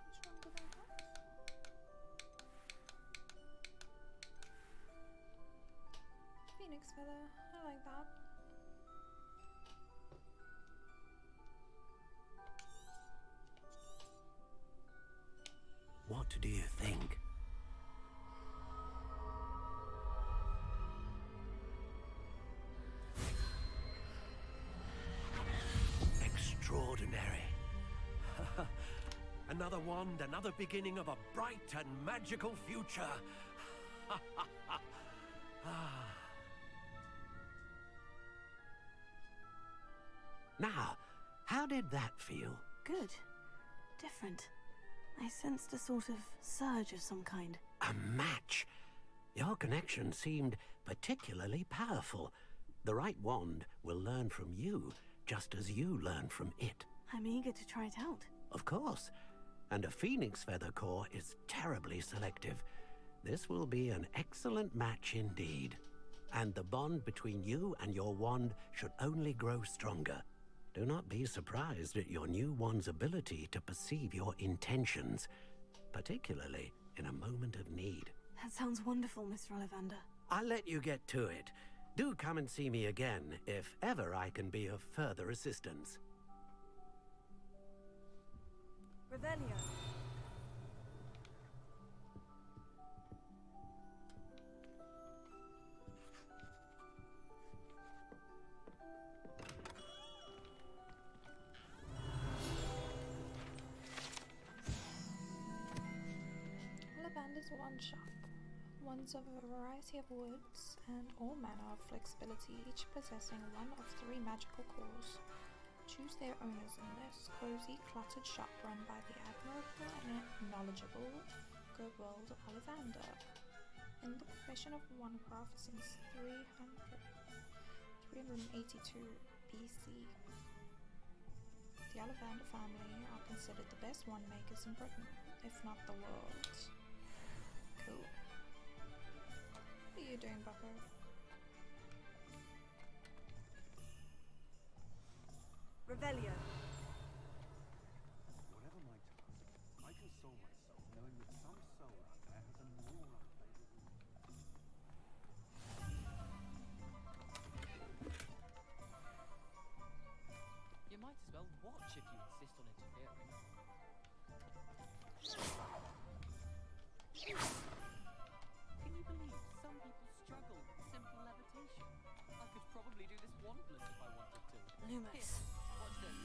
Which one did I have? Phoenix feather. I like that. What do you think? Extraordinary. Another wand, another beginning of a bright and magical future. Now, how did that feel? Good. Different. I sensed a sort of surge of some kind. A match? Your connection seemed particularly powerful. The right wand will learn from you, just as you learn from it. I'm eager to try it out. Of course. And a phoenix feather core is terribly selective. This will be an excellent match indeed. And the bond between you and your wand should only grow stronger. Do not be surprised at your new wand's ability to perceive your intentions, particularly in a moment of need. That sounds wonderful, Mr. Ollivander. I'll let you get to it. Do come and see me again if ever I can be of further assistance. Revelio. Ollivander's wand shop. Wands of a variety of woods and all manner of flexibility, each possessing one of 3 magical cores. Choose their owners in this cozy, cluttered shop run by the admirable and knowledgeable Gerbold Ollivander. In the profession of wandcraft since 382 BC. The Ollivander family are considered the best wand makers in Britain, if not the world. Cool. What are you doing, Bucko? Revelio. Whatever my task, I console myself knowing that some soul out there has a more unfavorable. You might as well watch if you insist on interfering. Can you believe some people struggle with simple levitation? I could probably do this wandless if I wanted to. Lumos. Here, watch this.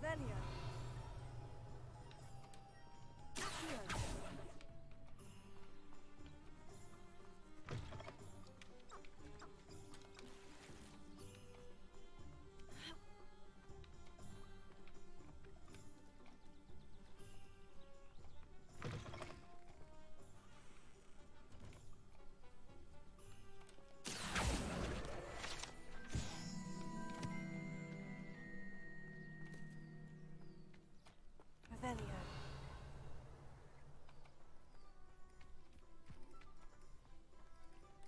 Revelio. Accio. Revelio.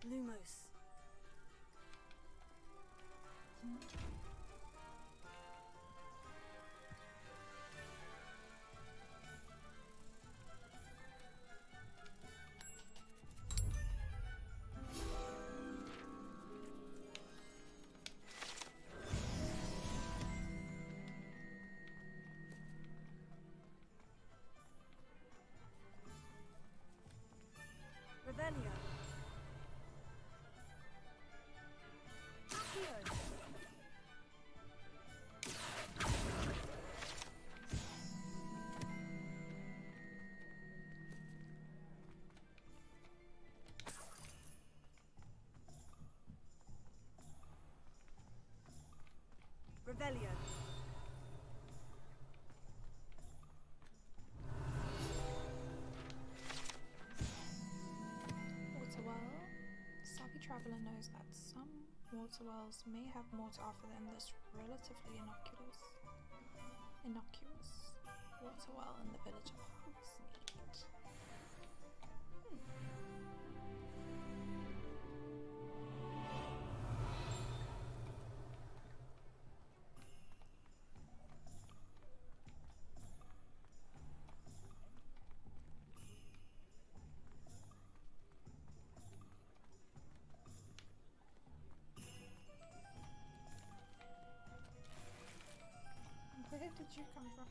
Lumos. Revelio. Accio. Revelio. Water well. Savvy traveler knows that some water wells may have more to offer than this relatively innocuous water well in the village of Hogsmeade. Where did you come from?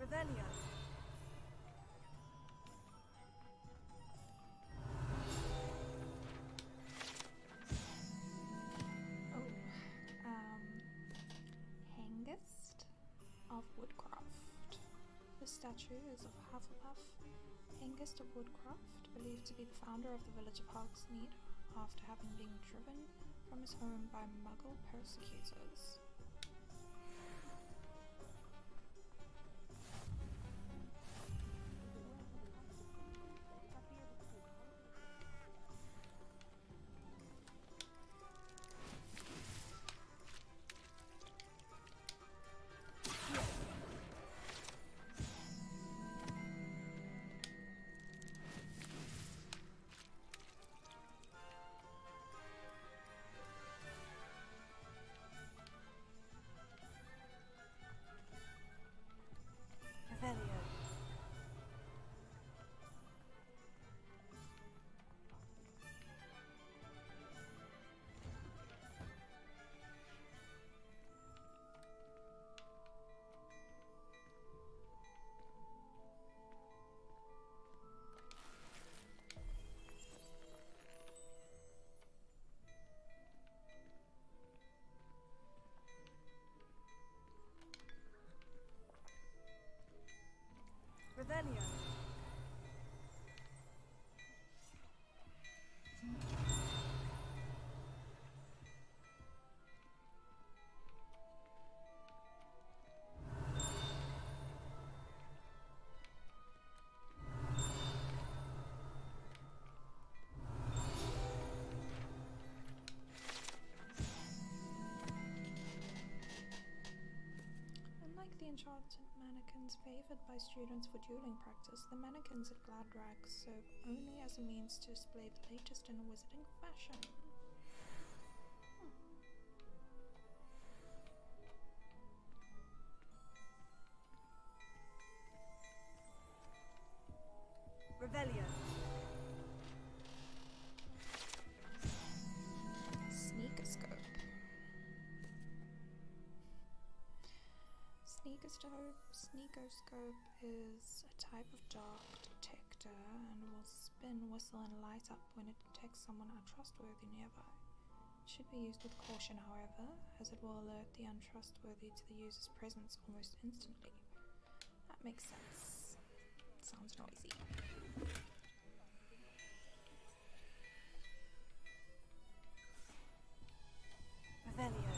Revelio. Hengist of Woodcraft. The statue is of Hufflepuff, Hengist of Woodcraft, believed to be the founder of the village of Hogsmeade after having been driven from his home by Muggle persecutors. Revelio. Revelio. Unlike the enchanted mannequins favoured by students for dueling practice, the mannequins at Gladrag serve only as a means to display the latest in wizarding fashion. Revelio. Sneakoscope. Sneak Sneakoscope is a type of dark detector and will spin, whistle, and light up when it detects someone untrustworthy nearby. It should be used with caution, however, as it will alert the untrustworthy to the user's presence almost instantly. That makes sense. Sounds noisy. Revelio.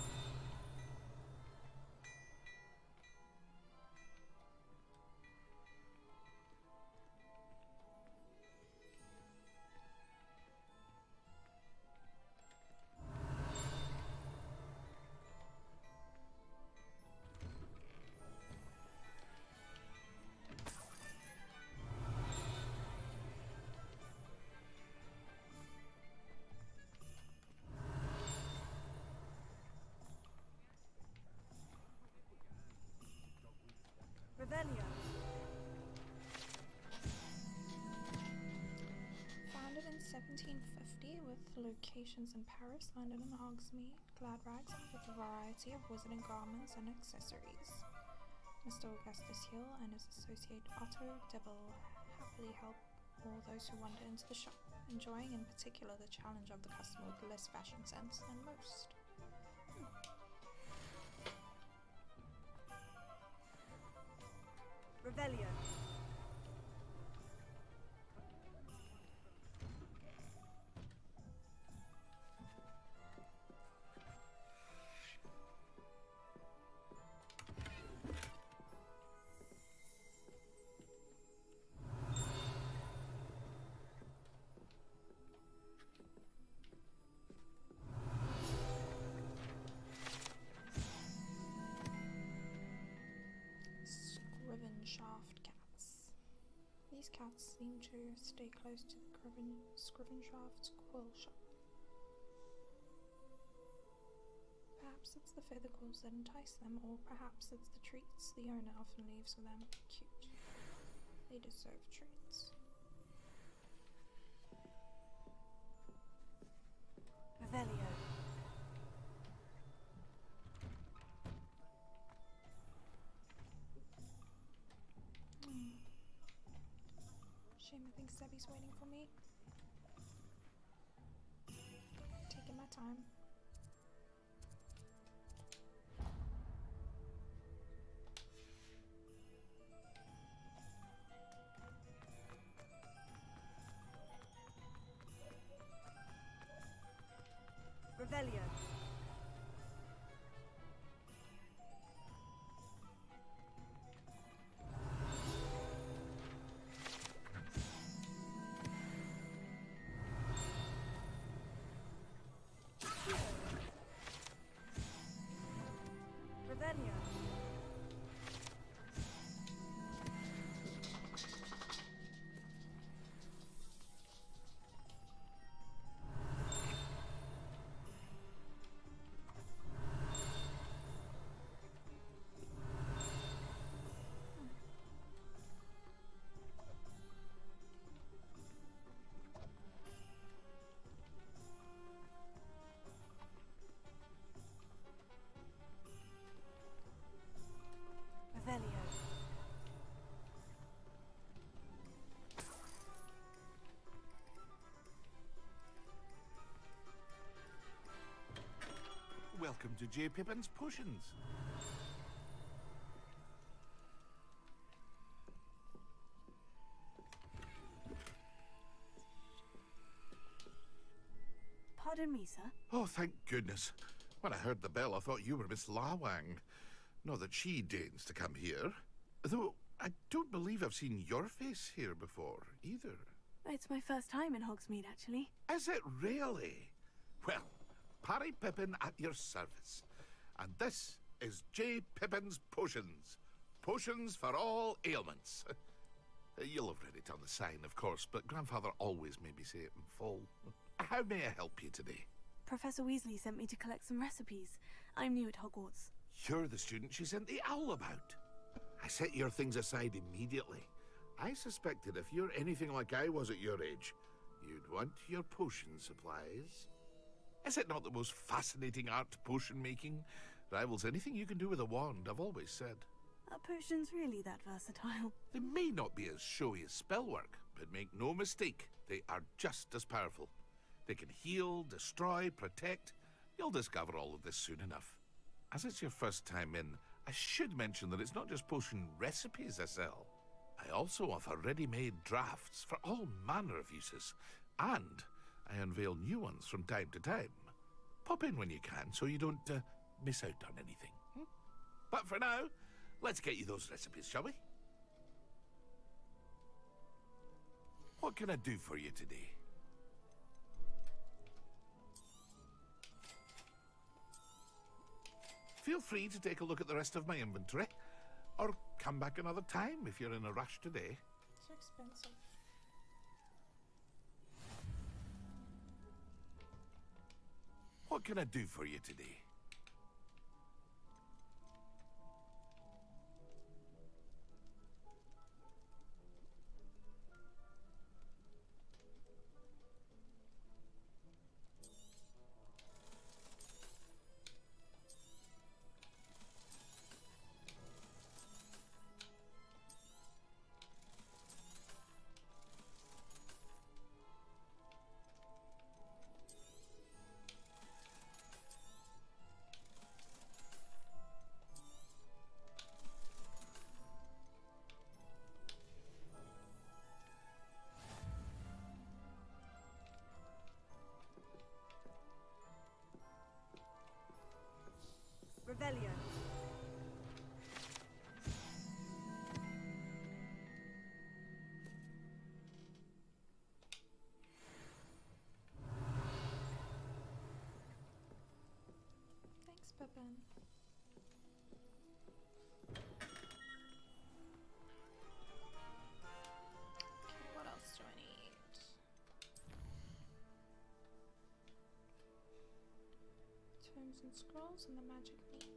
Revelio. Founded in 1750 with locations in Paris, London, and Hogsmeade, Gladrags with a variety of wizarding garments and accessories. Mr. Augustus Hill and his associate Otto Dibble happily help all those who wander into the shop, enjoying in particular the challenge of the customer with less fashion sense than most. Revelio. Scrivenshaft cats. These cats seem to stay close to the Scrivenshaft's quill shop. Perhaps it's the feather quills that entice them, or perhaps it's the treats the owner often leaves for them. Cute. They deserve treats. Revelio. Shame, I think Sebby's waiting for me. Taking my time. Revelio. Revelio. Revelio. Welcome to J. Pippin's Potions. Pardon me, sir. Oh, thank goodness. When I heard the bell, I thought you were Miss Lawang. Not that she deigns to come here. Though, I don't believe I've seen your face here before, either. It's my first time in Hogsmeade, actually. Is it really? Well, Parry Pippin at your service. And this is J. Pippin's Potions. Potions for all ailments. You'll have read it on the sign, of course, but Grandfather always made me say it in full. How may I help you today? Professor Weasley sent me to collect some recipes. I'm new at Hogwarts. You're the student she sent the owl about. I set your things aside immediately. I suspected if you're anything like I was at your age, you'd want your potion supplies. Is it not the most fascinating art, potion making? Rivals anything you can do with a wand, I've always said. Are potions really that versatile? They may not be as showy as spellwork, but make no mistake, they are just as powerful. They can heal, destroy, protect. You'll discover all of this soon enough. As it's your first time in, I should mention that it's not just potion recipes I sell. I also offer ready-made drafts for all manner of uses, and I unveil new ones from time to time. Pop in when you can so you don't miss out on anything. But for now, let's get you those recipes, shall we? What can I do for you today? Feel free to take a look at the rest of my inventory, or come back another time if you're in a rush today. So expensive. What can I do for you today? Revelio. Thanks, Pippin. Okay, what else do I need? Tomes and scrolls and the magic leaf.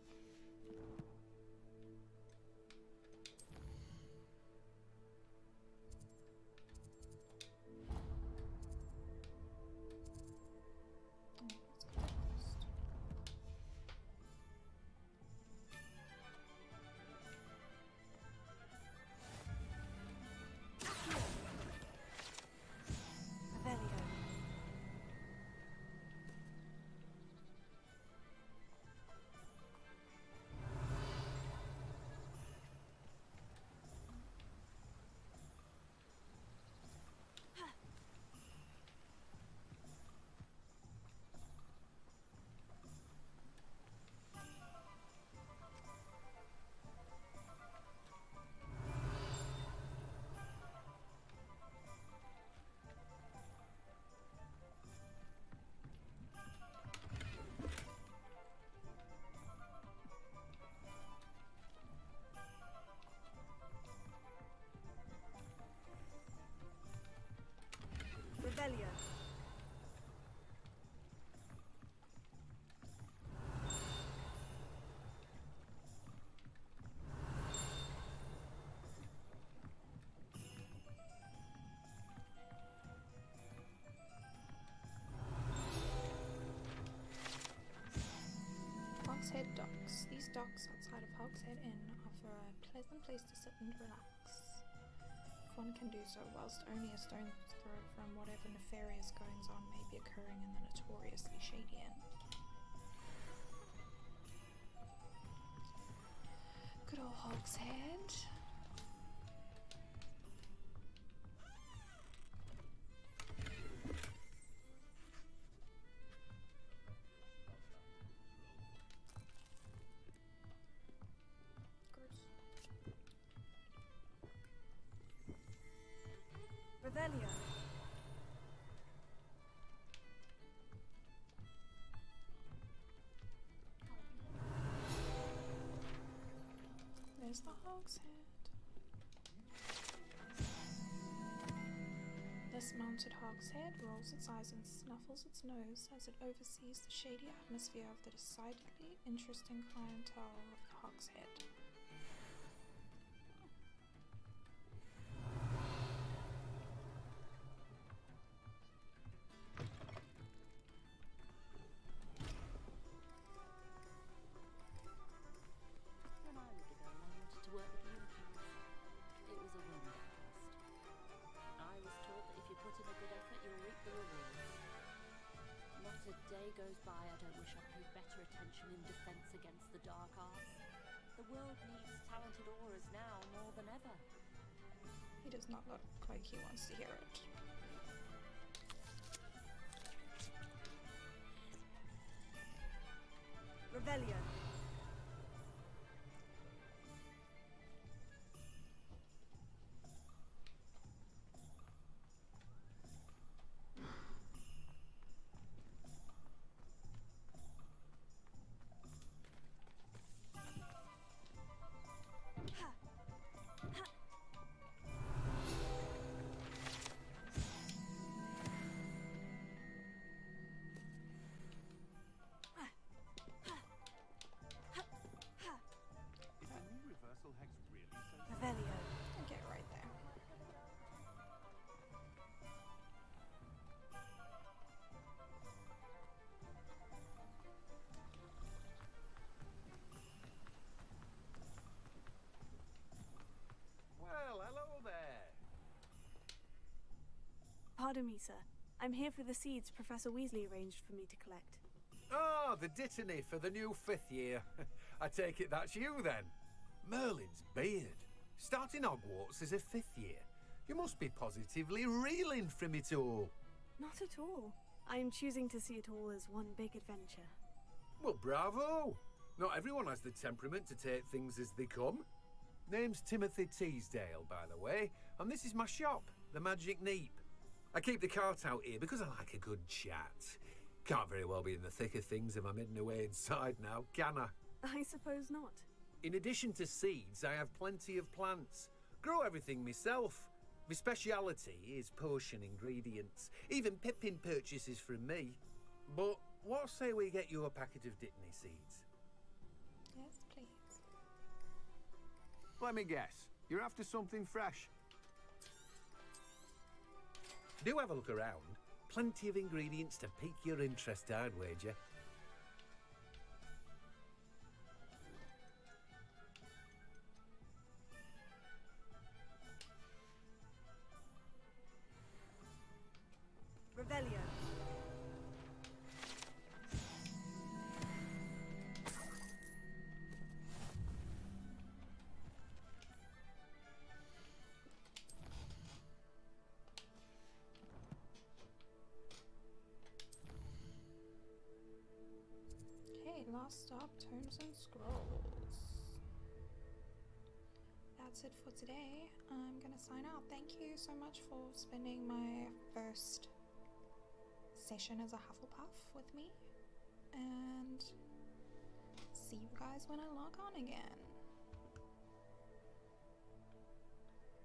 Let's go first. Revelio. Revelio. Hogshead Docks. These docks outside of Hogshead Inn offer a pleasant place to sit and relax. If one can do so whilst only a stone's throw from whatever nefarious goings on may be occurring in the notoriously shady inn. Good old Hogshead. Revelio. There's the Hogshead. This mounted Hogshead rolls its eyes and snuffles its nose as it oversees the shady atmosphere of the decidedly interesting clientele of the Hogshead. When I lived ago, I wanted to work inspired, I wish I paid better attention in defense against the dark arts. The world needs talented aurors now more than ever. He does not look like he wants to hear it. Revelio. Is the new reversal hex really so Revelio. Get right there. Well, hello there. Pardon me, sir. I'm here for the seeds Professor Weasley arranged for me to collect. Ah, the dittany for the new 5th year. I take it that's you then. Merlin's beard. Starting Hogwarts as a 5th year. You must be positively reeling from it all. Not at all. I am choosing to see it all as one big adventure. Well, bravo. Not everyone has the temperament to take things as they come. Name's Timothy Teasdale, by the way, and this is my shop, the Magic Neep. I keep the cart out here because I like a good chat. Can't very well be in the thick of things if I'm hidden away inside now, can I? I suppose not. In addition to seeds, I have plenty of plants. Grow everything myself. My speciality is potion ingredients. Even Pippin purchases from me. But what say we get you a packet of Dittany seeds? Yes, please. Let me guess. You're after something fresh. Do have a look around. Plenty of ingredients to pique your interest, I'd wager. Revelio. Okay, last stop, Tomes and Scrolls. That's it for today. I'm gonna sign out. Thank you so much for spending my first session as a Hufflepuff with me, and see you guys when I log on again.